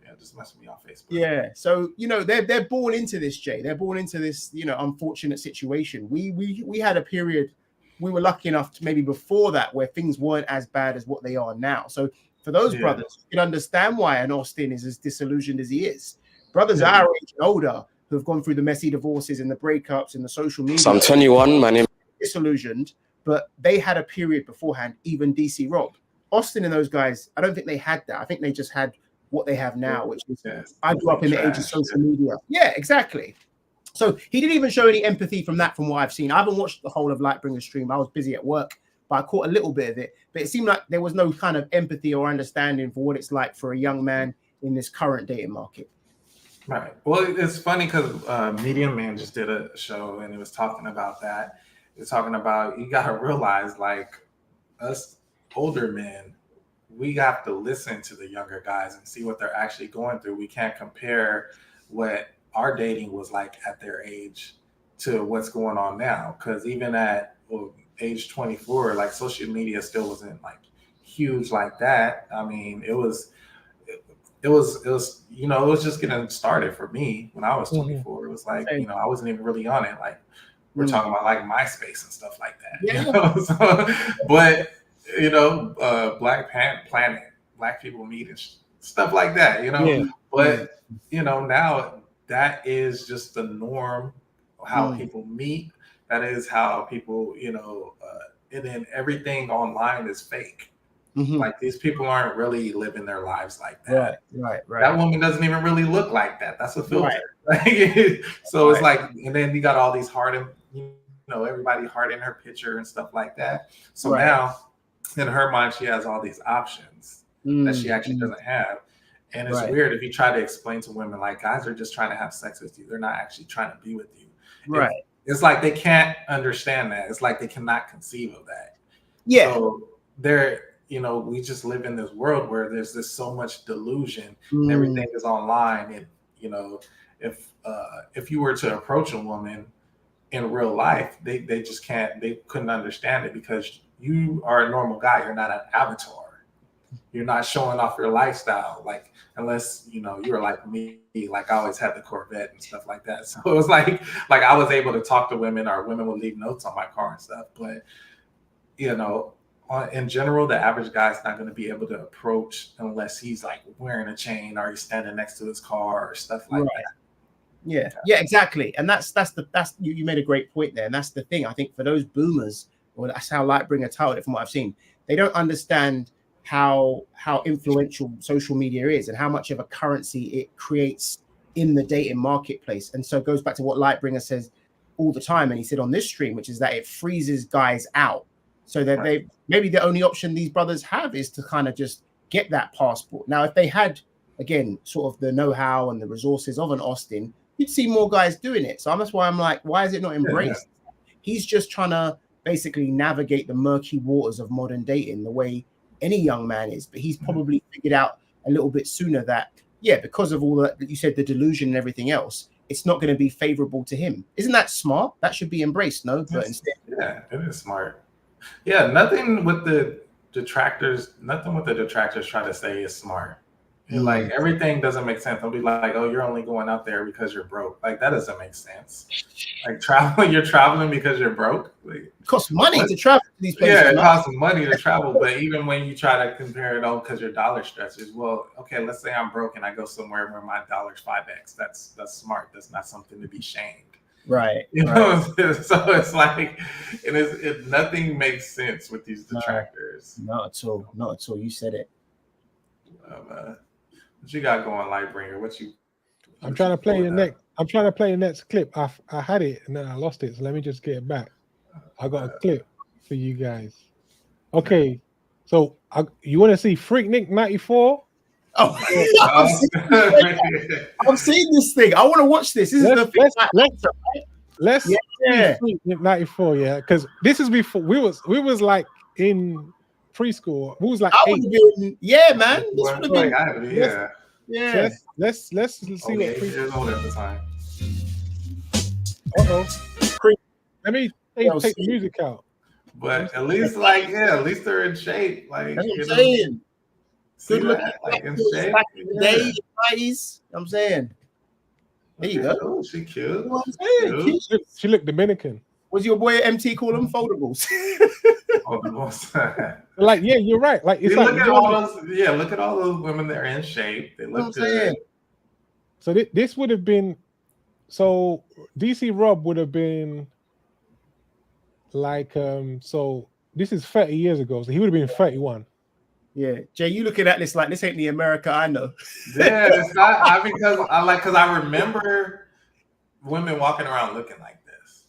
[SPEAKER 8] Yeah, just message me on Facebook.
[SPEAKER 2] Yeah. So they're born into this, Jay. They're born into this, unfortunate situation. We had a period. We were lucky enough to maybe before that where things weren't as bad as what they are now. So for those brothers, you can understand why an Austin is as disillusioned as he is. Brothers our age and older who have gone through the messy divorces and the breakups and the social media.
[SPEAKER 11] So I'm 21. My name
[SPEAKER 2] disillusioned, but they had a period beforehand. Even DC Rob, Austin, and those guys. I don't think they had that. I think they just had what they have now, which is I grew up in the age of social media. Yeah, exactly. So he didn't even show any empathy from what I've seen. I haven't watched the whole of Lightbringer's stream. I was busy at work, but I caught a little bit of it. But it seemed like there was no kind of empathy or understanding for what it's like for a young man in this current dating market.
[SPEAKER 8] Right. Well, it's funny because Medium Man just did a show and it was talking about that. It's talking about you got to realize, like, us older men, we have to listen to the younger guys and see what they're actually going through. We can't compare what our dating was like at their age to what's going on now. Because even at age 24, like, social media still wasn't like huge like that. I mean, it was just getting started for me when I was 24. It was like, I wasn't even really on it. Like, we're talking about like MySpace and stuff like that. So, but Black Planet, Black People Meet and stuff like that. But now that is just the norm. How people meet. That is how people, and then everything online is fake. Like, these people aren't really living their lives like that.
[SPEAKER 2] Right.
[SPEAKER 8] That woman doesn't even really look like that. That's a filter. Right. So it's like, and then you got all these everybody heart in her picture and stuff like that. So now, in her mind, she has all these options that she actually doesn't have. And it's weird if you try to explain to women, like, guys are just trying to have sex with you. They're not actually trying to be with you.
[SPEAKER 2] Right.
[SPEAKER 8] It's like they can't understand that. It's like they cannot conceive of that.
[SPEAKER 2] Yeah.
[SPEAKER 8] So we just live in this world where there's this so much delusion. Everything is online. And, if you were to approach a woman in real life, they just can't, they couldn't understand it because you are a normal guy. You're not an avatar. You're not showing off your lifestyle, like, unless you're like me, like, I always had the Corvette and stuff like that. So it was like I was able to talk to women, or women would leave notes on my car and stuff. But in general, the average guy's not going to be able to approach unless he's like wearing a chain or he's standing next to his car or stuff like that.
[SPEAKER 2] Yeah, exactly. And that's you made a great point there. And that's the thing. I think for those boomers, or that's how Lightbringer titled it from what I've seen, they don't understand how influential social media is and how much of a currency it creates in the dating marketplace. And so it goes back to what Lightbringer says all the time, and he said on this stream, which is that it freezes guys out. So that maybe the only option these brothers have is to kind of just get that passport. Now, if they had, again, sort of the know-how and the resources of an Austin, you'd see more guys doing it. So that's why I'm like, why is it not embraced? He's just trying to basically navigate the murky waters of modern dating the way any young man is. But he's probably figured out a little bit sooner that, because of all that you said, the delusion and everything else, it's not going to be favorable to him. Isn't that smart? That should be embraced, no? But instead,
[SPEAKER 8] it is smart. Yeah, nothing with the detractors try to say is smart. Like, everything doesn't make sense. They'll be like, oh, you're only going out there because you're broke. Like, that doesn't make sense. Like, you're traveling because you're broke. Like,
[SPEAKER 2] it costs money to travel to these places.
[SPEAKER 8] Yeah, it costs money to travel. But even when you try to compare it because your dollar stretches, well, okay, let's say I'm broke and I go somewhere where my dollar's 5x. That's smart. That's not something to be shamed.
[SPEAKER 2] Right.
[SPEAKER 8] You know, so it's like, nothing makes sense with these detractors.
[SPEAKER 2] Not at all. Not at all. You said it.
[SPEAKER 8] What you got going, Lightbringer?
[SPEAKER 1] I'm trying to play the next. I'm trying to play the next clip. I had it and then I lost it. So let me just get it back. I got a clip for you guys. Okay, so you want to see Freaknik 94?
[SPEAKER 2] Oh, I've seen this thing. I want to watch this. This
[SPEAKER 1] Let's see Freaknik 94, yeah, because this is before we was like in preschool. We was like
[SPEAKER 2] man. This would have been,
[SPEAKER 1] yeah. So let's see what
[SPEAKER 8] years old at the time.
[SPEAKER 1] Let me take the music out.
[SPEAKER 8] But at least at least they're in shape. Like,
[SPEAKER 2] that's what I'm saying. Good looking,
[SPEAKER 8] like in shape.
[SPEAKER 2] Back in the day, 90s. I'm saying. There you go.
[SPEAKER 8] Oh, she cute.
[SPEAKER 2] You know what I'm saying?
[SPEAKER 1] She looked Dominican.
[SPEAKER 2] Was your boy MT call them foldables?
[SPEAKER 1] Like, yeah, you're right. Like, it's
[SPEAKER 8] look at all those women that are in shape. They look good.
[SPEAKER 1] So this would have been, so DC Rob would have been like, so this is 30 years ago. So he would have been 31.
[SPEAKER 2] Yeah, Jay, you looking at this like this ain't the America I know.
[SPEAKER 8] Yeah, it's not. Because I remember women walking around looking like this.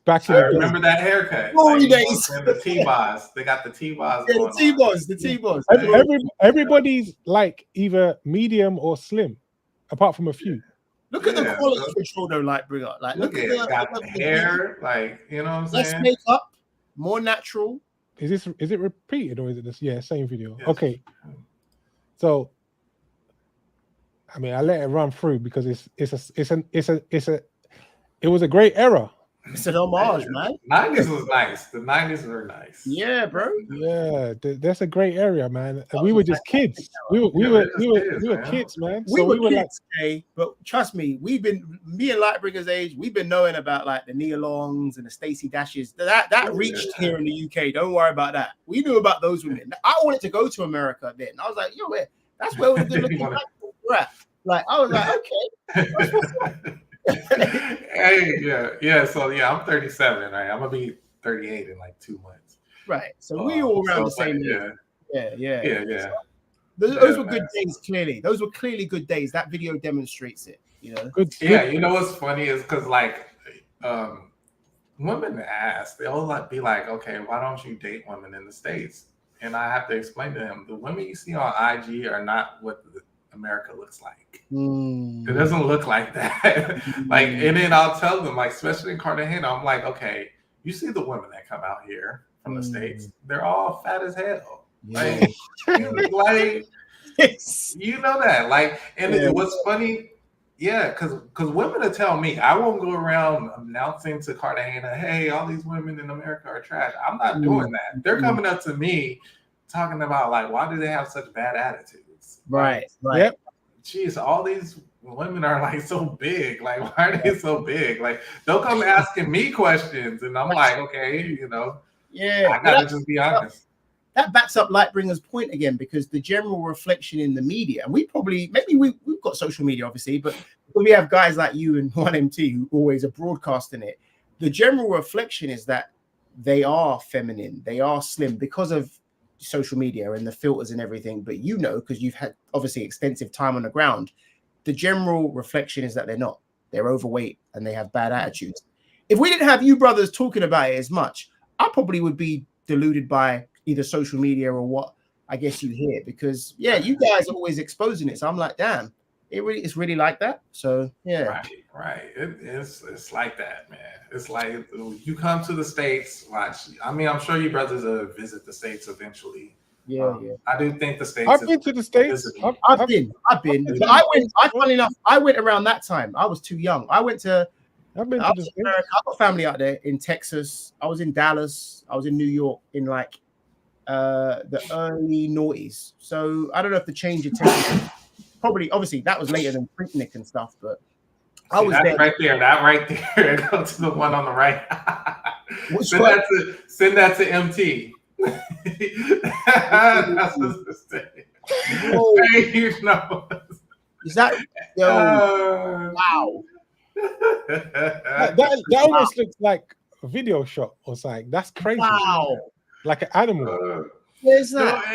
[SPEAKER 1] Back
[SPEAKER 8] I remember that haircut.
[SPEAKER 2] Days.
[SPEAKER 8] And the T-Boz. They got the T-Boz.
[SPEAKER 2] Yeah, the T-Boz.
[SPEAKER 1] Everybody's like either medium or slim, apart from a few.
[SPEAKER 2] Look at the quality control though, Lightbringer. Like, look at
[SPEAKER 8] the hair, like, you know what I'm saying?
[SPEAKER 2] Less makeup, more natural.
[SPEAKER 1] Is it repeated or is it this? Yeah, same video. Yes. Okay. So, I mean, I let it run through because it was a great era.
[SPEAKER 2] It's an homage, man.
[SPEAKER 8] 90s was nice. The 90s were nice.
[SPEAKER 2] Yeah, bro.
[SPEAKER 1] Yeah, that's a great area, man. And we were just kids. We were kids, man.
[SPEAKER 2] We were kids, like, but trust me, me and Lightbringer's age, we've been knowing about like the Nia Longs and the Stacey Dashes. That reached here in the UK. Don't worry about that. We knew about those women. I wanted to go to America then. I was like, that's where we're good looking black people were at. Like, I was like, okay.
[SPEAKER 8] Hey, yeah. So I'm 37, right? I'm gonna be 38 in like 2 months.
[SPEAKER 2] Right. So we all around the same age.
[SPEAKER 8] Yeah.
[SPEAKER 2] So those were good days. Clearly, those were clearly good days. That video demonstrates it. You know.
[SPEAKER 8] You know what's funny is because like women ask, they'll be like, okay, why don't you date women in the States? And I have to explain to them, the women you see on IG are not what America looks like. It doesn't look like that. Like, and then I'll tell them, like, especially in Cartagena, I'm like, okay, you see the women that come out here from the States, they're all fat as hell.
[SPEAKER 2] Yeah.
[SPEAKER 8] Like you know that. Like, and what's funny, because women will tell me, I won't go around announcing to Cartagena, hey, all these women in America are trash. I'm not doing that. They're coming up to me talking about, like, why do they have such bad attitudes?
[SPEAKER 2] Right.
[SPEAKER 1] Yep.
[SPEAKER 8] Geez, all these women are like so big. Like, why are they so big? Like, they'll come asking me questions, and I'm like, okay, I gotta just be honest.
[SPEAKER 2] That backs up Lightbringer's point again, because the general reflection in the media, and we've got social media, obviously, but we have guys like you and 1MT who always are broadcasting it. The general reflection is that they are feminine, they are slim because of social media and the filters and everything. But because you've had obviously extensive time on the ground, the general reflection is that they're not. They're overweight and they have bad attitudes. If we didn't have you brothers talking about it as much, I probably would be deluded by either social media or what I guess you hear, because you guys are always exposing it. So I'm like, damn, it's really like that. So
[SPEAKER 8] right. It's like that, man. It's like you come to the States, watch. I mean, I'm sure you brothers will visit the States eventually.
[SPEAKER 2] Yeah.
[SPEAKER 8] I do think the States.
[SPEAKER 1] I've been to the States.
[SPEAKER 2] I've been. But funny enough, I went around that time. I was too young. I've been to America. I've got family out there in Texas. I was in Dallas. I was in New York in like the early noughties. So I don't know if the change of temperature, probably, obviously that was later than Freaknik and stuff, but I was there.
[SPEAKER 8] That right there. Go to the one on the right. Send that to MT. That's what it's saying.
[SPEAKER 2] Is that wow?
[SPEAKER 1] that almost looks like a video shot or something. That's crazy.
[SPEAKER 2] Wow.
[SPEAKER 1] Like an animal.
[SPEAKER 2] Where's that?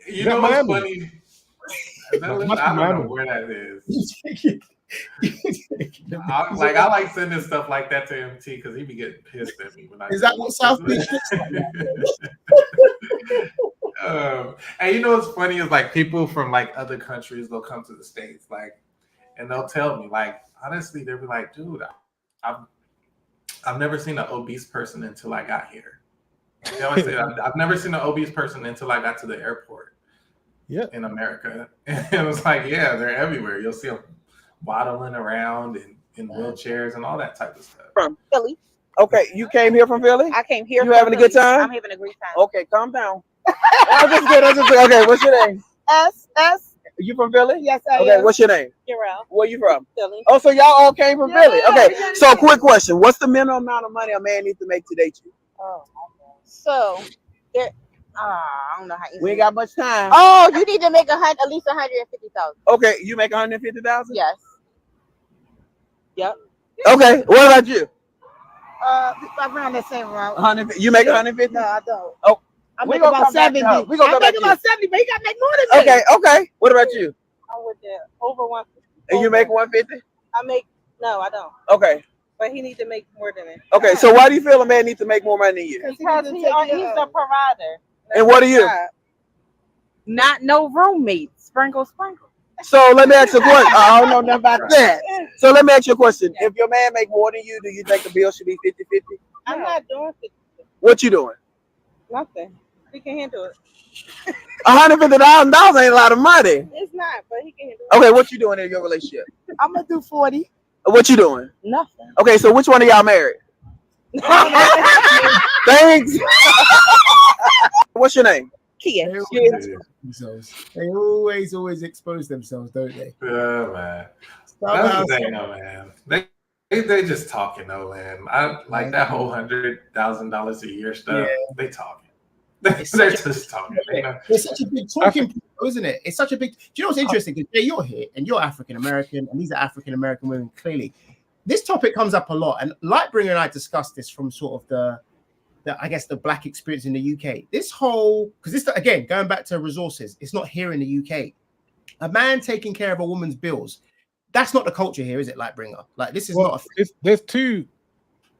[SPEAKER 8] You know what's funny? I don't know where that is. I like sending stuff like that to MT because he be getting pissed at me when I.
[SPEAKER 2] Is that what South Beach looks
[SPEAKER 8] like? And you know what's funny is like people from like other countries, they'll come to the States, like, and they'll tell me, like, honestly, they'll be like, dude, I've never seen an obese person until I got here. They always say, I've never seen an obese person until I got to the airport.
[SPEAKER 1] Yeah,
[SPEAKER 8] in America. And it was like, yeah, they're everywhere. You'll see them waddling around in wheelchairs and all that type of stuff.
[SPEAKER 11] From Philly. Okay, you came here from Philly?
[SPEAKER 12] I came here.
[SPEAKER 11] You having a good time?
[SPEAKER 12] I'm having a great time.
[SPEAKER 11] Okay, calm down. I'm just kidding. Okay, what's your name?
[SPEAKER 12] S.
[SPEAKER 11] You from Philly?
[SPEAKER 12] Yes, I am.
[SPEAKER 11] Okay, what's your name?
[SPEAKER 12] Jarrell.
[SPEAKER 11] Where you from?
[SPEAKER 12] Philly.
[SPEAKER 11] Oh, so y'all all came from Philly. Okay, so quick question. What's the minimum amount of money a man needs to make to date you?
[SPEAKER 12] Oh, so there. I don't know how easy.
[SPEAKER 11] We ain't got much time.
[SPEAKER 12] Oh, you need to make at least 150,000.
[SPEAKER 11] Okay, you make 150,000?
[SPEAKER 12] Yes. Yep.
[SPEAKER 11] Okay, what about you?
[SPEAKER 12] Around the same route.
[SPEAKER 11] 100. You make 150?
[SPEAKER 12] No, I don't.
[SPEAKER 11] Oh,
[SPEAKER 12] I make about 70.
[SPEAKER 11] We gonna go back to
[SPEAKER 12] about 70, but you gotta make more than
[SPEAKER 11] that. Okay. What about you?
[SPEAKER 12] I'm with the over 150.
[SPEAKER 11] And you make 150?
[SPEAKER 12] No, I don't.
[SPEAKER 11] Okay.
[SPEAKER 12] But he needs to make more than it.
[SPEAKER 11] Okay, so why do you feel a man needs to make more money than you?
[SPEAKER 12] Because he's the provider.
[SPEAKER 11] And what are you?
[SPEAKER 12] Not no roommates. Sprinkle.
[SPEAKER 11] So let me ask you a question. I don't know nothing about that. So let me ask you a question. If your man make more than you, do you think the bill should be 50-50?
[SPEAKER 12] I'm not doing 50.
[SPEAKER 11] What you doing?
[SPEAKER 12] Nothing. He can handle it.
[SPEAKER 11] $150,000 ain't a lot of money.
[SPEAKER 12] It's not, but he can handle it.
[SPEAKER 11] Okay, what you doing in your relationship?
[SPEAKER 12] I'm gonna do 40.
[SPEAKER 11] What you doing?
[SPEAKER 12] Nothing.
[SPEAKER 11] Okay, so which one of y'all married? Thanks. What's your name?
[SPEAKER 12] Kia.
[SPEAKER 2] They always expose themselves, don't they?
[SPEAKER 8] Yeah, man. That's the thing, though, man. They just talking, though, man. I like that whole $100,000 a year stuff. Yeah. They talking. They're just talking.
[SPEAKER 2] It's such a big talking point, isn't it? It's such a big. Do you know what's interesting? Because you're here and you're African American, and these are African American women. Clearly, this topic comes up a lot. And Lightbringer and I discussed this from sort of the I guess the black experience in the UK. This whole, because this again going back to resources, it's not here in the UK. A man taking care of a woman's bills. That's not the culture here, is it, Lightbringer? Like this is not.
[SPEAKER 1] There's two.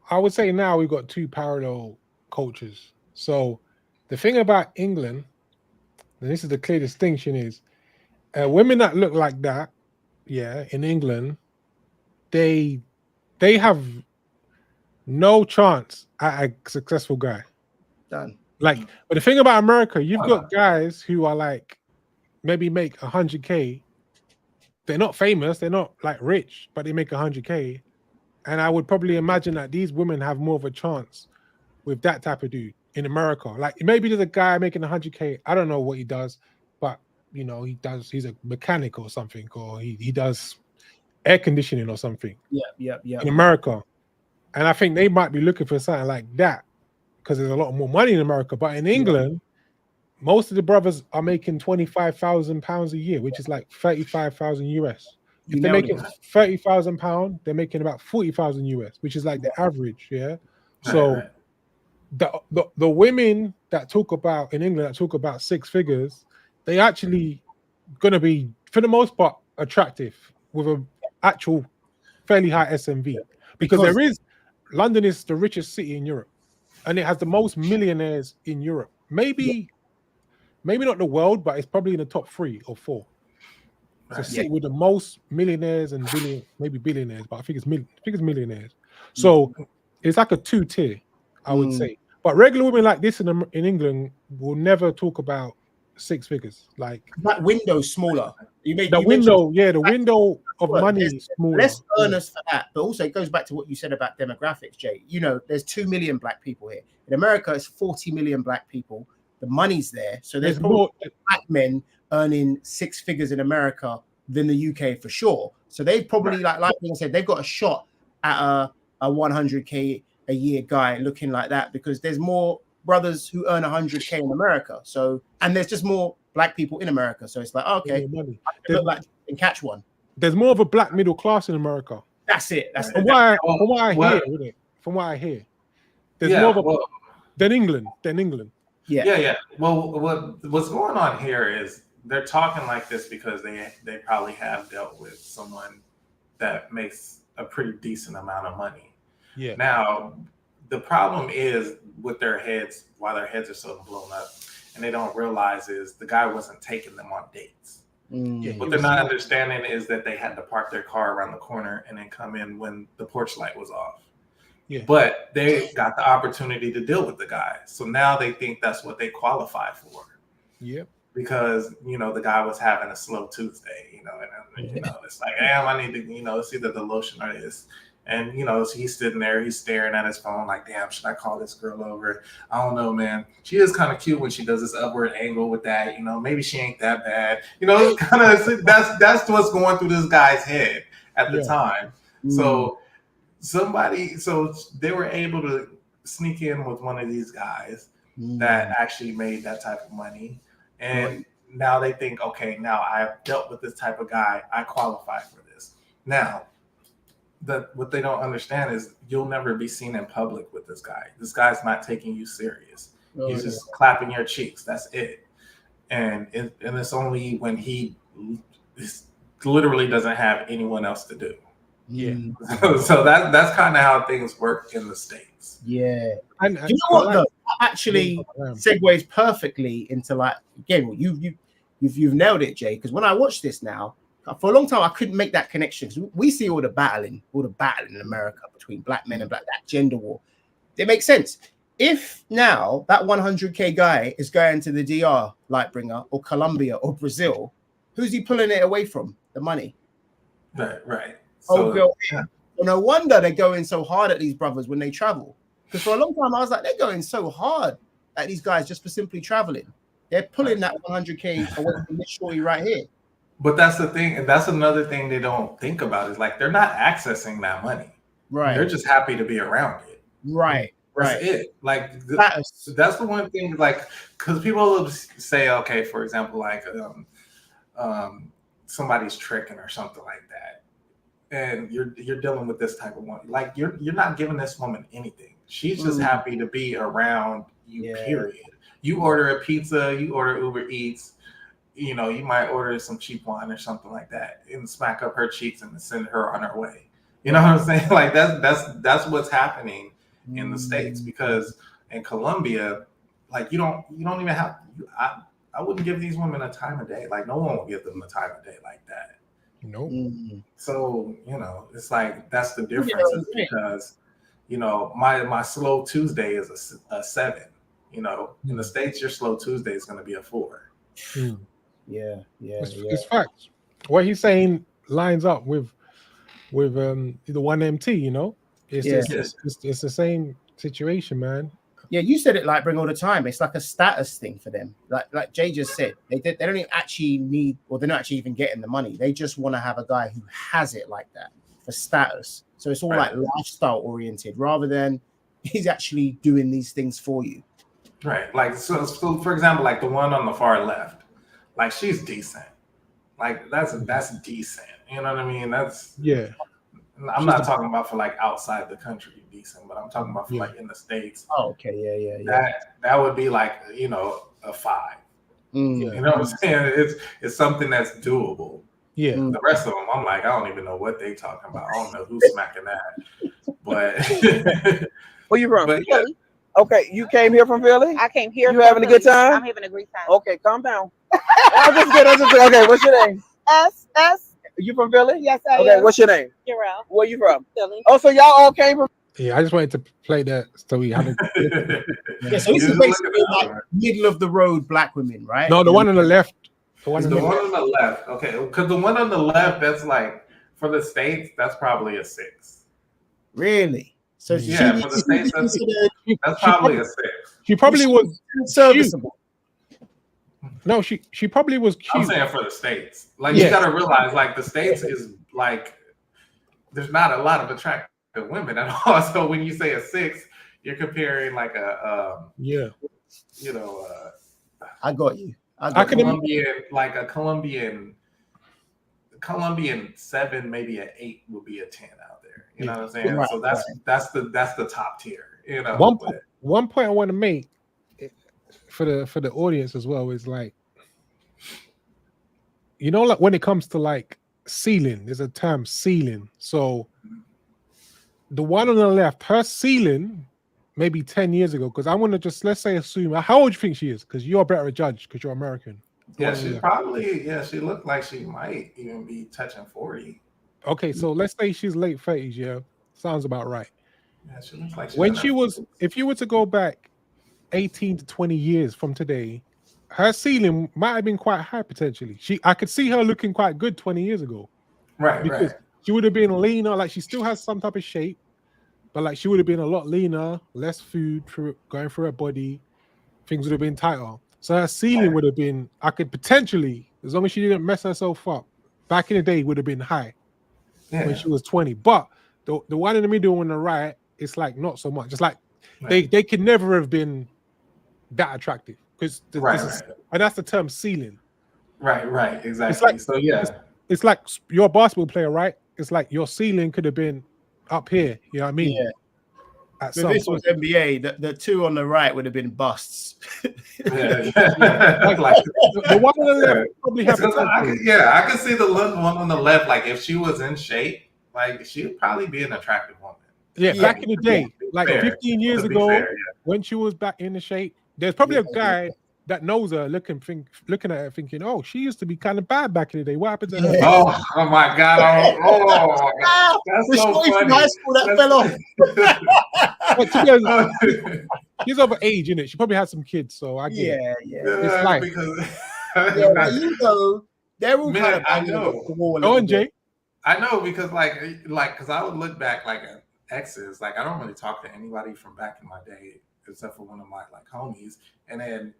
[SPEAKER 1] I would say now we've got two parallel cultures. So the thing about England, and this is the clear distinction, is women that look like that, in England, they have no chance at a successful guy.
[SPEAKER 2] Done.
[SPEAKER 1] Like, but the thing about America, you've got guys who are like maybe make 100K. They're not famous, they're not like rich, but they make 100K. And I would probably imagine that these women have more of a chance with that type of dude in America. Like maybe there's a guy making 100K. I don't know what he does, but you know, he's a mechanic or something, or he does air conditioning or something.
[SPEAKER 2] Yeah.
[SPEAKER 1] In America. And I think they might be looking for something like that because there's a lot more money in America. But in England, most of the brothers are making £25,000 a year, which is like 35,000 US. If they're making £30,000, they're making about 40,000 US, which is like the average. Yeah. So the women that talk about in England that talk about six figures, they actually gonna be for the most part attractive with an actual fairly high SMV because London is the richest city in Europe, and it has the most millionaires in Europe. Maybe not the world, but it's probably in the top 3 or 4. It's a city with the most millionaires and maybe billionaires, but I think it's millionaires. So it's like a 2-tier, I would say. But regular women like this in England will never talk about 6 figures. Like
[SPEAKER 2] that window's smaller.
[SPEAKER 1] The window of money is smaller.
[SPEAKER 2] Less earners for that, but also it goes back to what you said about demographics, Jay. You know, there's 2 million black people here. In America, it's 40 million black people. The money's there, so there's more black men earning 6 figures in America than the UK for sure. So they probably like I said, they've got a shot at a 100K a year guy looking like that because there's more brothers who earn 100K in America. So and there's just more black people in America. So it's like okay, I can look like and catch one.
[SPEAKER 1] There's more of a black middle class in America.
[SPEAKER 2] That's it. That's
[SPEAKER 1] From
[SPEAKER 2] it.
[SPEAKER 1] what I hear, from what I hear, there's more of a than England.
[SPEAKER 8] Yeah. Well, what's going on here is they're talking like this because they probably have dealt with someone that makes a pretty decent amount of money.
[SPEAKER 1] Yeah.
[SPEAKER 8] Now, the problem is with their heads, why their heads are so blown up, and they don't realize is the guy wasn't taking them on dates.
[SPEAKER 1] Yeah,
[SPEAKER 8] what they're not understanding is that they had to park their car around the corner and then come in when the porch light was off.
[SPEAKER 1] Yeah.
[SPEAKER 8] But they got the opportunity to deal with the guy. So now they think that's what they qualify for.
[SPEAKER 1] Yep.
[SPEAKER 8] Because, the guy was having a slow Tuesday, and it's like, damn, I need to, it's either the lotion or this. And, he's sitting there, he's staring at his phone like, damn, should I call this girl over? I don't know, man. She is kind of cute when she does this upward angle with that, maybe she ain't that bad. Kind of that's what's going through this guy's head at the time. So so they were able to sneak in with one of these guys that actually made that type of money. And now they think, okay, now I've dealt with this type of guy. I qualify for this. Now, what they don't understand is you'll never be seen in public with this guy. This guy's not taking you serious. He's just clapping your cheeks. That's it. And it's only when he literally doesn't have anyone else to do.
[SPEAKER 1] Yeah.
[SPEAKER 8] So that's kind of how things work in the States.
[SPEAKER 2] Yeah. And you know what though? Actually segues perfectly into again, you've nailed it, Jay. Because when I watch this now, for a long time I couldn't make that connection. We see all the battling in America between black men and that gender war. It makes sense. If now that 100K guy is going to the DR, Lightbringer, or Colombia or Brazil, who's he pulling it away from? The money.
[SPEAKER 8] Right.
[SPEAKER 2] Well, no wonder they're going so hard at these brothers when they travel. Because for a long time I was like, they're going so hard at these guys just for simply traveling. They're pulling that 100K away from this shorty right here.
[SPEAKER 8] But that's the thing, and that's another thing they don't think about is they're not accessing that money.
[SPEAKER 2] Right.
[SPEAKER 8] They're just happy to be around it.
[SPEAKER 2] Right.
[SPEAKER 8] That's it. That's the one thing, because people will say, okay, for example, somebody's tricking or something like that. And you're dealing with this type of one. You're not giving this woman anything. She's just happy to be around you, period. You order a pizza, you order Uber Eats, you might order some cheap wine or something like that and smack up her cheeks and send her on her way. You know what I'm saying? That's what's happening in the States, because in Colombia, you don't even have, I wouldn't give these women a time of day. No one will give them a time of day like that.
[SPEAKER 1] Nope.
[SPEAKER 8] So, it's that's the difference, is because, my slow Tuesday is a 7, in the States, your slow Tuesday is going to be a 4.
[SPEAKER 1] It's facts. What he's saying lines up with the 1MT, it's the same situation, man.
[SPEAKER 2] Yeah, you said it bring all the time. It's like a status thing for them. Like Jay just said, they don't even actually need, or they're not actually even getting the money. They just want to have a guy who has it like that for status. So it's all lifestyle oriented rather than he's actually doing these things for you.
[SPEAKER 8] Right. So for example, the one on the far left, she's decent. That's decent. You know what I mean? I'm not talking about for outside the country decent, but I'm talking about for in the States.
[SPEAKER 2] Oh, okay, yeah.
[SPEAKER 8] That would be a 5. You know what I'm saying? It's something that's doable.
[SPEAKER 1] Yeah.
[SPEAKER 8] The rest of them, I'm I don't even know what they talking about. I don't know who's smacking that. But
[SPEAKER 11] where you from?
[SPEAKER 8] But,
[SPEAKER 11] Philly. Okay, you came here from Philly?
[SPEAKER 12] I came here.
[SPEAKER 11] You having a good time?
[SPEAKER 12] I'm having a great time.
[SPEAKER 11] Okay, calm down. I'm just kidding. Okay, what's your name?
[SPEAKER 12] S.
[SPEAKER 11] You from Philly?
[SPEAKER 12] Yes, I am.
[SPEAKER 11] Okay, what's your name?
[SPEAKER 12] Jarrell.
[SPEAKER 11] Where you from?
[SPEAKER 12] Philly.
[SPEAKER 11] Oh, so y'all all came from?
[SPEAKER 1] Yeah, I just wanted to play that so we had
[SPEAKER 2] so this is basically middle of the road black women, right?
[SPEAKER 1] No, the one on the left.
[SPEAKER 8] The one on the left. Okay, because the one on the left, that's for the States, that's probably a 6.
[SPEAKER 2] Really? So
[SPEAKER 8] for the States, that's probably a 6.
[SPEAKER 1] She probably was
[SPEAKER 2] serviceable.
[SPEAKER 1] No, she probably was cute.
[SPEAKER 8] I'm saying for the States. You gotta realize, the States is there's not a lot of attractive women at all. So when you say a 6, you're comparing
[SPEAKER 2] I got you.
[SPEAKER 8] A Colombian 7, maybe an 8 would be a 10 out You know what I'm saying?
[SPEAKER 2] Right,
[SPEAKER 8] So that's the top tier. You know.
[SPEAKER 1] One point I want to make for the audience as well is like, you know, like when it comes to like ceiling, there's a term ceiling. So the one on the left, her ceiling maybe 10 years ago, because I want to just let's say assume how old do you think she is? Because you're a better judge because you're American.
[SPEAKER 8] Yeah, she looked like she might even be touching 40.
[SPEAKER 1] Okay, so let's say she's late 30s, yeah. Sounds about right.
[SPEAKER 8] Yeah, she looks like
[SPEAKER 1] when she was, if you were to go back 18 to 20 years from today, her ceiling might have been quite high potentially. I could see her looking quite good 20 years ago.
[SPEAKER 8] Right,
[SPEAKER 1] because she would have been leaner, like she still has some type of shape, but like she would have been a lot leaner, less food going through her body, things would have been tighter. So her ceiling would have been, I could potentially, as long as she didn't mess herself up, back in the day would have been high when she was 20. But the one in the middle on the right, it's like not so much. It's like they could never have been that attractive because and that's the term ceiling.
[SPEAKER 8] Right, exactly.
[SPEAKER 1] It's like you're a basketball player, right? It's like your ceiling could have been up here. You know what I mean?
[SPEAKER 2] Yeah. If this was NBA, the two on the right would have been busts.
[SPEAKER 1] The one on the left probably have.
[SPEAKER 8] I can see the one on the left. Like if she was in shape, like she would probably be an attractive woman.
[SPEAKER 1] Yeah, back in the day, like 15 years ago, when she was back in the shape, there's probably a guy that knows her looking at her thinking, oh, she used to be kind of bad back in the day. What happened to her?
[SPEAKER 8] Oh my God. That's so funny.
[SPEAKER 2] From high school that fell off.
[SPEAKER 1] She's over age, isn't it? She probably had some kids, so I get it. It's like
[SPEAKER 2] you know, they're all kind of
[SPEAKER 8] I know.
[SPEAKER 1] Go on, Jay.
[SPEAKER 8] I know because because I would look back like at exes. Like I don't really talk to anybody from back in my day except for one of my like homies. And then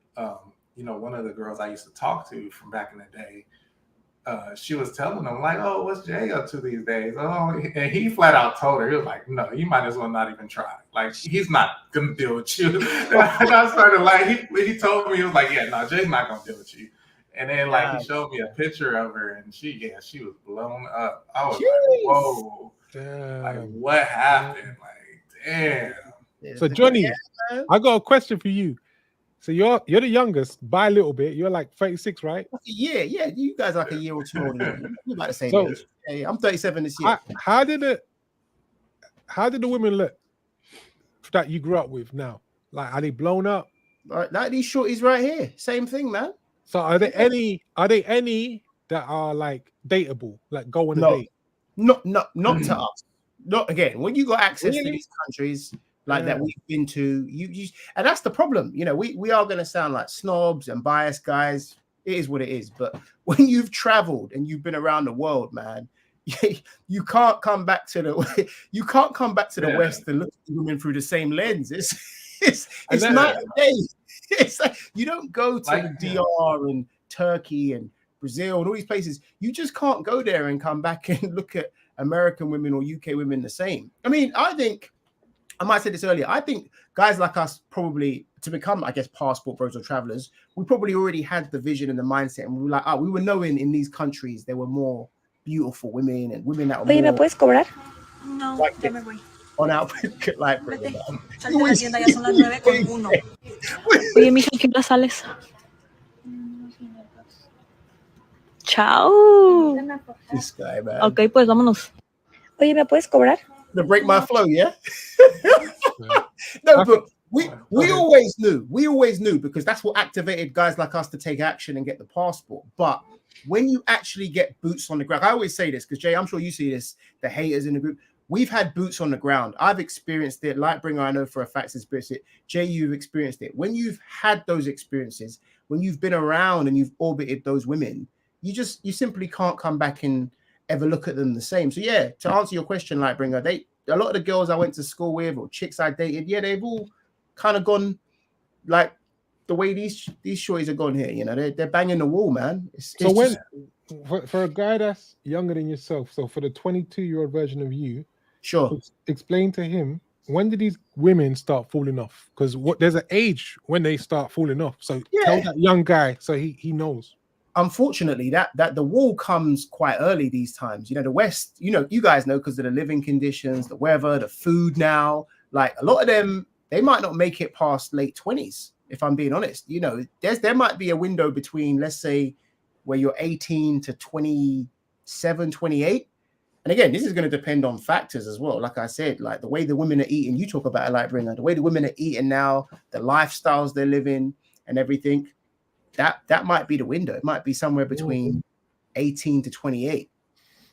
[SPEAKER 8] one of the girls I used to talk to from back in the day, she was telling them like, oh, what's Jay up to these days? Oh, and he flat out told her, he was like, no, you might as well not even try. Like he's not gonna deal with you. And I started like he told me, he was like, yeah, no, Jay's not gonna deal with you. And then like he showed me a picture of her and she was blown up. I was like, whoa.
[SPEAKER 1] Damn.
[SPEAKER 8] Like what happened? Like damn.
[SPEAKER 1] So Johnny, I got a question for you. So you're the youngest by a little bit. You're like 36, right?
[SPEAKER 2] Yeah. You guys are like a year or two older. You're about the same age. Yeah, I'm 37 this year.
[SPEAKER 1] How did the women look that you grew up with now? Like, are they blown up?
[SPEAKER 2] Like these shorties right here. Same thing, man.
[SPEAKER 1] So are there any that are like dateable, like go on a date?
[SPEAKER 2] Not to us. Not again. When you got access to these countries like that we've been to, you and that's the problem. You know, we are going to sound like snobs and biased guys. It is what it is. But when you've traveled and you've been around the world, man, you can't come back to the West and look at women through the same lens. It's night and day. It's like you don't go to the DR and Turkey and Brazil and all these places. You just can't go there and come back and look at American women or UK women the same. I mean, I might have said this earlier. I think guys like us probably to become, I guess, passport bros or travelers, we probably already had the vision and the mindset, and we were like, we were knowing in these countries there were more beautiful women and women that were
[SPEAKER 13] Oye, ¿me puedes cobrar?
[SPEAKER 12] No,
[SPEAKER 2] like
[SPEAKER 12] ya me voy.
[SPEAKER 2] on our like.
[SPEAKER 12] Salte de la tienda, ya son las 9:01.
[SPEAKER 13] Oye, mija, ¿qué hora sales? Chao.
[SPEAKER 2] This guy, man.
[SPEAKER 13] Ok, pues vámonos. Oye, ¿me puedes cobrar?
[SPEAKER 2] To break my flow, yeah. No, but we always knew because that's what activated guys like us to take action and get the passport. But when you actually get boots on the ground, I always say this because Jay, I'm sure you see this. The haters in the group, we've had boots on the ground. I've experienced it. Lightbringer, I know for a fact, has experienced it. Jay, you've experienced it. When you've had those experiences, when you've been around and you've orbited those women, you simply can't come back and ever look at them the same. So yeah, to answer your question, Lightbringer, a lot of the girls I went to school with or chicks I dated, yeah, they've all kind of gone like the way these shorties are gone here. You know, they're banging the wall, man.
[SPEAKER 1] For a guy that's younger than yourself, so for the 22-year-old version of you,
[SPEAKER 2] sure,
[SPEAKER 1] explain to him, when did these women start falling off? Because there's an age when they start falling off. So tell that young guy so he knows.
[SPEAKER 2] unfortunately, that the wall comes quite early these times. You know, the West, you know, you guys know, because of the living conditions, the weather, the food now, like a lot of them, they might not make it past late 20s, if I'm being honest. You know, there might be a window between, let's say, where you're 18 to 27, 28. And again, this is going to depend on factors as well. Like I said, like the way the women are eating, you talk about a Lightbringer, the way the women are eating now, the lifestyles they're living and everything, that might be the window. It might be somewhere between 18 to 28.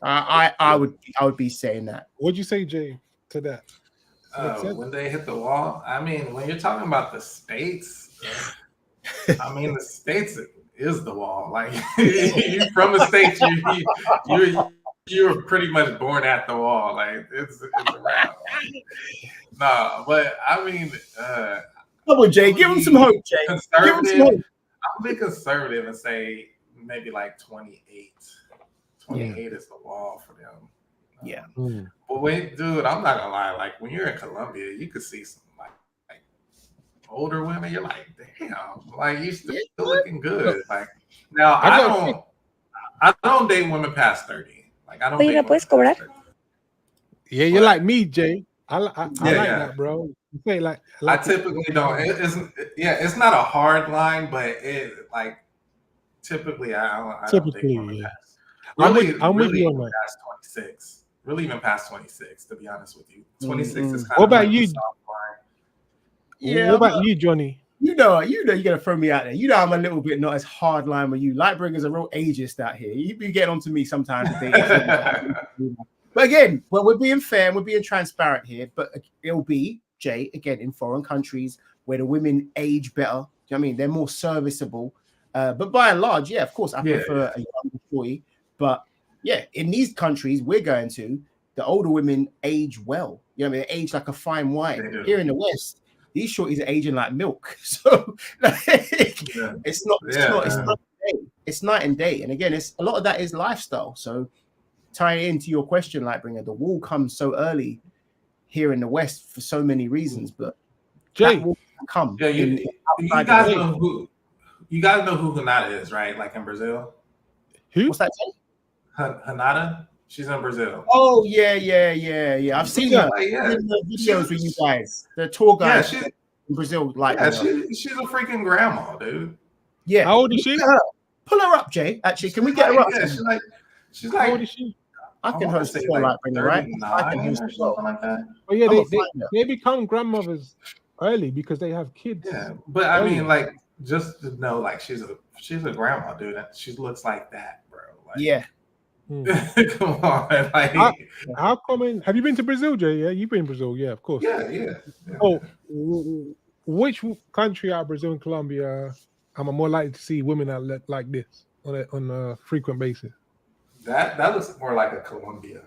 [SPEAKER 2] I would be saying that.
[SPEAKER 1] What'd you say, Jay, to that?
[SPEAKER 8] When they hit the wall, I mean, when you're talking about the States, I mean, the States is the wall. Like, you from the States, you're pretty much born at the wall. Like, it's around. No, but I mean,
[SPEAKER 2] come on, Jay, give him some hope, Jay. Give him some hope.
[SPEAKER 8] I'll be conservative and say maybe like 28. 28 is the wall for them.
[SPEAKER 2] Yeah.
[SPEAKER 8] But wait, dude, I'm not gonna lie. Like when you're in Colombia, you could see some like older women. You're like, damn, like you still looking good. Like now, I don't date women past 30. Like I don't.
[SPEAKER 13] Oye, ¿la puedes cobrar?
[SPEAKER 1] Yeah, you're like me, Jay. I like that, bro. You say like
[SPEAKER 8] I typically don't. It's not a hard line, but it like typically I don't date women past. Really,
[SPEAKER 1] I'm with you on that.
[SPEAKER 8] Past 26. Really, even past 26. To be honest with you, 26 is kind
[SPEAKER 1] what
[SPEAKER 8] of
[SPEAKER 1] about
[SPEAKER 8] like
[SPEAKER 1] you?
[SPEAKER 8] the soft line.
[SPEAKER 2] Yeah.
[SPEAKER 1] What about you, Johnny?
[SPEAKER 2] You know, you're gonna throw me out there. You know, I'm a little bit not as hard line with you. Lightbringers are real ageist out here. You be getting on to me sometimes. But again, well, we're being fair and we're being transparent here. But it'll be, Jay, again, in foreign countries where the women age better. Do you know what I mean? They're more serviceable. But by and large, yeah, of course, I prefer a younger boy. But yeah, in these countries we're going to, the older women age well. You know what I mean? They age like a fine wine. Here in the West, these shorties are aging like milk. So like, it's night and day. And again, it's a lot of that is lifestyle. So tying into your question, Lightbringer, the wall comes so early here in the West for so many reasons. But
[SPEAKER 1] Jay,
[SPEAKER 2] come.
[SPEAKER 8] Yeah, you guys know who Hanada is, right? Like in Brazil.
[SPEAKER 1] Who?
[SPEAKER 2] What's that?
[SPEAKER 8] Hanada. She's in Brazil.
[SPEAKER 2] Oh yeah. I've seen her in the videos with you guys. The tour guys in Brazil, like
[SPEAKER 8] she's a freaking grandma, dude.
[SPEAKER 2] Yeah.
[SPEAKER 1] How old is she?
[SPEAKER 2] Pull her up, Jay. Actually, can we get her up?
[SPEAKER 8] Yeah, she's like.
[SPEAKER 1] How old is she?
[SPEAKER 2] I can host a show like right? I can host a show
[SPEAKER 8] like that.
[SPEAKER 1] Oh yeah, they become grandmothers early because they have kids.
[SPEAKER 8] Yeah, but I mean, like, just to know, like, she's a grandma, dude. She looks like that, bro. Like,
[SPEAKER 2] yeah.
[SPEAKER 8] Come on, like,
[SPEAKER 1] how come? Have you been to Brazil, Jay? Yeah, you've been to Brazil, yeah, of course.
[SPEAKER 8] Yeah.
[SPEAKER 1] Oh, which country out of Brazil and Colombia am I more likely to see women that look like this on a frequent basis?
[SPEAKER 8] That looks more like a Colombia.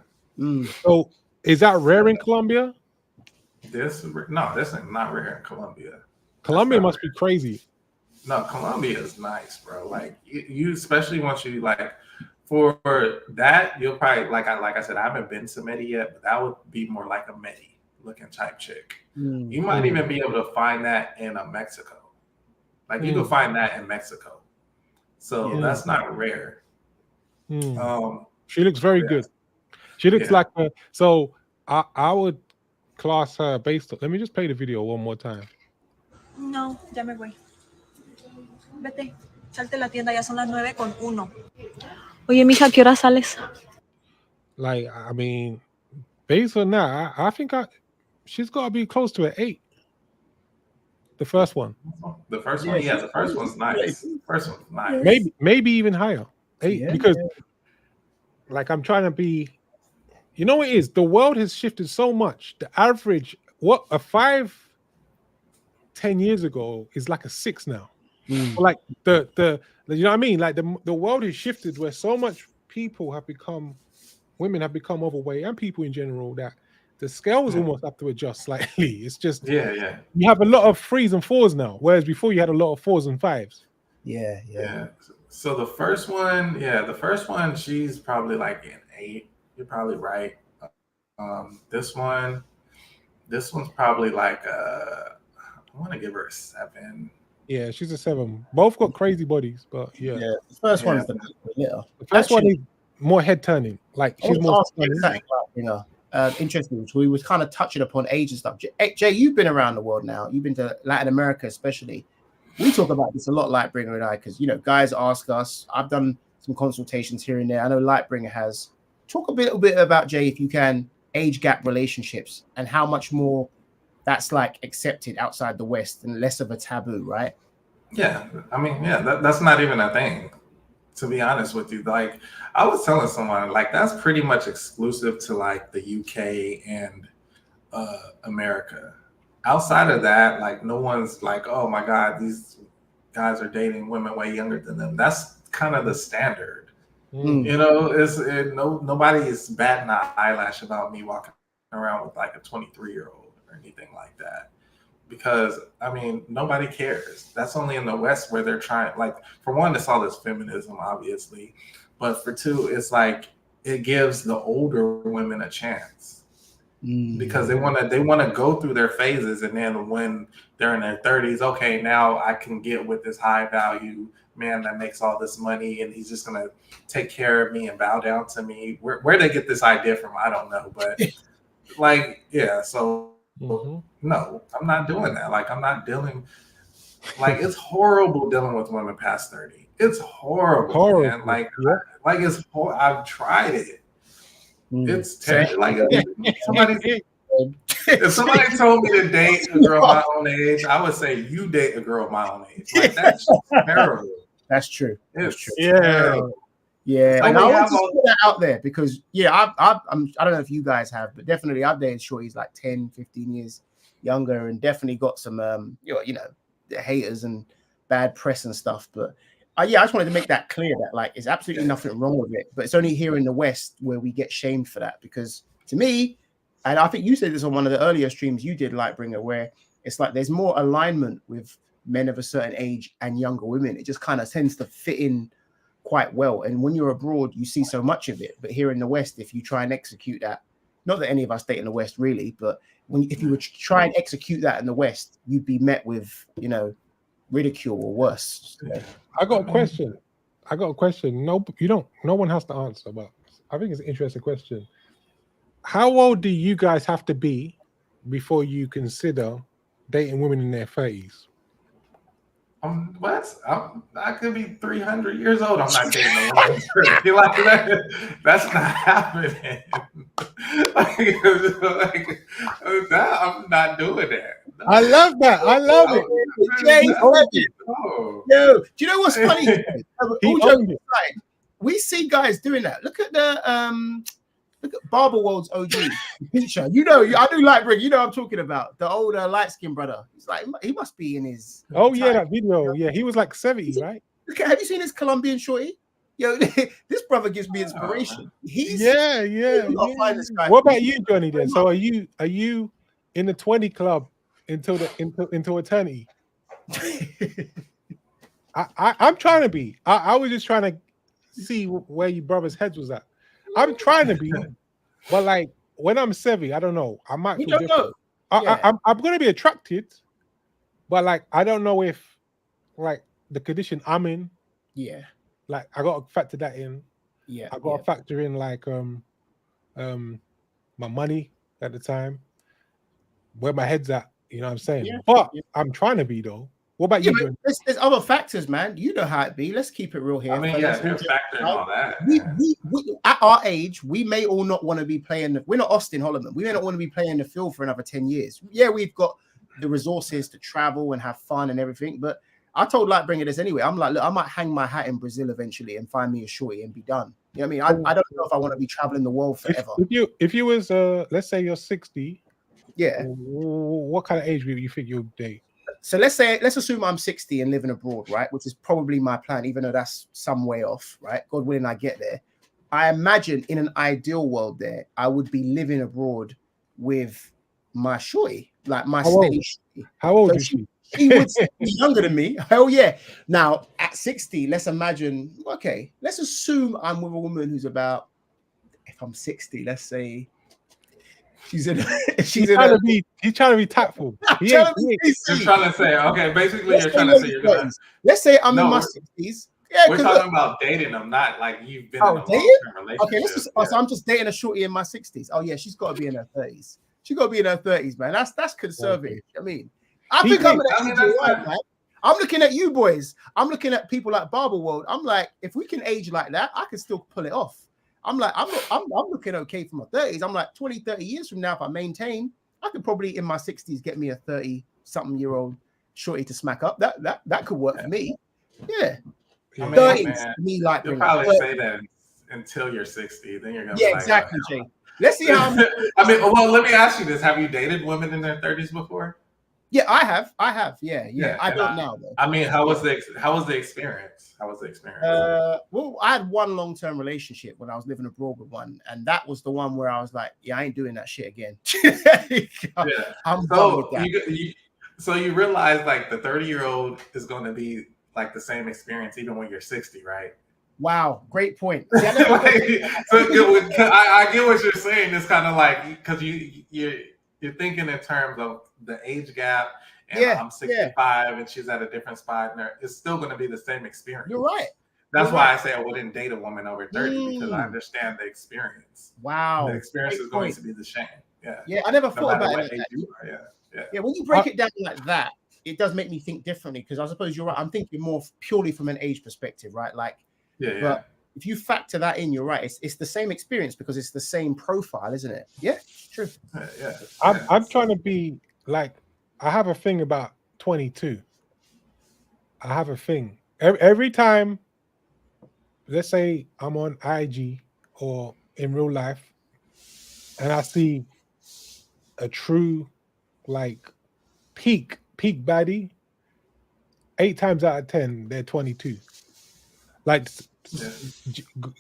[SPEAKER 1] So is that rare in Colombia?
[SPEAKER 8] This is not rare in Colombia.
[SPEAKER 1] Colombia must be crazy.
[SPEAKER 8] No, Colombia is nice, bro. Like you especially once you like. For that, you'll probably like I said, I haven't been to Medi yet, but that would be more like a Medi looking type chick. You might even be able to find that in Mexico. Like you can find that in Mexico. So that's not rare.
[SPEAKER 1] She looks very good. She looks like a, so I would class her based on. Let me just play the video one more time.
[SPEAKER 13] No, ya me voy. Vete, salte la tienda, ya son las 9:01. Oye, mija, ¿qué hora sales?
[SPEAKER 1] Like, I mean, based on that, I think she's got to be close to an 8. The first one.
[SPEAKER 8] The first one, the first one's nice. First one's nice.
[SPEAKER 1] Maybe even higher. 8, because like I'm trying to be, you know what it is? The world has shifted so much. The average, what a 5, 10 years ago is like a 6 now. Like the you know what I mean? Like the world has shifted where so much women have become overweight, and people in general, that the scales almost have to adjust slightly. It's just you have a lot of 3s and 4s now, whereas before you had a lot of 4s and 5s.
[SPEAKER 2] Yeah.
[SPEAKER 8] So the first one, she's probably like an 8. You're probably right. This one's probably like I want to give her a 7.
[SPEAKER 1] Yeah, she's a 7. Both got crazy bodies, but yeah.
[SPEAKER 2] Yeah, the first one's the little.
[SPEAKER 1] The first one is more head turning. Like
[SPEAKER 2] I
[SPEAKER 1] she's
[SPEAKER 2] want to
[SPEAKER 1] more
[SPEAKER 2] ask you something about, you know, interesting. So we was kind of touching upon age and stuff. Jay, you've been around the world now. You've been to Latin America, especially. We talk about this a lot, Lightbringer and I, because you know, guys ask us. I've done some consultations here and there. I know Lightbringer has. Talk a little bit about, Jay, if you can, age gap relationships and how much more that's like accepted outside the West and less of a taboo, right?
[SPEAKER 8] Yeah, I mean, yeah, that's not even a thing, to be honest with you. Like, I was telling someone, like, that's pretty much exclusive to like the UK and America. Outside of that, like, no one's like, oh my God, these guys are dating women way younger than them. That's kind of the standard. You know, nobody is batting an eyelash about me walking around with like a 23-year-old or anything like that. Because I mean, nobody cares. That's only in the West where they're trying. Like, for one, it's all this feminism, obviously, but for two, it's like it gives the older women a chance because they want to go through their phases, and then when they're in their 30s, okay, now I can get with this high value man that makes all this money, and he's just gonna take care of me and bow down to me. Where they get this idea from, I don't know, but like, yeah, so. No, I'm not doing that. Like, I'm not dealing. Like, it's horrible dealing with women past 30. It's horrible, man. Like, like it's. I've tried it. It's terrible. Like, if somebody told me to date a girl my own age, I would say you date a girl my own age. Like, that's terrible.
[SPEAKER 2] That's true.
[SPEAKER 8] It's true.
[SPEAKER 2] Terrible. Yeah, and I want to put that out there because, yeah, I don't know if you guys have, but definitely I've dated shorties like 10, 15 years younger and definitely got some, you know, haters and bad press and stuff. But yeah, I just wanted to make that clear that like there's absolutely nothing wrong with it. But it's only here in the West where we get shamed for that because to me, and I think you said this on one of the earlier streams you did, Lightbringer, where it's like there's more alignment with men of a certain age and younger women. It just kind of tends to fit in quite well, and when you're abroad you see so much of it, but here in the West, if you try and execute that, not that any of us date in the West really, but if you would try and execute that in the West, you'd be met with, you know, ridicule or worse.
[SPEAKER 1] I got a question. No, you don't. No one has to answer, but I think it's an interesting question. How old do you guys have to be before you consider dating women in their 30s?
[SPEAKER 8] What? I could be 300 years old. I'm not dating a woman. Like that. That's not happening. I'm not doing that. No.
[SPEAKER 1] I love that. I love it.
[SPEAKER 2] Jay, yo, do you know what's funny? We see guys doing that. Look at Barber World's OG teacher. You know, I do like Rick. You know what I'm talking about. The older light-skinned brother. He's like, he must be in his.
[SPEAKER 1] Oh yeah, that video. Yeah, he was like 70, right?
[SPEAKER 2] Look, have you seen his Colombian shorty? Yo, this brother gives me inspiration. He's
[SPEAKER 1] yeah. What about you, Johnny? Then, so are you in the 20 club into eternity? I'm trying to be. I was just trying to see where your brother's heads was at. I'm trying to be, but like when I'm 70, I don't know. I might feel different. I'm going to be attracted, but like I don't know if like the condition I'm in.
[SPEAKER 2] Yeah.
[SPEAKER 1] Like I got to factor that in.
[SPEAKER 2] Yeah.
[SPEAKER 1] I got to factor in like my money at the time, where my head's at. You know what I'm saying?
[SPEAKER 2] Yeah.
[SPEAKER 1] But I'm trying to be though. What about you?
[SPEAKER 2] There's other factors, man. You know how it be. Let's keep it real here.
[SPEAKER 8] I mean, there's factor in all that.
[SPEAKER 2] We at our age, we may all not want to be playing. We're not Austin Holloman. We may not want to be playing the field for another 10 years. Yeah, we've got the resources to travel and have fun and everything. But I told Lightbringer this anyway. I'm like, look, I might hang my hat in Brazil eventually and find me a shorty and be done. You know what I mean? I don't know if I want to be traveling the world forever.
[SPEAKER 1] If you was let's say you're 60,
[SPEAKER 2] yeah,
[SPEAKER 1] what kind of age group you think you'll date?
[SPEAKER 2] So let's assume I'm 60 and living abroad, right? Which is probably my plan, even though that's some way off, right? God willing, I get there. I imagine in an ideal world there, I would be living abroad with my shorty, like my stage.
[SPEAKER 1] How old is she?
[SPEAKER 2] She would be younger than me. Hell yeah. Now at 60, let's imagine, okay, let's assume I'm with a woman who's about, if I'm 60, let's say She's
[SPEAKER 1] He's trying to be tactful.
[SPEAKER 2] You're trying
[SPEAKER 8] to say, okay, basically you're trying to say you're gonna.
[SPEAKER 2] Let's say I'm in my 60s. Yeah,
[SPEAKER 8] we're talking about dating them, not like you've been in a long-term relationship.
[SPEAKER 2] Okay, so I'm just dating a shorty in my 60s. Oh yeah, she's got to be in her 30s. She got to be in her 30s, man. That's conservative. I mean, I think I'm man. I'm looking at you boys. I'm looking at people like Barber World. I'm like, if we can age like that, I can still pull it off. I'm like, I'm looking okay for my 30s. I'm like 20, 30 years from now, if I maintain, I could probably in my 60s get me a 30-something-year-old shorty to smack up. That could work for me. Yeah.
[SPEAKER 8] I mean,
[SPEAKER 2] 30s, me like
[SPEAKER 8] you'll probably say that until you're 60. Then you're gonna be like,
[SPEAKER 2] exactly, Jay. Let's see how.
[SPEAKER 8] I mean, well, let me ask you this: have you dated women in their 30s before?
[SPEAKER 2] Yeah, I have. Yeah. I don't now though.
[SPEAKER 8] I mean, how was the experience?
[SPEAKER 2] Well, I had one long-term relationship when I was living abroad with one, and that was the one where I was like, yeah, I ain't doing that shit again. I'm done with that.
[SPEAKER 8] So you realize like the 30-year-old is going to be like the same experience even when you're 60, right?
[SPEAKER 2] Wow, great point.
[SPEAKER 8] I get what you're saying. It's kind of like because you're thinking in terms of the age gap, and I'm 65 and she's at a different spot, and it's still going to be the same experience.
[SPEAKER 2] You're right.
[SPEAKER 8] That's why I say I wouldn't date a woman over 30 because I understand the experience.
[SPEAKER 2] Wow,
[SPEAKER 8] the experience is going to be the same.
[SPEAKER 2] Yeah, I never thought about it like that. Yeah, when you break it down like that, it does make me think differently because I suppose you're right. I'm thinking more purely from an age perspective, right? Like, but if you factor that in, you're right. It's the same experience because it's the same profile, isn't it? Yeah, true.
[SPEAKER 1] I'm trying to be like, I have a thing about 22. I have a thing. Every time, let's say I'm on IG or in real life, and I see a true like peak baddie, 8 times out of 10 they're 22. Like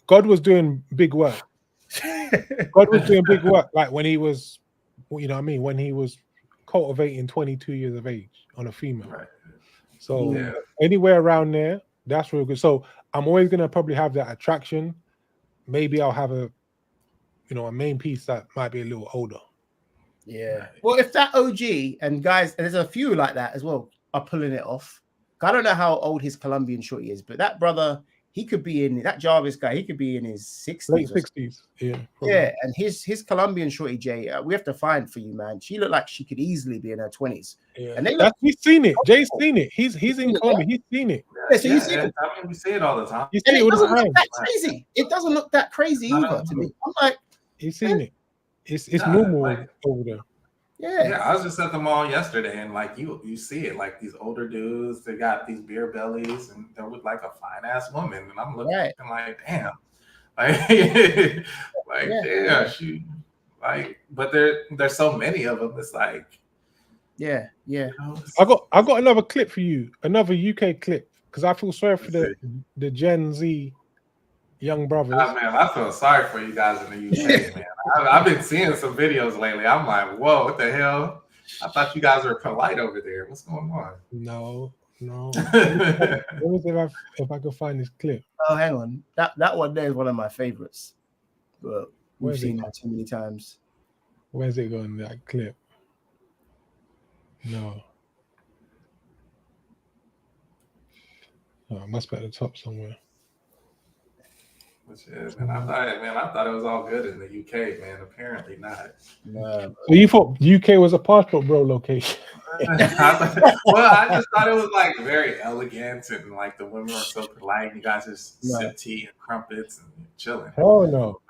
[SPEAKER 1] God was doing big work. God was doing big work, like when he was, you know what I mean, when he was cultivating 22 years of age on a female. Right. So anywhere around there, that's real good. So I'm always gonna probably have that attraction. Maybe I'll have a main piece that might be a little older.
[SPEAKER 2] Yeah. Well, if that OG and guys, and there's a few like that as well, are pulling it off. I don't know how old his Colombian shorty is, but that brother, he could be in that Jarvis guy. He could be in his 60s,
[SPEAKER 1] late 60s. Yeah.
[SPEAKER 2] Probably. Yeah, and his Colombian shorty Jay, we have to find for you, man. She looked like she could easily be in her 20s.
[SPEAKER 1] Yeah. And he's seen it. Jay's seen it. He's in Colombia. He's seen it.
[SPEAKER 2] Yeah, so you see it.
[SPEAKER 8] I mean, we see it all the time.
[SPEAKER 1] You see it all the time.
[SPEAKER 2] That crazy. It doesn't look that crazy either to me. I'm like,
[SPEAKER 1] he's seen it. It's normal over there.
[SPEAKER 2] Yeah,
[SPEAKER 8] I was just at the mall yesterday, and like you see it, like these older dudes, they got these beer bellies, and they're with like a fine ass woman, and I'm looking like, damn, damn, she, like, but there's so many of them. It's like,
[SPEAKER 2] yeah.
[SPEAKER 1] I got another clip for you, another UK clip, because I feel sorry for the Gen Z young brothers.
[SPEAKER 8] Oh, man, I feel sorry for you guys in the UK, man. I've been seeing some videos lately. I'm like, whoa, what the hell? I thought you guys were polite over there. What's going on?
[SPEAKER 1] No. Let me see if I can find this clip.
[SPEAKER 2] Oh, hang on. That one there is one of my favorites. But we've seen that too many times.
[SPEAKER 1] Where's it going, that clip? No. Oh, it must be at the top somewhere.
[SPEAKER 8] Man, I thought it was all good in the UK, man. Apparently not.
[SPEAKER 1] So you thought UK was a passport bro location?
[SPEAKER 8] I just thought it was like very elegant, and like the women were so polite. You guys just sip tea and crumpets and chilling.
[SPEAKER 1] Oh no!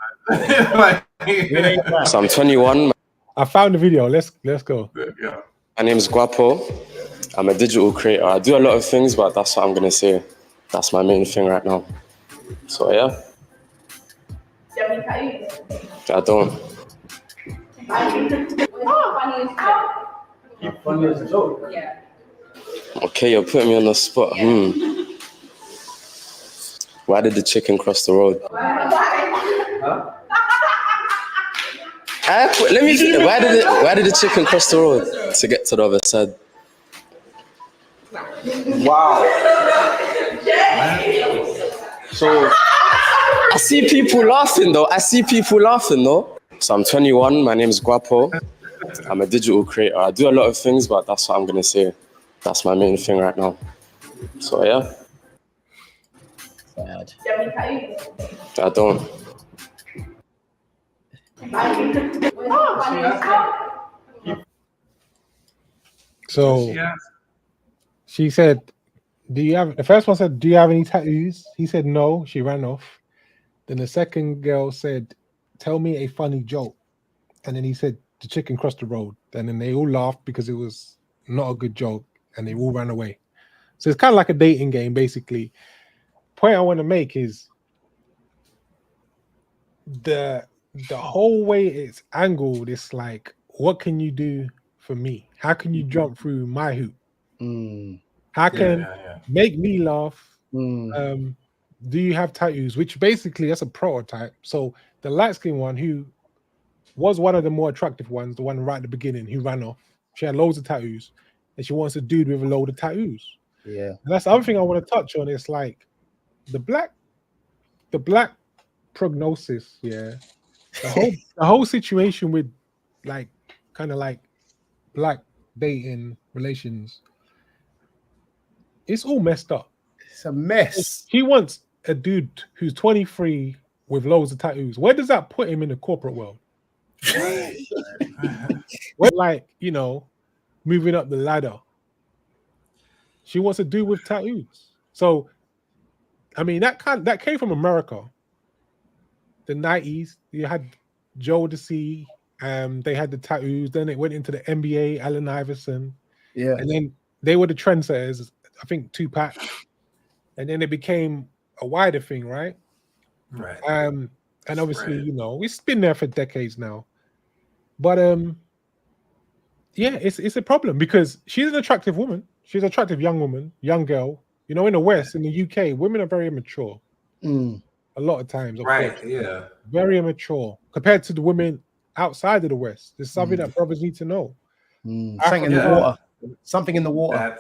[SPEAKER 14] So I'm 21.
[SPEAKER 1] I found the video. Let's go.
[SPEAKER 8] Yeah.
[SPEAKER 14] My name is Guapo. I'm a digital creator. I do a lot of things, but that's what I'm gonna say. That's my main thing right now. So yeah. I don't.
[SPEAKER 11] Funny as a joke.
[SPEAKER 10] Yeah.
[SPEAKER 14] Okay, you're putting me on the spot. Why did the chicken cross the road?
[SPEAKER 11] Huh?
[SPEAKER 14] Let me see. Why did the chicken cross the road to get to the other side?
[SPEAKER 11] Wow. So
[SPEAKER 14] I see people laughing though. So I'm 21. My name is Guapo. I'm a digital creator. I do a lot of things, but that's what I'm gonna say. That's my main thing right now. So yeah.
[SPEAKER 11] Sad.
[SPEAKER 14] I don't.
[SPEAKER 1] So she said, "Do you have?" The first one said, "Do you have any tattoos?" He said, "No." She ran off. Then the second girl said, "Tell me a funny joke." And then he said, "The chicken crossed the road." And then they all laughed because it was not a good joke, and they all ran away. So it's kind of like a dating game, basically. Point I want to make is the whole way it's angled. It's like, what can you do for me? How can you jump through my hoop? How can make me laugh? Do you have tattoos? Which basically that's a prototype. So the light skin one, who was one of the more attractive ones, the one right at the beginning, who ran off. She had loads of tattoos, and she wants a dude with a load of tattoos.
[SPEAKER 11] Yeah,
[SPEAKER 1] and that's the other thing I want to touch on. It's like the black prognosis. Yeah, the whole situation with like kind of like black dating relations. It's all messed up.
[SPEAKER 2] It's a mess.
[SPEAKER 1] He wants a dude who's 23 with loads of tattoos. Where does that put him in the corporate world? We're like, moving up the ladder. She wants a dude with tattoos. So, I mean, that came from America. The 90s, you had Joe DeC, they had the tattoos. Then it went into the NBA, Allen Iverson.
[SPEAKER 2] Yeah.
[SPEAKER 1] And then they were the trendsetters, I think Tupac. And then it became a wider thing, right?
[SPEAKER 8] Right.
[SPEAKER 1] And obviously, it's been there for decades now. But yeah, it's a problem because she's an attractive woman. She's an attractive young woman, young girl. In the West, in the UK, women are very immature. A lot of times, of course.
[SPEAKER 8] Yeah.
[SPEAKER 1] Very immature compared to the women outside of the West. There's something that brothers need to know.
[SPEAKER 2] Something in the water. Something in the water.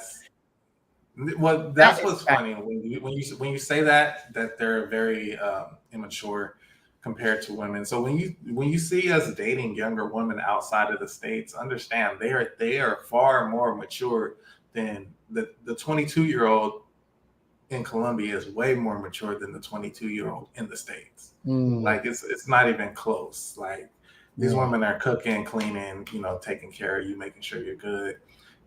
[SPEAKER 8] That's what's funny when you say that they're very immature compared to women. So when you see us dating younger women outside of the States, understand they are far more mature than the 22-year-old in Colombia is way more mature than the 22-year-old in the States. Like it's not even close. Like these women are cooking, cleaning, taking care of you, making sure you're good.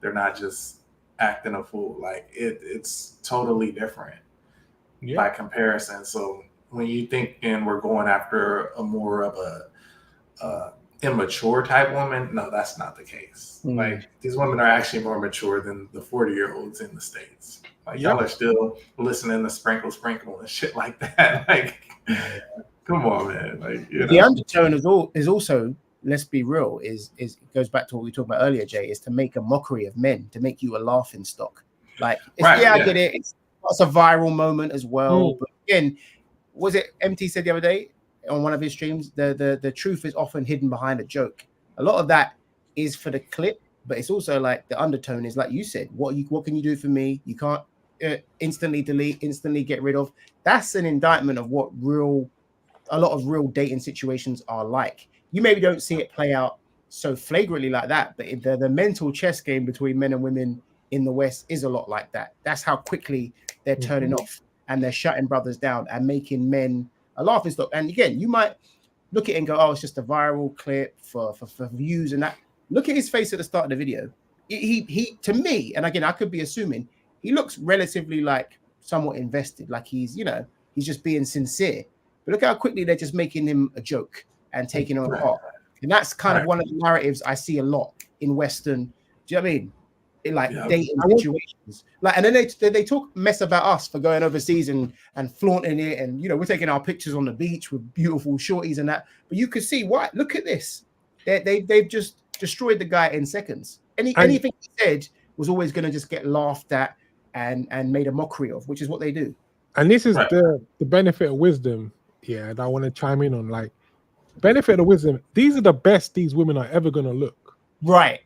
[SPEAKER 8] They're not just acting a fool. Like it's totally different by comparison. So when you think we're going after a more of a immature type woman, no, that's not the case. Like these women are actually more mature than the 40-year-olds in the States. Like y'all are still listening to sprinkle and shit like that. Like, come on, man. Like
[SPEAKER 2] the undertone is also, let's be real, is it goes back to what we talked about earlier, Jay, is to make a mockery of men, to make you a laughing stock. Like, I get it. It's a viral moment as well. But again, was it MT said the other day on one of his streams, the truth is often hidden behind a joke. A lot of that is for the clip, but it's also like the undertone is like you said, what can you do for me? You can't instantly delete, instantly get rid of. That's an indictment of what a lot of real dating situations are like. You maybe don't see it play out so flagrantly like that, but the mental chess game between men and women in the West is a lot like that. That's how quickly they're turning off and they're shutting brothers down and making men a laughing stock. And again, you might look at it and go, oh, it's just a viral clip for views and that. Look at his face at the start of the video. He to me, and again, I could be assuming, he looks relatively like somewhat invested, like he's just being sincere. But look how quickly they're just making him a joke and taking him apart. And that's kind of one of the narratives I see a lot in Western, do you know what I mean? In like dating situations. Like, and then they talk mess about us for going overseas and flaunting it, and we're taking our pictures on the beach with beautiful shorties and that. But you could see why. Look at this. They've just destroyed the guy in seconds. Anything he said was always going to just get laughed at and made a mockery of, which is what they do.
[SPEAKER 1] And this is the benefit of wisdom. Yeah, and I want to chime in on like benefit of wisdom. These are the best these women are ever going to look.
[SPEAKER 2] Right.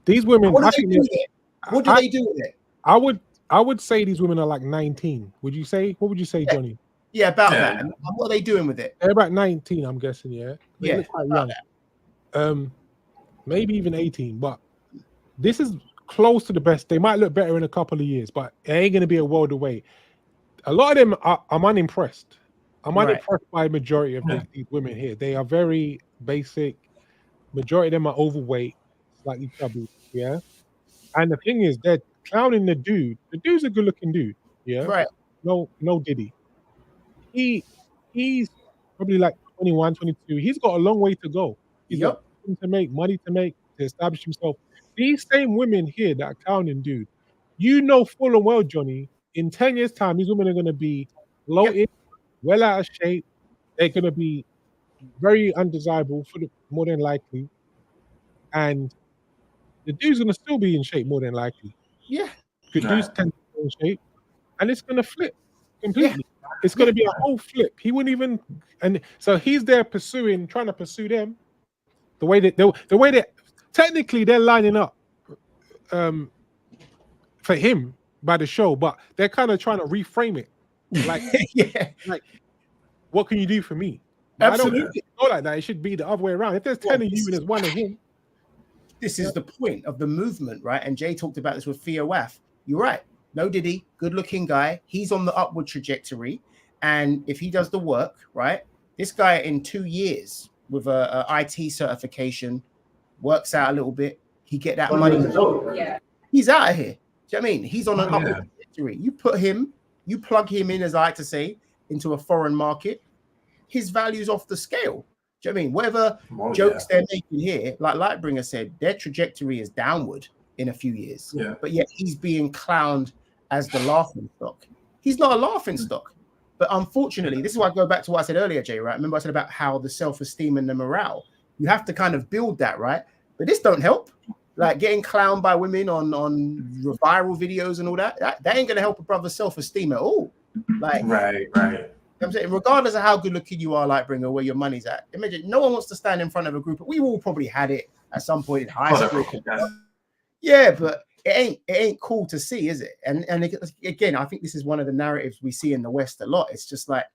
[SPEAKER 1] These women.
[SPEAKER 2] What do they do with it? What do they do with it?
[SPEAKER 1] I would say these women are like 19. Would you say? What would you say, Johnny?
[SPEAKER 2] Yeah, about that. And what are they doing with it?
[SPEAKER 1] They're about 19, I'm guessing. Yeah, they
[SPEAKER 2] Yeah,
[SPEAKER 1] look quite young. Maybe even 18. But this is close to the best. They might look better in a couple of years, but it ain't gonna be a world away. A lot of them, I'm unimpressed. I'm unimpressed by a majority of these women here. They are very basic. Majority of them are overweight, slightly chubby. Yeah. And the thing is, they're clowning the dude. The dude's a good-looking dude. Yeah.
[SPEAKER 2] Right.
[SPEAKER 1] No Diddy. He's probably like 21, 22. He's got a long way to go. He's got to make money to make to establish himself. These same women here that are clowning dude, you know full and well, Johnny, in 10 years' time, these women are going to be bloated, well out of shape. They're going to be very undesirable for the more than likely. And the dude's going to still be in shape more than likely.
[SPEAKER 2] Yeah.
[SPEAKER 1] Good dudes tend to be in shape. And it's going to flip completely. It's going to be a whole flip. He wouldn't even, and so he's there trying to pursue them. The way that technically they're lining up for him by the show, but they're kind of trying to reframe it. Like, like, what can you do for me?
[SPEAKER 2] Absolutely.
[SPEAKER 1] I don't go like that. It should be the other way around. If there's 10 of you and there's one of him.
[SPEAKER 2] This is the point of the movement, right? And Jay talked about this with Thea Waff. You're right. No Diddy, good-looking guy. He's on the upward trajectory. And if he does the work, right, this guy in 2 years with a IT certification, works out a little bit, he get that money. Yeah. He's out of here. Do you know what I mean? He's on an upward trajectory. You plug him in, as I like to say, into a foreign market, his value's off the scale. Do you know what I mean? Whatever jokes they're making here, like Lightbringer said, their trajectory is downward in a few years. Yeah. But yet he's being clowned as the laughing stock. He's not a laughing stock. But unfortunately, this is why I go back to what I said earlier, Jay, right? Remember I said about how the self-esteem and the morale, you have to kind of build that, right? But this don't help. Like getting clowned by women on viral videos and all that ain't going to help a brother's self-esteem at all. Like, right. I'm saying, regardless of how good looking you are, Lightbringer, where your money's at, imagine no one wants to stand in front of a group. We all probably had it at some point in high school. Yeah, but it ain't cool to see, is it? And again, I think this is one of the narratives we see in the West a lot. It's just like,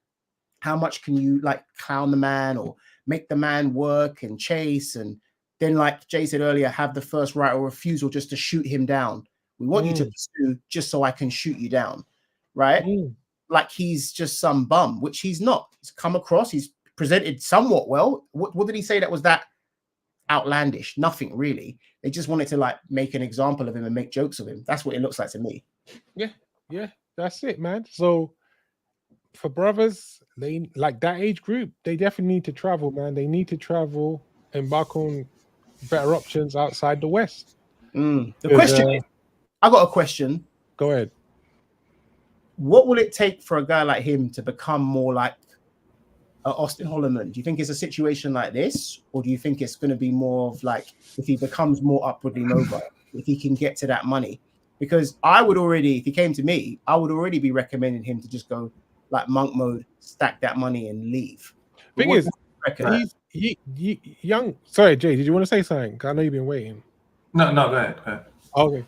[SPEAKER 2] how much can you like clown the man or make the man work and chase, and then, like Jay said earlier, have the first right or refusal just to shoot him down. We want you to pursue just so I can shoot you down, right? Like he's just some bum, which he's not. He's come across, he's presented somewhat well. What did he say that was that outlandish? Nothing really. They just wanted to like make an example of him and make jokes of him. That's what it looks like to me.
[SPEAKER 1] Yeah, that's it, man. So for brothers, they like that age group, they definitely need to travel, man. They need to travel, embark on better options outside the West.
[SPEAKER 2] The question is, I got a question.
[SPEAKER 1] Go ahead.
[SPEAKER 2] What will it take for a guy like him to become more like Austin Holloman? Do you think it's a situation like this, or do you think it's going to be more of like if he becomes more upwardly mobile, if he can get to that money? Because I would already, if he came to me, I would already be recommending him to just go like monk mode, stack that money and leave.
[SPEAKER 1] Thing is, he young. Sorry, Jay, did you want to say something? I know you've been waiting.
[SPEAKER 8] No, go ahead.
[SPEAKER 1] Okay.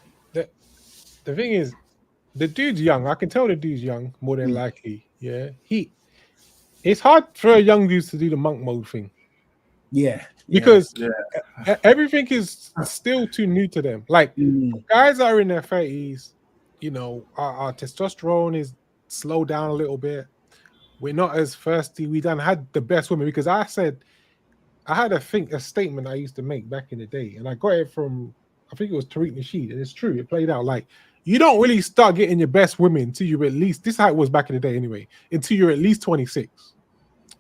[SPEAKER 1] The thing is, the dude's young. I can tell the dude's young, more than likely. Yeah. It's hard for a young dude to do the monk mode thing.
[SPEAKER 2] Yeah.
[SPEAKER 1] Because everything is still too new to them. Like guys that are in their 30s, you know, our testosterone is slowed down a little bit. We're not as thirsty. We done had the best women, because I had a statement I used to make back in the day, and I got it from, I think it was Tariq Nasheed, and it's true. It played out like, you don't really start getting your best women until you're at least, this is how it was back in the day anyway, until you're at least 26.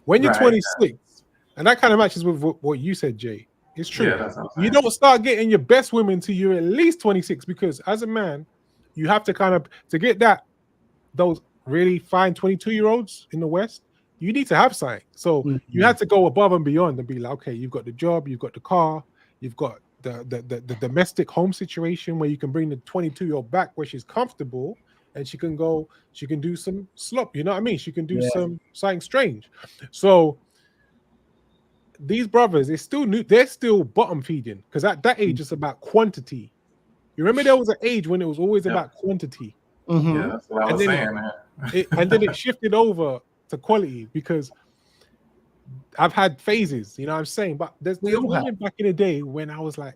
[SPEAKER 1] When you're 26, and that kind of matches with what you said, Jay. It's true. Yeah, you don't start getting your best women until you're at least 26, because as a man, you have to kind of, to get those really fine 22-year-olds in the West, you need to have something. So you have to go above and beyond and be like, okay, you've got the job, you've got the car, you've got the domestic home situation where you can bring the 22-year-old back where she's comfortable and she can do some slop, you know what I mean? She can do something strange. So these brothers, they're still bottom feeding, because at that age it's about quantity. You remember there was an age when it was always about quantity.
[SPEAKER 8] Yeah, that's what I was saying, man.
[SPEAKER 1] And then it shifted over to quality because I've had phases, you know what I'm saying? But there's women back in the day when I was like,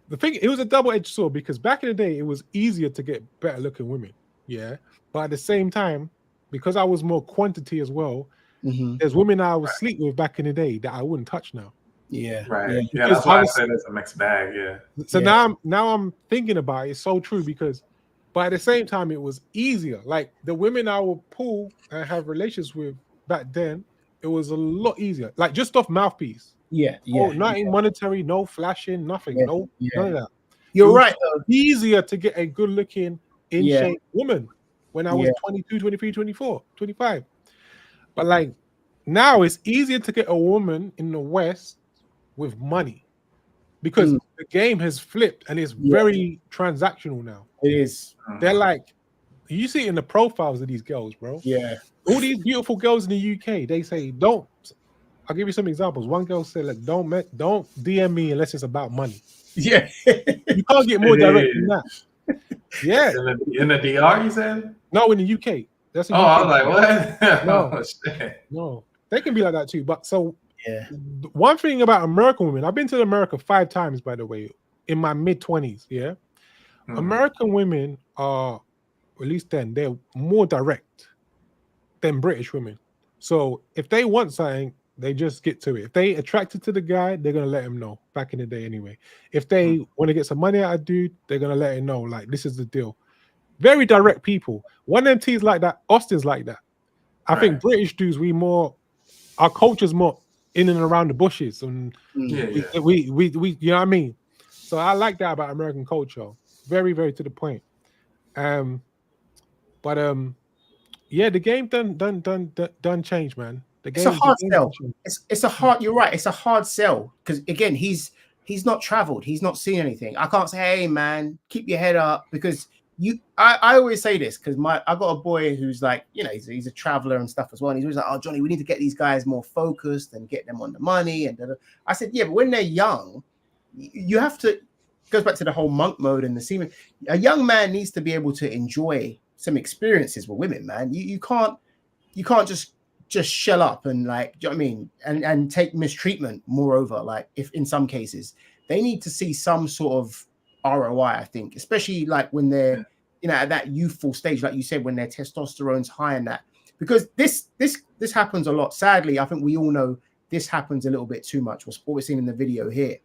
[SPEAKER 1] the thing, it was a double-edged sword because back in the day, it was easier to get better looking women. Yeah. But at the same time, because I was more quantity as well, there's women I would sleep with back in the day that I wouldn't touch now.
[SPEAKER 2] Yeah.
[SPEAKER 8] Right. Yeah, that's why I said it's a mixed bag. Yeah.
[SPEAKER 1] So now I'm thinking about it. It's so true because, but at the same time, it was easier. Like the women I would pull and have relations with back then, it was a lot easier. Like just off mouthpiece.
[SPEAKER 2] Yeah.
[SPEAKER 1] Oh, nothing monetary, no flashing, nothing, none of that.
[SPEAKER 2] You're right.
[SPEAKER 1] Easier to get a good looking, in shape woman when I was 22, 23, 24, 25. But like now it's easier to get a woman in the West with money because the game has flipped and it's very transactional now.
[SPEAKER 2] It is.
[SPEAKER 1] They're like, you see it in the profiles of these girls, bro.
[SPEAKER 2] Yeah.
[SPEAKER 1] All these beautiful girls in the UK, they say, don't. I'll give you some examples. One girl said, like, don't DM me unless it's about money.
[SPEAKER 2] Yeah.
[SPEAKER 1] You can't get more direct than that. Yeah.
[SPEAKER 8] In the DR, you said?
[SPEAKER 1] No, in the UK. That's
[SPEAKER 8] UK. I was like, what?
[SPEAKER 1] No.
[SPEAKER 8] Oh, shit.
[SPEAKER 1] No. They can be like that too. But so one thing about American women, I've been to America 5 times, by the way, in my mid-20s. Yeah. American women are, at least then, they're more direct than British women. So if they want something, they just get to it. If they attracted to the guy, they're gonna let him know. Back in the day, anyway. If they want to get some money out of dude, they're gonna let him know. Like, this is the deal. Very direct people. One of them T's like that. Austin's like that. I think British dudes, our culture's more in and around the bushes, and we you know what I mean. So I like that about American culture. Very, very to the point. But yeah, the game done change, man.
[SPEAKER 2] It's a hard sell. It's a hard. You're right. It's a hard sell because again, he's not traveled. He's not seen anything. I can't say, hey man, keep your head up because I always say this because I got a boy who's like, you know, he's a traveler and stuff as well. And he's always like, oh Johnny, we need to get these guys more focused and get them on the money. And I said, yeah, but when they're young, you have to. Goes back to the whole monk mode and the semen. A young man needs to be able to enjoy some experiences with women, man. You can't just shell up and like, do you know what I mean? And take mistreatment. Moreover, like if in some cases they need to see some sort of ROI, I think, especially like when they're, you know, at that youthful stage, like you said, when their testosterone's high and that, because this happens a lot. Sadly, I think we all know this happens a little bit too much. What we're seeing in the video here.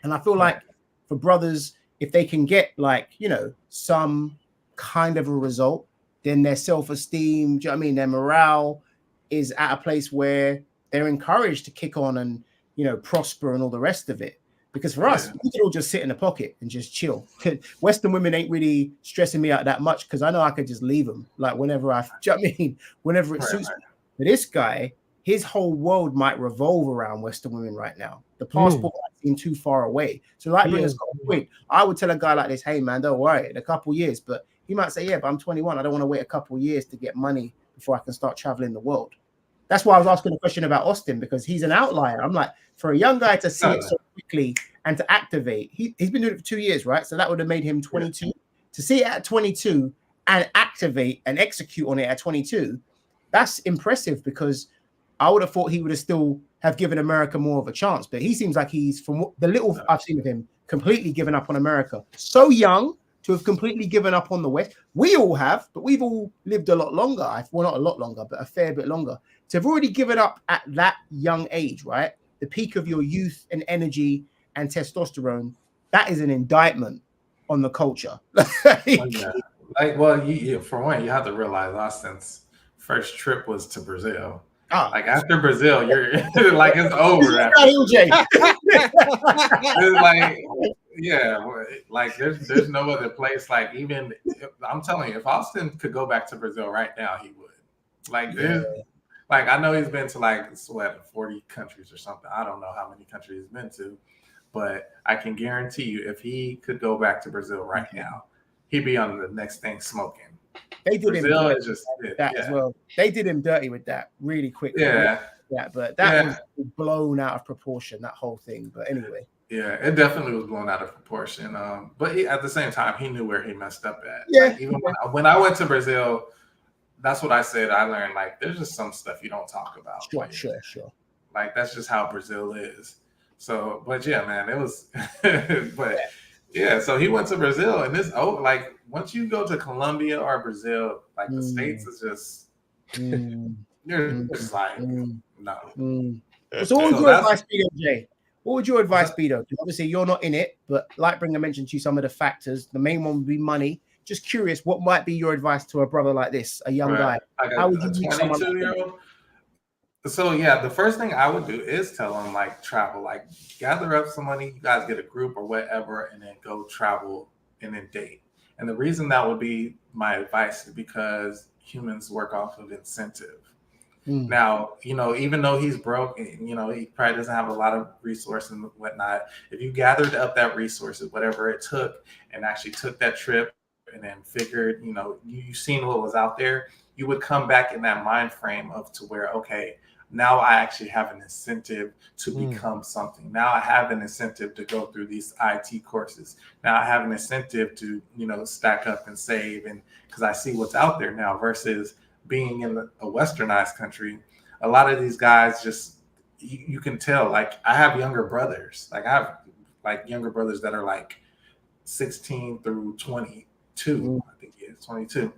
[SPEAKER 2] And I feel like for brothers, if they can get like, you know, some kind of a result, then their self-esteem, do you know what I mean? Their morale is at a place where they're encouraged to kick on and, you know, prosper and all the rest of it. Because for us, we could all just sit in the pocket and just chill. Western women ain't really stressing me out that much because I know I could just leave them like whenever do you know what I mean? Whenever it suits me. But this guy, his whole world might revolve around Western women right now. The passport might seem too far away. So like Bringer's got a point. I would tell a guy like this, hey man, don't worry, in a couple of years. But he might say, yeah, but I'm 21. I don't want to wait a couple of years to get money before I can start traveling the world. That's why I was asking a question about Austin, because he's an outlier. I'm like, for a young guy to see it so quickly and to activate, he's been doing it for 2 years, right? So that would have made him 22. To see it at 22 and activate and execute on it at 22, that's impressive because I would have thought he would have still have given America more of a chance. But he seems like he's, from the little I've seen of him, completely given up on America. So young to have completely given up on the West. We all have, but we've all lived a lot longer. Well, not a lot longer, but a fair bit longer. To have already given up at that young age, right? The peak of your youth and energy and testosterone, that is an indictment on the culture.
[SPEAKER 8] Like, well, for one, you have to realize Austin's first trip was to Brazil. Like after Brazil, you're like it's over. It's like, yeah, like there's no other place. Like even I'm telling you, if Austin could go back to Brazil right now, he would. Like like I know he's been to like 40 countries or something. I don't know how many countries he's been to, but I can guarantee you, if he could go back to Brazil right now, he'd be on the next thing smoking.
[SPEAKER 2] They did
[SPEAKER 8] Brazil
[SPEAKER 2] him
[SPEAKER 8] is just
[SPEAKER 2] that as well. They did him dirty with that really quickly.
[SPEAKER 8] Yeah,
[SPEAKER 2] but that was blown out of proportion, that whole thing. But anyway.
[SPEAKER 8] Yeah, it definitely was blown out of proportion. But at the same time, he knew where he messed up at.
[SPEAKER 2] Yeah.
[SPEAKER 8] Like, even when I went to Brazil, that's what I said. I learned like there's just some stuff you don't talk about.
[SPEAKER 2] Sure.
[SPEAKER 8] Like that's just how Brazil is. So, but yeah, man, it was. But yeah, so he went to Brazil, and like once you go to Colombia or Brazil, like the states is just you're just like no.
[SPEAKER 2] So what would your advice be, Jay? What would your advice be though? Obviously, you're not in it, but Lightbringer mentioned to you some of the factors. The main one would be money. Just curious, what might be your advice to a brother like this, a young guy? How would you meet someone?
[SPEAKER 8] 22-year-old? So yeah, the first thing I would do is tell them like travel, like gather up some money, you guys get a group or whatever, and then go travel and then date. And the reason that would be my advice is because humans work off of incentive. Now, even though he's broke, he probably doesn't have a lot of resources and whatnot. If you gathered up that resources, whatever it took, and actually took that trip and then figured, you've seen what was out there, you would come back in that mind frame of to where, okay, now I actually have an incentive to become something. Now I have an incentive to go through these IT courses. Now I have an incentive to, stack up and save, and because I see what's out there now versus being in a westernized country. A lot of these guys just, you can tell, like I have younger brothers, I have younger brothers that are like 16 through 22, I think he is 22.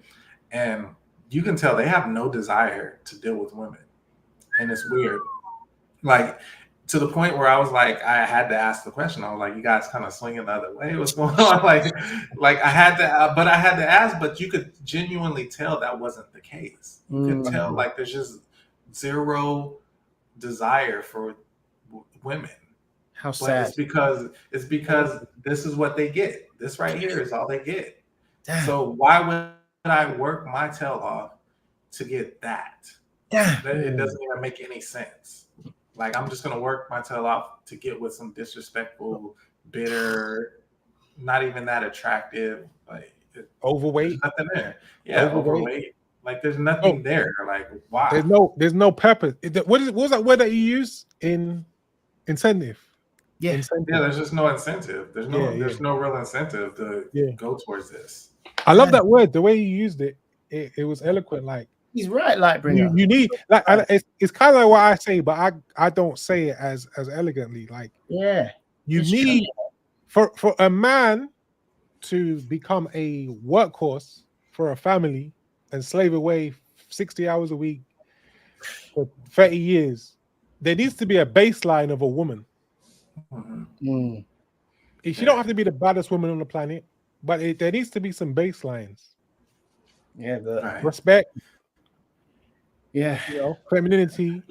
[SPEAKER 8] And you can tell they have no desire to deal with women. And it's weird. Like to the point where I was like, I had to ask the question. I was like, you guys kind of swinging the other way. What's going on? Like I had to ask, but you could genuinely tell that wasn't the case. You could tell like there's just zero desire for women.
[SPEAKER 2] How sad.
[SPEAKER 8] It's because this is what they get. This right here is all they get.
[SPEAKER 2] Damn.
[SPEAKER 8] So why would I work my tail off to get that?
[SPEAKER 2] Damn.
[SPEAKER 8] It doesn't even make any sense. Like I'm just gonna work my tail off to get with some disrespectful, bitter, not even that attractive, like
[SPEAKER 1] overweight.
[SPEAKER 8] There's nothing there. Yeah, overweight. Like there's nothing there. Like why?
[SPEAKER 1] There's no purpose. What was that word that you use in incentive?
[SPEAKER 2] Yeah,
[SPEAKER 8] there's just no incentive. There's no real incentive to go towards this.
[SPEAKER 1] I love that word. The way you used it, it was eloquent. Like
[SPEAKER 2] he's right, Lightbringer.
[SPEAKER 1] You need like it's kind of like what I say, but I don't say it as elegantly. Like you need for a man to become a workhorse for a family and slave away 60 hours a week for 30 years. There needs to be a baseline of a woman. She don't have to be the baddest woman on the planet, but there needs to be some baselines.
[SPEAKER 2] Yeah, the
[SPEAKER 1] respect.
[SPEAKER 2] Yeah,
[SPEAKER 1] femininity.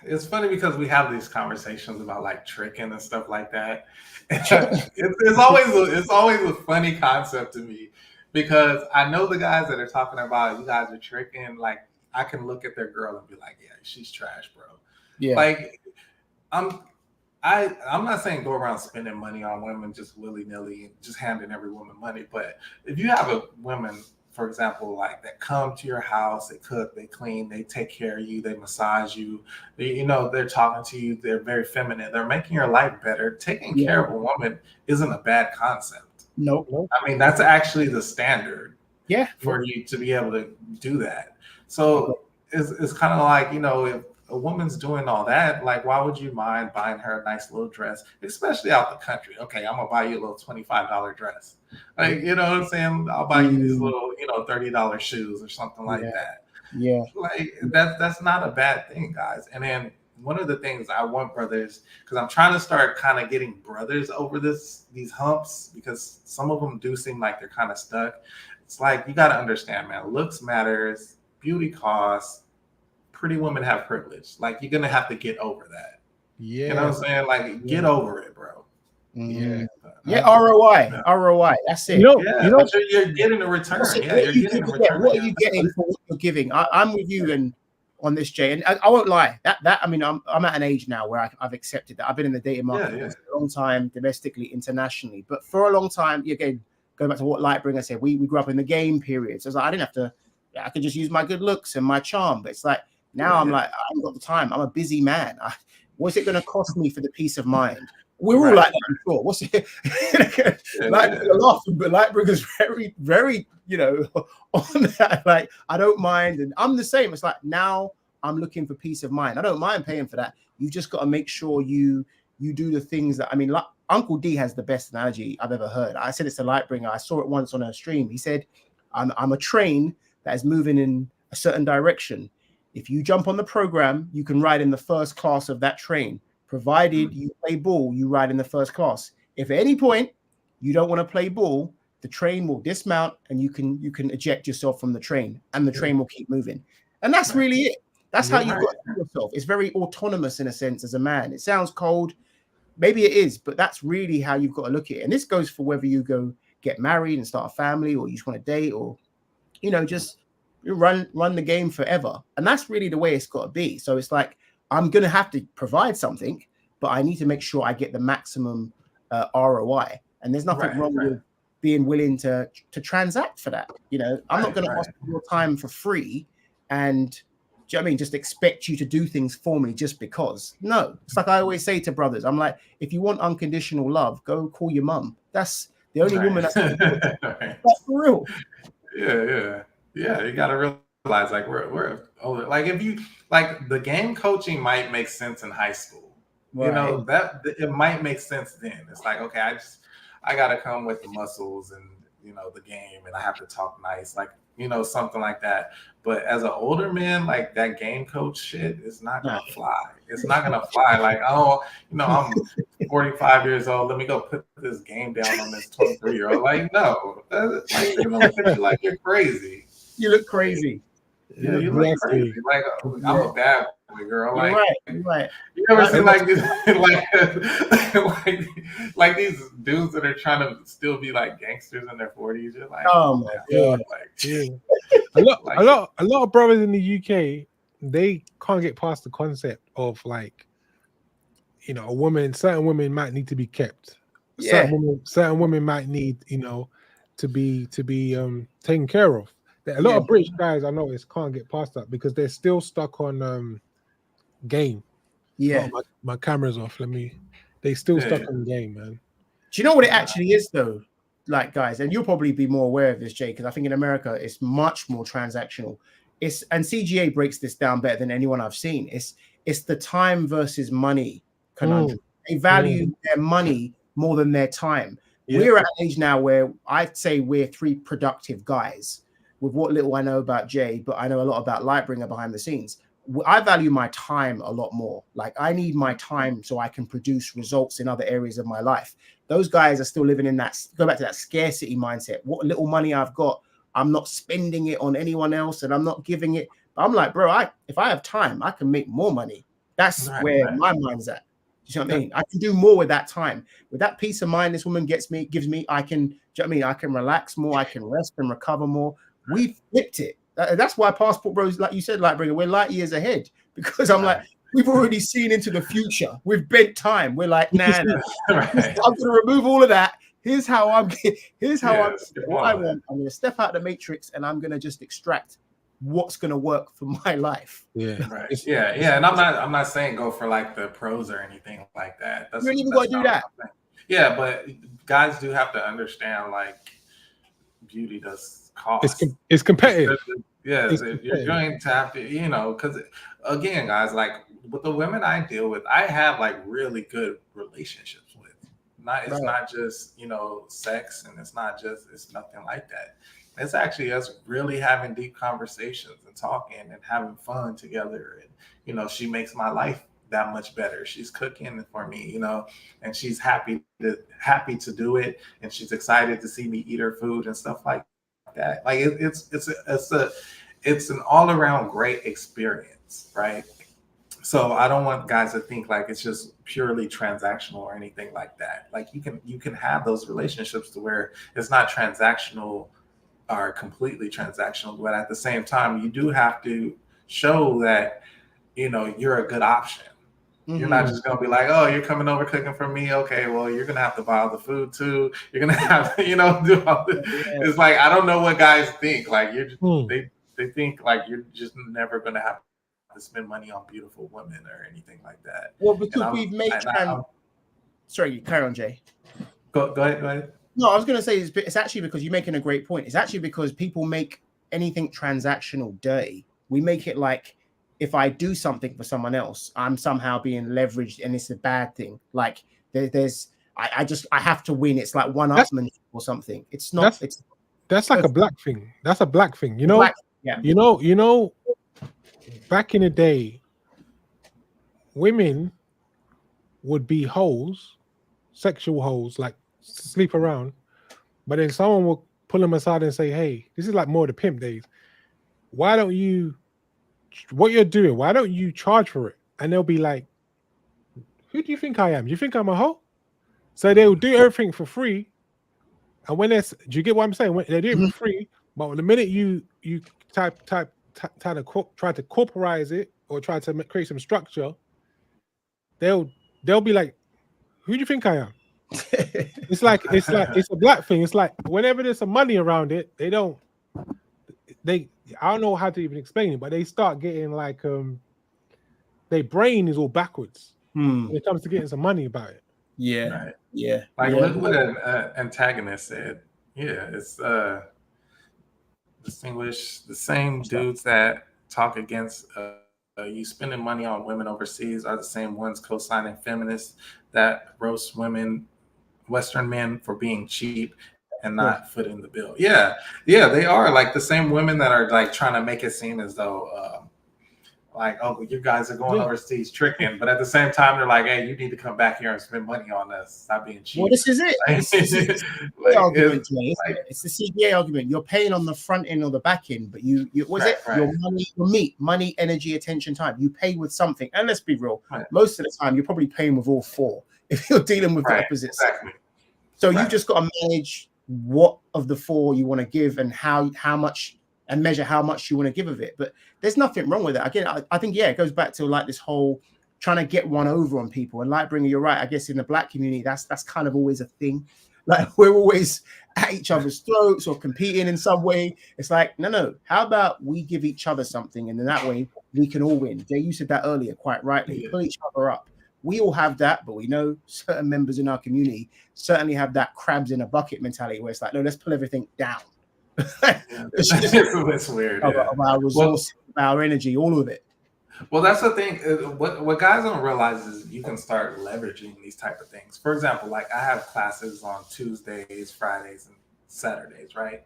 [SPEAKER 8] It's funny because we have these conversations about like tricking and stuff like that. It's always a funny concept to me because I know the guys that are talking about you guys are tricking. Like I can look at their girl and be like, yeah, she's trash, bro.
[SPEAKER 2] Yeah.
[SPEAKER 8] Like I'm not saying go around spending money on women just willy-nilly and just handing every woman money. But if you have a woman, for example, like that come to your house, they cook, they clean, they take care of you, they massage you, they're talking to you, they're very feminine, they're making your life better. Taking care of a woman isn't a bad concept.
[SPEAKER 2] Nope.
[SPEAKER 8] I mean, that's actually the standard.
[SPEAKER 2] Yeah.
[SPEAKER 8] For you to be able to do that. So it's kind of like, if a woman's doing all that, like, why would you mind buying her a nice little dress, especially out the country? Okay, I'm gonna buy you a little $25 dress. Like, you know what I'm saying? I'll buy you these little, $30 shoes or something like that.
[SPEAKER 2] Yeah.
[SPEAKER 8] Like that's not a bad thing, guys. And then one of the things I want brothers, because I'm trying to start kind of getting brothers over these humps, because some of them do seem like they're kind of stuck. It's like, you got to understand, man, looks matters, beauty costs, pretty women have privilege. Like, you're going to have to get over that.
[SPEAKER 1] Yeah.
[SPEAKER 8] You know what I'm saying? Like, get over it, bro.
[SPEAKER 2] Yeah. ROI. That's it.
[SPEAKER 8] You're getting a return. You're getting a return.
[SPEAKER 2] What are you getting for what you're giving? I'm with you and on this, Jay, and I won't lie. I mean, I'm at an age now where I've accepted that. I've been in the dating market for a long time, domestically, internationally, but for a long time, again, going back to what Lightbringer said, we grew up in the game period. So it's like I didn't have to. I could just use my good looks and my charm. But it's like now I'm like, I haven't got the time. I'm a busy man. What's it going to cost me for the peace of mind? We're all
[SPEAKER 6] Right.
[SPEAKER 2] like that, I'm sure. What's it? You're laughing, but Lightbringer's very, very, on that. Like, I don't mind, and I'm the same. It's like now I'm looking for peace of mind. I don't mind paying for that. You've just got to make sure you do the things that, I mean, like Uncle D has the best analogy I've ever heard. I said it's to Lightbringer. I saw it once on a stream. He said, I'm a train that is moving in a certain direction. If you jump on the program, you can ride in the first class of that train. Provided you play ball, you ride in the first class. If at any point you don't want to play ball, the train will dismount and you can eject yourself from the train, and the train will keep moving. And that's really it. That's how you've got to do yourself. It's very autonomous in a sense as a man. It sounds cold, maybe it is, but that's really how you've got to look at it. And this goes for whether you go get married and start a family, or you just want to date, or just run the game forever. And that's really the way it's got to be. So it's like, I'm going to have to provide something, but I need to make sure I get the maximum ROI. And there's nothing wrong with being willing to transact for that. I'm not going to ask for your time for free and, do you know what I mean, just expect you to do things for me just because. No, it's like I always say to brothers, I'm like, if you want unconditional love, go call your mum. That's the only woman that's that's for real.
[SPEAKER 8] Yeah. You got to realize, like, we're older. Like, if you like, the game coaching might make sense in high school.
[SPEAKER 2] Right.
[SPEAKER 8] That it might make sense then. It's like, okay, I got to come with the muscles and the game, and I have to talk nice, like something like that. But as an older man, like, that game coach shit is not gonna fly. It's not gonna fly. Like, oh, I'm 45 years old. Let me go put this game down on this 23-year-old. Like, no, like, they're gonna look at you like you're crazy.
[SPEAKER 2] You look crazy.
[SPEAKER 8] Yeah, you look crazy. Like, I'm a bad boy, girl. Like,
[SPEAKER 2] you're right.
[SPEAKER 8] You ever seen like this, like these dudes that are trying to still be like gangsters in their 40s? You're like,
[SPEAKER 2] oh my god,
[SPEAKER 1] a lot of brothers in the UK, they can't get past the concept of, like, certain women might need to be kept.
[SPEAKER 2] Yeah.
[SPEAKER 1] Certain women might need, to be taken care of. A lot of British guys I notice can't get past that because they're still stuck on game.
[SPEAKER 2] Yeah.
[SPEAKER 1] Oh, my camera's off. They still stuck on game, man.
[SPEAKER 2] Do you know what it actually is though? Like, guys, and you'll probably be more aware of this, Jay, because I think in America it's much more transactional. And CGA breaks this down better than anyone I've seen. It's the time versus money conundrum. They value their money more than their time. Yeah. We're at an age now where I'd say we're three productive guys. With what little I know about Jay, but I know a lot about Lightbringer behind the scenes. I value my time a lot more. Like, I need my time so I can produce results in other areas of my life. Those guys are still living in that, go back to that scarcity mindset. What little money I've got, I'm not spending it on anyone else, and I'm not giving it. But I'm like, bro, if I have time, I can make more money. That's where my mind's at. You know what I mean? I can do more with that time. With that peace of mind this woman gives me, I can, do you know what I mean? I can relax more, I can rest and recover more. We've flipped it. That's why Passport Bros, like you said, Lightbringer, we're light years ahead, because I'm like, we've already seen into the future. We've bent time. We're like, nah, I'm going to remove all of that. Here's how I'm what I want. I'm going to step out of the matrix, and I'm going to just extract what's going to work for my life.
[SPEAKER 8] Yeah. Right. Yeah. And I'm not saying go for like the pros or anything like that.
[SPEAKER 2] You don't even got to do that.
[SPEAKER 8] Yeah, but guys do have to understand, like, beauty does cost.
[SPEAKER 1] It's competitive.
[SPEAKER 8] Yeah, you're going to have to, because again, guys, like with the women I deal with, I have like really good relationships with. It's not just sex, and it's nothing like that. It's actually us really having deep conversations and talking and having fun together. And she makes my life that much better. She's cooking for me, and she's happy to do it, and she's excited to see me eat her food and stuff like that. Like, it's an all-around great experience, right? So I don't want guys to think like it's just purely transactional or anything like that. Like, you can have those relationships to where it's not transactional or completely transactional, but at the same time, you do have to show that you're a good option. You're not just gonna be like, oh, you're coming over cooking for me. Okay, well, you're gonna have to buy all the food too. You're gonna have to, do all this. It's like, I don't know what guys think. Like, you're just, they think like you're just never gonna have to spend money on beautiful women or anything like that.
[SPEAKER 2] Well, because Sorry, carry on, Jay.
[SPEAKER 8] Go ahead.
[SPEAKER 2] No, I was going to say it's actually because you're making a great point. It's actually because people make anything transactional dirty. We make it like if I do something for someone else, I'm somehow being leveraged and it's a bad thing. Like I have to win. It's like one-upmanship or something. It's not.
[SPEAKER 1] That's like a black thing. That's a black thing. You know.
[SPEAKER 2] Black, yeah.
[SPEAKER 1] You know. Back in the day, women would be hoes, sexual hoes, like sleep around, but then someone will pull them aside and say, "Hey, this is like more the pimp days. Why don't you? What you're doing? Why don't you charge for it?" And they'll be like, "Who do you think I am? Do you think I'm a hoe?" So they'll do everything for free. And when do you get what I'm saying? When they do it for free, but the minute you try to corporate it or try to create some structure, they'll be like, "Who do you think I am?" it's like it's a black thing. It's like whenever there's some money around it, I don't know how to even explain it, but they start getting like their brain is all backwards when it comes to getting some money about it.
[SPEAKER 2] Yeah,
[SPEAKER 8] right.
[SPEAKER 2] Yeah.
[SPEAKER 8] Like
[SPEAKER 2] yeah.
[SPEAKER 8] look what an antagonist said. Yeah, it's distinguish the same dudes that talk against you spending money on women overseas are the same ones co-signing feminists that roast Western men for being cheap and not footing the bill. Yeah, they are like the same women that are like trying to make it seem as though like, oh, you guys are going overseas tricking, but at the same time they're like, hey, you need to come back here and spend money on us. Stop being cheap.
[SPEAKER 2] Well, this is it. It's the CBA argument. You're paying on the front end or the back end, but your money, energy, attention, time. You pay with something, and let's be real. Most of the time, you're probably paying with all four if you're dealing with the opposites.
[SPEAKER 8] Exactly.
[SPEAKER 2] So you just got to manage what of the four you want to give and how much. And measure how much you want to give of it. But there's nothing wrong with it. Again, I think, it goes back to like this whole trying to get one over on people. And like Bringer, you're right. I guess in the black community, that's kind of always a thing. Like we're always at each other's throats or competing in some way. It's like, no. How about we give each other something? And then that way we can all win. Jay, you said that earlier, quite rightly. Pull each other up. We all have that, but we know certain members in our community certainly have that crabs in a bucket mentality where it's like, no, let's pull everything down.
[SPEAKER 8] It's weird.
[SPEAKER 2] Our resource, our energy, all of it.
[SPEAKER 8] Well, that's the thing. What guys don't realize is you can start leveraging these type of things. For example, like I have classes on Tuesdays, Fridays, and Saturdays, right?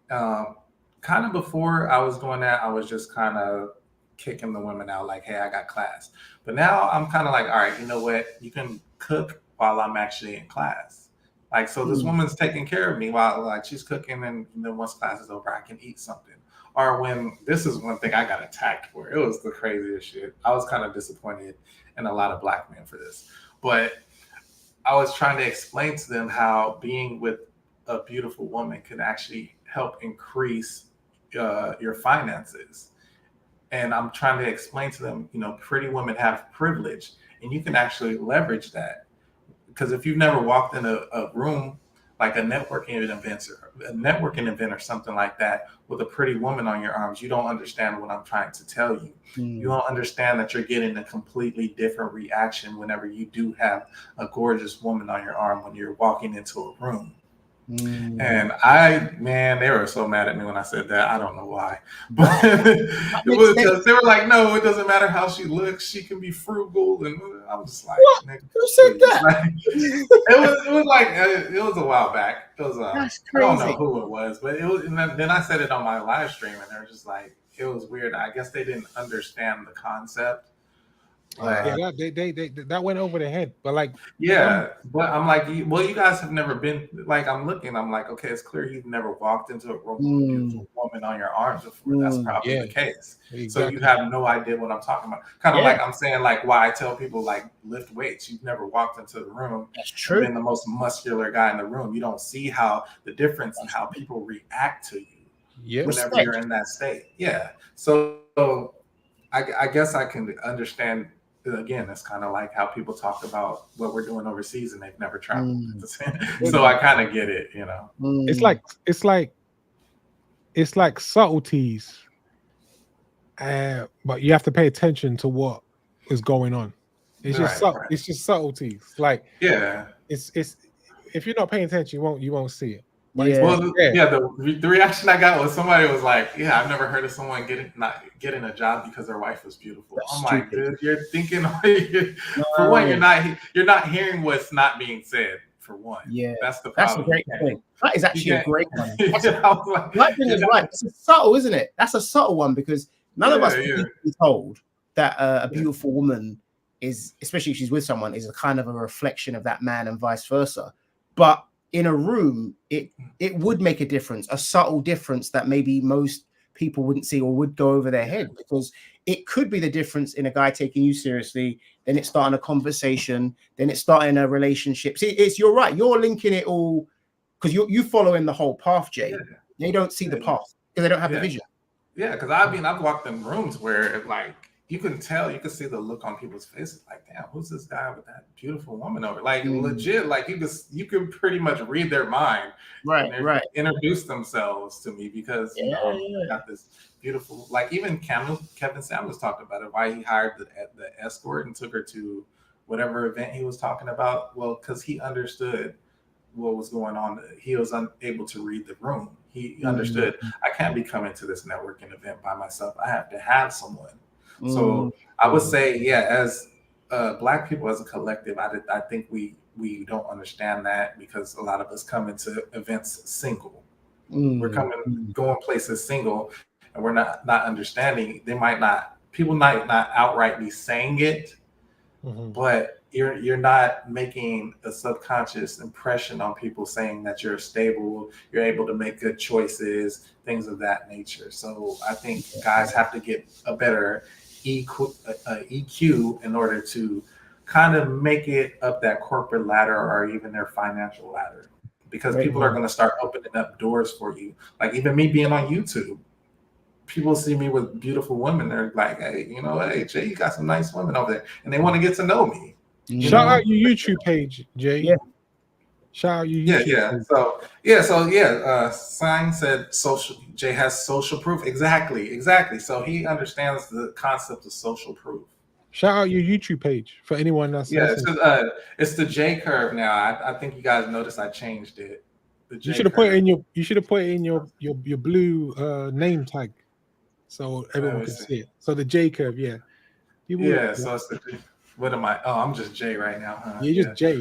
[SPEAKER 8] Kind of before I was doing that, I was just kind of kicking the women out, like, hey, I got class. But now I'm kind of like, all right, you know what? You can cook while I'm actually in class. Like, so this woman's taking care of me while like she's cooking, and then once class is over, I can eat something. Or when this is one thing I got attacked for. It was the craziest shit. I was kind of disappointed in a lot of black men for this. But I was trying to explain to them how being with a beautiful woman can actually help increase your finances. And I'm trying to explain to them, pretty women have privilege, and you can actually leverage that. Because if you've never walked in a room like a networking event or something like that with a pretty woman on your arms, you don't understand what I'm trying to tell you. You don't understand that you're getting a completely different reaction whenever you do have a gorgeous woman on your arm when you're walking into a room. And they were so mad at me when I said that. I don't know why, but it was because they were like, no, it doesn't matter how she looks. She can be frugal. And I'm just like,
[SPEAKER 2] who said that?
[SPEAKER 8] Like, it was a while back. It was
[SPEAKER 2] that's
[SPEAKER 8] I don't
[SPEAKER 2] crazy.
[SPEAKER 8] know who it was, but it was. And then I said it on my live stream, and they were just like, it was weird. I guess they didn't understand the concept.
[SPEAKER 1] That went over the head, but like,
[SPEAKER 8] but I'm like, you guys have never been like, I'm like, okay, it's clear you've never walked into a room with a beautiful woman on your arms before. That's probably the case. Exactly. So you have no idea what I'm talking about. Kind of like I'm saying, like why I tell people like lift weights. You've never walked into the room.
[SPEAKER 2] That's true.
[SPEAKER 8] Been the most muscular guy in the room. You don't see how the difference in how people react to you whenever you're in that state. Yeah. So I guess I can understand. Again, it's kind of like how people talk about what we're doing overseas and they've never traveled. So I kind of get it, It's like subtleties, but you have to pay attention to what is going on.
[SPEAKER 1] It's just it's just subtleties. Like it's if you're not paying attention, you won't see it. But
[SPEAKER 8] the reaction I got was somebody was like, "Yeah, I've never heard of someone not getting a job because their wife was beautiful." I'm like, dude, you're thinking for one, you're not hearing what's not being said. For one, that's the problem.
[SPEAKER 2] That's a great point. That is actually a great one.
[SPEAKER 8] That
[SPEAKER 2] thing is right. It's subtle, isn't it? That's a subtle one because none of us need to be told that a beautiful woman is, especially if she's with someone, is a kind of a reflection of that man and vice versa. But in a room, it would make a difference, a subtle difference that maybe most people wouldn't see or would go over their head, because it could be the difference in a guy taking you seriously, then it's starting a conversation, then it's starting a relationship. See, you're right. You're linking it all because you following the whole path, Jay. They don't see the path because they don't have the vision.
[SPEAKER 8] Yeah, because I've walked in rooms where like you can see the look on people's faces, like, damn, who's this guy with that beautiful woman over? Like legit, like you could pretty much read their mind,
[SPEAKER 2] right?
[SPEAKER 8] Introduce themselves to me because I got this beautiful, like even Kevin Samuels talked about it, why he hired the escort and took her to whatever event he was talking about. Well, because he understood what was going on. He was unable to read the room. He understood I can't be coming to this networking event by myself. I have to have someone. So I would say, as Black people as a collective, I think we don't understand that because a lot of us come into events single. We're going places single, and we're not understanding. People might not outright be saying it, but you're not making a subconscious impression on people saying that you're stable, you're able to make good choices, things of that nature. So I think guys have to get a better EQ in order to kind of make it up that corporate ladder or even their financial ladder, because people are going to start opening up doors for you. Like even me being on YouTube, people see me with beautiful women. They're like, hey, hey, Jay, you got some nice women over there, and they want to get to know me.
[SPEAKER 1] Shout out your YouTube page, Jay.
[SPEAKER 2] Yeah.
[SPEAKER 1] Shout out your YouTube
[SPEAKER 8] page. Sign said Jay has social proof. Exactly. So he understands the concept of social proof.
[SPEAKER 1] Shout out your YouTube page for anyone that's listening.
[SPEAKER 8] It's the J curve now. I think you guys noticed I changed it.
[SPEAKER 1] You should have put it in your blue name tag so everyone can see it. So the J curve,
[SPEAKER 8] so it's the what am I? Oh, I'm just Jay right now, huh?
[SPEAKER 1] You're just Jay,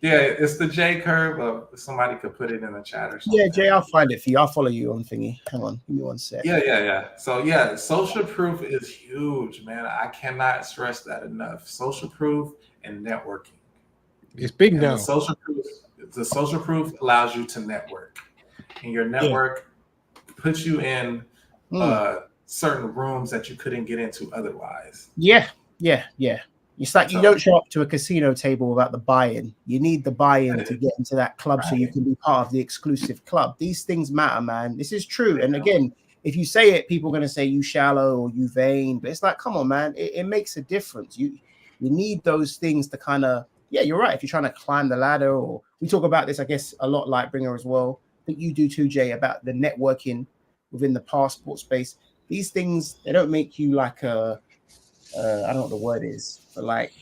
[SPEAKER 8] Yeah, it's the J curve. Somebody could put it in the chat or something.
[SPEAKER 2] Yeah, Jay, I'll find it for you. I'll follow you on thingy. Hang on, give me 1 sec.
[SPEAKER 8] Yeah. So social proof is huge, man. I cannot stress that enough. Social proof and networking.
[SPEAKER 1] It's big now.
[SPEAKER 8] The social proof allows you to network, and your network puts you in certain rooms that you couldn't get into otherwise.
[SPEAKER 2] Yeah. It's like you don't show up to a casino table without the buy-in. You need the buy-in to get into that club so you can be part of the exclusive club. These things matter, man. This is true. And again, if you say it, people are going to say you shallow or you vain. But it's like, come on, man. It makes a difference. You need those things to kind of, you're right. If you're trying to climb the ladder, or we talk about this, I guess, a lot, Lightbringer as well. I think you do too, Jay, about the networking within the passport space. These things, they don't make you like a, I don't know what the word is, but like,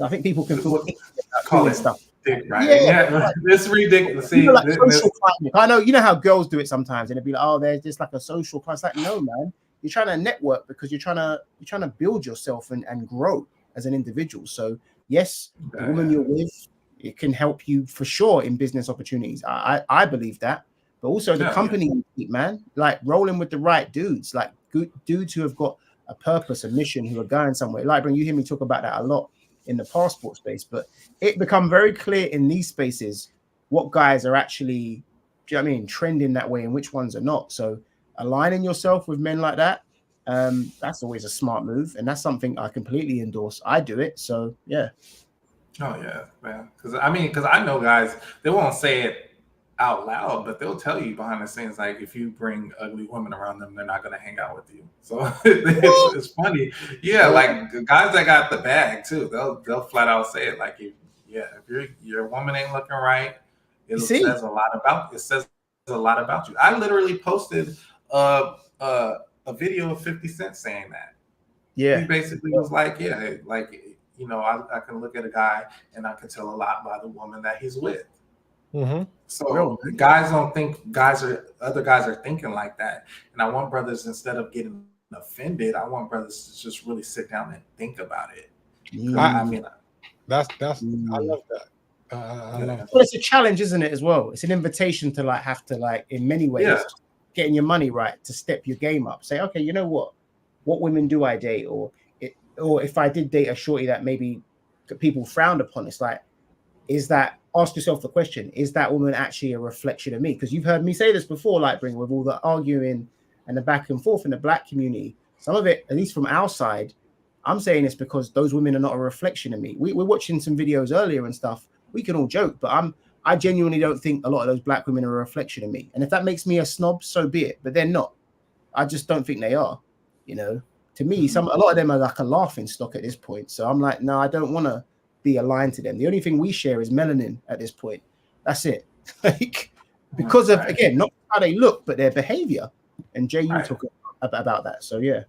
[SPEAKER 2] I think people can call it stuff.
[SPEAKER 8] Right? Yeah. It's ridiculous. See,
[SPEAKER 2] like social climbing. I know, you know how girls do it sometimes, and it'd be like, oh, there's just like a social class. Like, no, man, you're trying to network because you're trying to build yourself and grow as an individual. So yes, the woman you're with, it can help you for sure in business opportunities. I believe that, but also the company, man, like rolling with the right dudes, like good dudes who have got a purpose, a mission, who are going somewhere. Like, you hear me talk about that a lot in the passport space, but it become very clear in these spaces what guys are actually, do you know what I mean, trending that way and which ones are not. So aligning yourself with men like that, that's always a smart move, and that's something I completely endorse. I do it, so yeah.
[SPEAKER 8] Oh yeah, man. Because I know guys, they won't say it out loud, but they'll tell you behind the scenes, like, if you bring ugly women around them, they're not going to hang out with you. So it's funny. Yeah, like guys that got the bag too, they'll flat out say it, like, if your woman ain't looking right, it says a lot about you. I literally posted a video of 50 Cent saying that.
[SPEAKER 2] Yeah,
[SPEAKER 8] he basically was like, you know, I can look at a guy and I can tell a lot by the woman that he's with.
[SPEAKER 1] Mm-hmm.
[SPEAKER 8] So guys don't think other guys are thinking like that. And I want brothers, instead of getting offended, I want brothers to just really sit down and think about it. I mean,
[SPEAKER 1] that's I love that. I love that.
[SPEAKER 2] Well, it's a challenge, isn't it, as well? It's an invitation to like have to like in many ways getting your money right, to step your game up. Say, okay, you know what women do I date, or if I did date a shorty that maybe people frowned upon, it's like, ask yourself the question, is that woman actually a reflection of me? Because you've heard me say this before, like, bring with all the arguing and the back and forth in the black community, some of it, at least from our side, I'm saying it's because those women are not a reflection of me. We're watching some videos earlier and stuff. We can all joke, but I genuinely don't think a lot of those black women are a reflection of me. And if that makes me a snob, so be it. But they're not. I just don't think they are. You know, to me, a lot of them are like a laughing stock at this point. So I'm like, no, I don't want to be aligned to them. The only thing we share is melanin at this point. That's it. Like, because of, again, not how they look, but their behavior. And Jay, you talk about that. So yeah.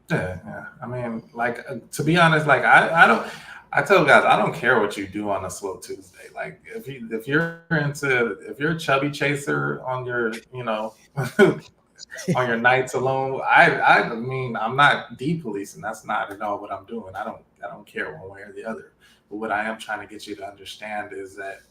[SPEAKER 8] Yeah. I mean, like, to be honest, like I tell guys, I don't care what you do on a slow Tuesday. Like, if you're a chubby chaser on your, you know, on your nights alone, I mean, I'm not de-policing. That's not at all what I'm doing. I don't care one way or the other. But what I am trying to get you to understand is that,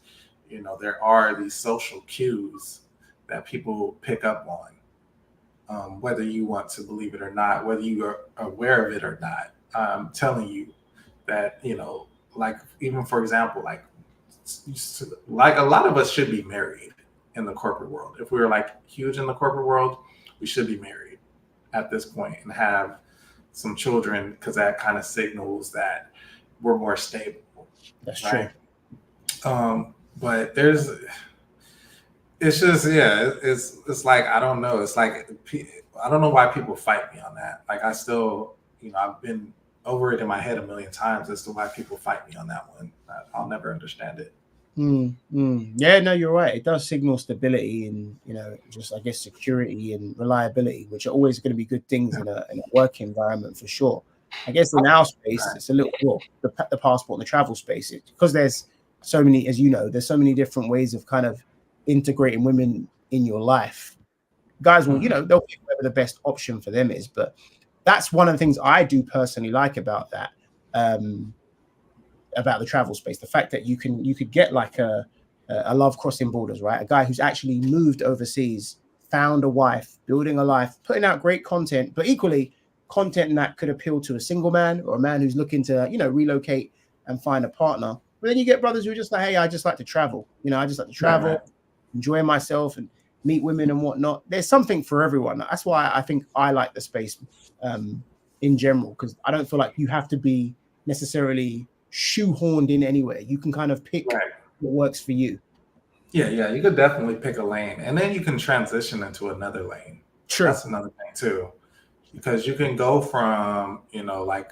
[SPEAKER 8] you know, there are these social cues that people pick up on, whether you want to believe it or not, whether you are aware of it or not. I'm telling you that, you know, like, even for example, like a lot of us should be married in the corporate world. If we were like huge in the corporate world, we should be married at this point and have some children, because that kind of signals that we're more stable.
[SPEAKER 2] That's right?
[SPEAKER 8] True. But it's just, it's like, I don't know. It's like, I don't know why people fight me on that. Like, I still, you know, I've been over it in my head a million times as to why people fight me on that one. I'll never understand it.
[SPEAKER 2] Yeah, no, you're right. It does signal stability and, you know, just, I guess, security and reliability, which are always going to be good things in a work environment for sure. I guess in our space, it's a little more the passport and the travel space, because there's so many, as you know, there's so many different ways of kind of integrating women in your life. Guys will, you know, they'll pick whatever the best option for them is, but that's one of the things I do personally like about that, about the travel space. The fact that you could get like a love crossing borders, right? A guy who's actually moved overseas, found a wife, building a life, putting out great content, but equally content that could appeal to a single man or a man who's looking to, you know, relocate and find a partner. But then you get brothers who are just like, hey, I just like to travel. You know, I just like to travel, enjoy myself and meet women and whatnot. There's something for everyone. That's why I think I like the space in general, because I don't feel like you have to be necessarily shoehorned in anywhere. You can kind of pick what works for you.
[SPEAKER 8] Yeah, you could definitely pick a lane, and then you can transition into another lane.
[SPEAKER 2] Sure.
[SPEAKER 8] That's another thing too, because you can go from, you know, like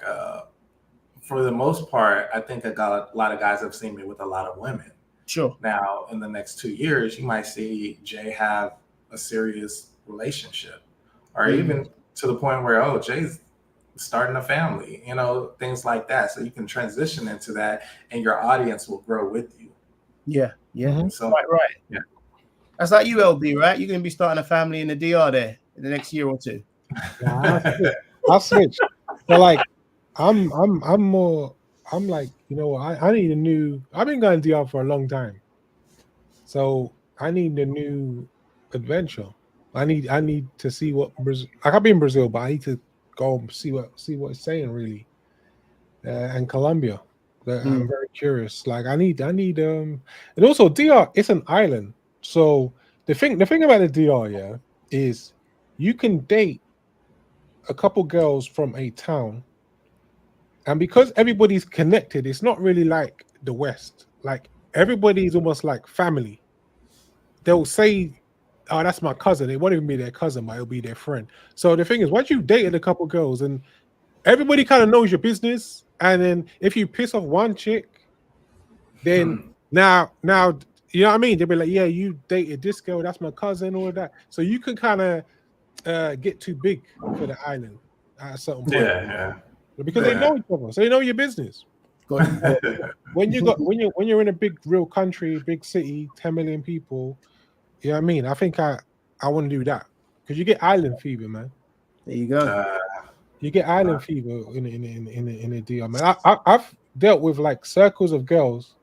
[SPEAKER 8] for the most part, I think a lot of guys have seen me with a lot of women.
[SPEAKER 2] Sure.
[SPEAKER 8] Now, in the next 2 years, you might see Jay have a serious relationship, or even to the point where, oh, Jay's starting a family, you know, things like that. So you can transition into that, and your audience will grow with you.
[SPEAKER 2] Yeah.
[SPEAKER 8] So,
[SPEAKER 2] right.
[SPEAKER 8] Yeah.
[SPEAKER 2] That's like you, LB, right? You're going to be starting a family in the DR there in the next year or two.
[SPEAKER 1] I'll switch. But like, I'm like, you know, I need I've been going DR for a long time. So I need a new adventure. I need to see what Brazil, like, I've been in Brazil, but I need to go and see what it's saying really. And Colombia. I'm very curious. Like, I need and also DR, it's an island. So the thing about the DR, is you can date a couple girls from a town, and because everybody's connected, it's not really like the West. Like, everybody's almost like family. They'll say, oh, that's my cousin. It won't even be their cousin, but it'll be their friend. So the thing is, once you've dated a couple girls and everybody kind of knows your business, and then if you piss off one chick, then now you know what I mean? They'll be like, yeah, you dated this girl, that's my cousin, all of that. So you can kind of get too big for the island at a certain point.
[SPEAKER 8] Yeah.
[SPEAKER 1] because they know each other, so they know your business. when you're in a big real country, big city, 10 million people, you know what I mean? I think I want to do that because you get island fever, man.
[SPEAKER 2] There you go.
[SPEAKER 1] You get island fever in a DR, man. I've dealt with like circles of girls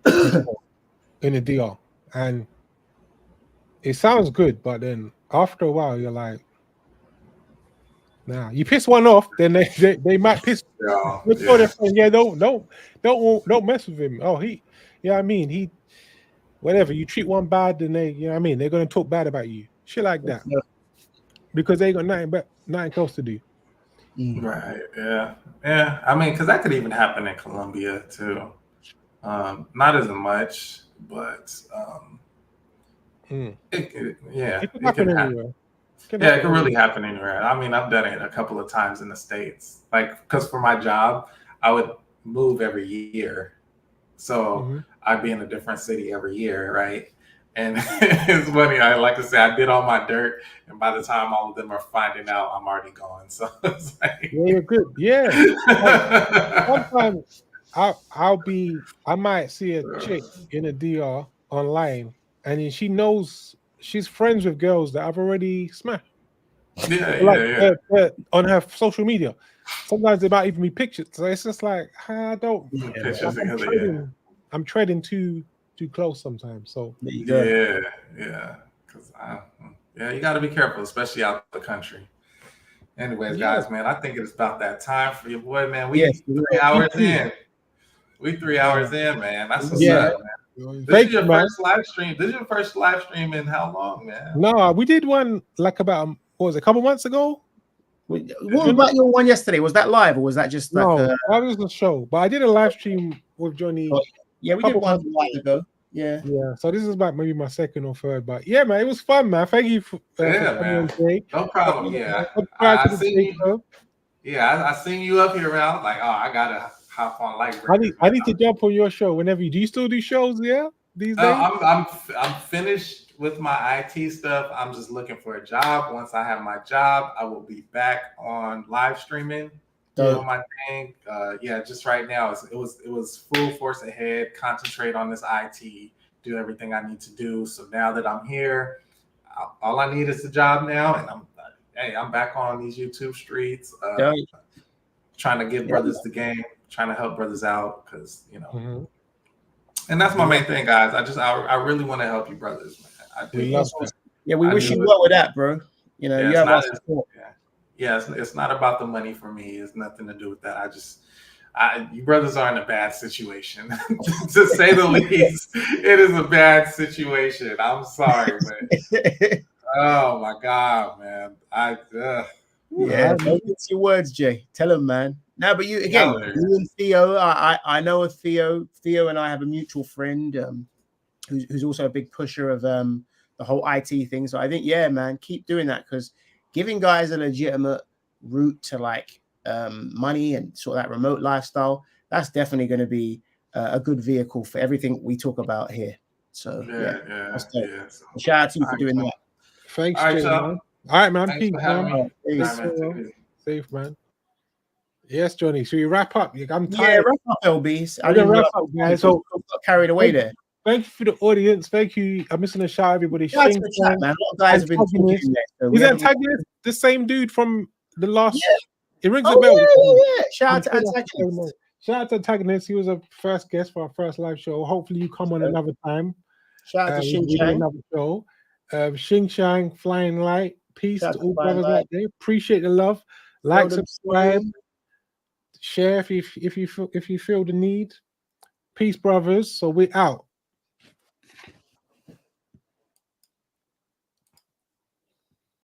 [SPEAKER 1] in a DR, and it sounds good, but then after a while, you're like, nah. You piss one off, then they might piss. Yeah, don't mess with him. Oh, I mean, he, whatever. You treat one bad, then you know what I mean, they're gonna talk bad about you, shit like that, because they got nothing else to do.
[SPEAKER 8] Right. Yeah. Yeah. I mean, because that could even happen in Colombia too. Not as much, but it can happen.
[SPEAKER 1] Anywhere.
[SPEAKER 8] It can really happen anywhere. I mean, I've done it a couple of times in the States. Like, because for my job, I would move every year. So I'd be in a different city every year, right? And it's funny. I like to say I did all my dirt, and by the time all of them are finding out, I'm already gone. So it's like,
[SPEAKER 1] yeah, you're good. Yeah. Sometimes I might see a chick in a DR online, and then she knows she's friends with girls that I've already smashed. On her social media. Sometimes there might even be pictures. So it's just like I don't. I'm treading too close sometimes. So
[SPEAKER 8] yeah. Because you got to be careful, especially out the country. Anyways, guys, man, I think it's about that time for your boy, man. We 3 hours in. We 3 hours in, man. That's what's up, man. This is your first live stream. This is your first live stream in how long, man?
[SPEAKER 1] No, we did one like about what was it, a couple months ago?
[SPEAKER 2] What about your one yesterday? Was that live or was that just like
[SPEAKER 1] that was the show? But I did a live stream with Johnny.
[SPEAKER 2] Yeah, we did one a while ago. Yeah.
[SPEAKER 1] So this is about maybe my second or third, but yeah, man, it was fun, man. Thank you for
[SPEAKER 8] man. No problem. Yeah, I seen you up here, man. I was like, oh, I gotta hop on light.
[SPEAKER 1] I need to jump on your show whenever you do. You still do shows, these days?
[SPEAKER 8] I'm finished with my IT stuff. I'm just looking for a job. Once I have my job, I will be back on live streaming. Doing my thing. Just right now it was full force ahead, concentrate on this IT, do everything I need to do. So now that I'm here, all I need is a job now, and I'm back on these YouTube streets, trying to give brothers the game, trying to help brothers out, because and that's my main thing, guys. I really want to help you brothers, man. I do.
[SPEAKER 2] We wish you well with that, bro. You have our support.
[SPEAKER 8] It's not about the money for me. It's nothing to do with that. You brothers are in a bad situation, to say the least. It is a bad situation. I'm sorry, man. Oh my God, man.
[SPEAKER 2] It's your words, Jay. Tell him, man. No, but you and Theo. I know of Theo. Theo and I have a mutual friend who's also a big pusher of the whole IT thing. So I think, man, keep doing that, because giving guys a legitimate route to like money and sort of that remote lifestyle, that's definitely going to be a good vehicle for everything we talk about here. So shout out to you for doing that.
[SPEAKER 1] Thanks,
[SPEAKER 8] all
[SPEAKER 1] right, man.
[SPEAKER 8] Thanks
[SPEAKER 1] Peace, man. Safe, man. Yes, Johnny. Should we wrap up? I'm tired.
[SPEAKER 2] Wrap up, LB.
[SPEAKER 1] I didn't wrap up, guys. So
[SPEAKER 2] got carried away there.
[SPEAKER 1] Thank you for the audience. Thank you. I'm missing a shout, everybody.
[SPEAKER 2] Shout out to the chat, man. A lot of guys have been talking
[SPEAKER 1] Is that antagonist the same dude from the last? It rings a bell.
[SPEAKER 2] Yeah. Shout out to antagonist.
[SPEAKER 1] Shout out to antagonist. He was a first guest for our first live show. Hopefully, you come on another time.
[SPEAKER 2] Shout out to Xing Shang.
[SPEAKER 1] Another show. Xing Shang, Flying Light. Peace to all brothers out there. Appreciate the love. Like, subscribe, share if you feel the need. Peace, brothers. So we're out.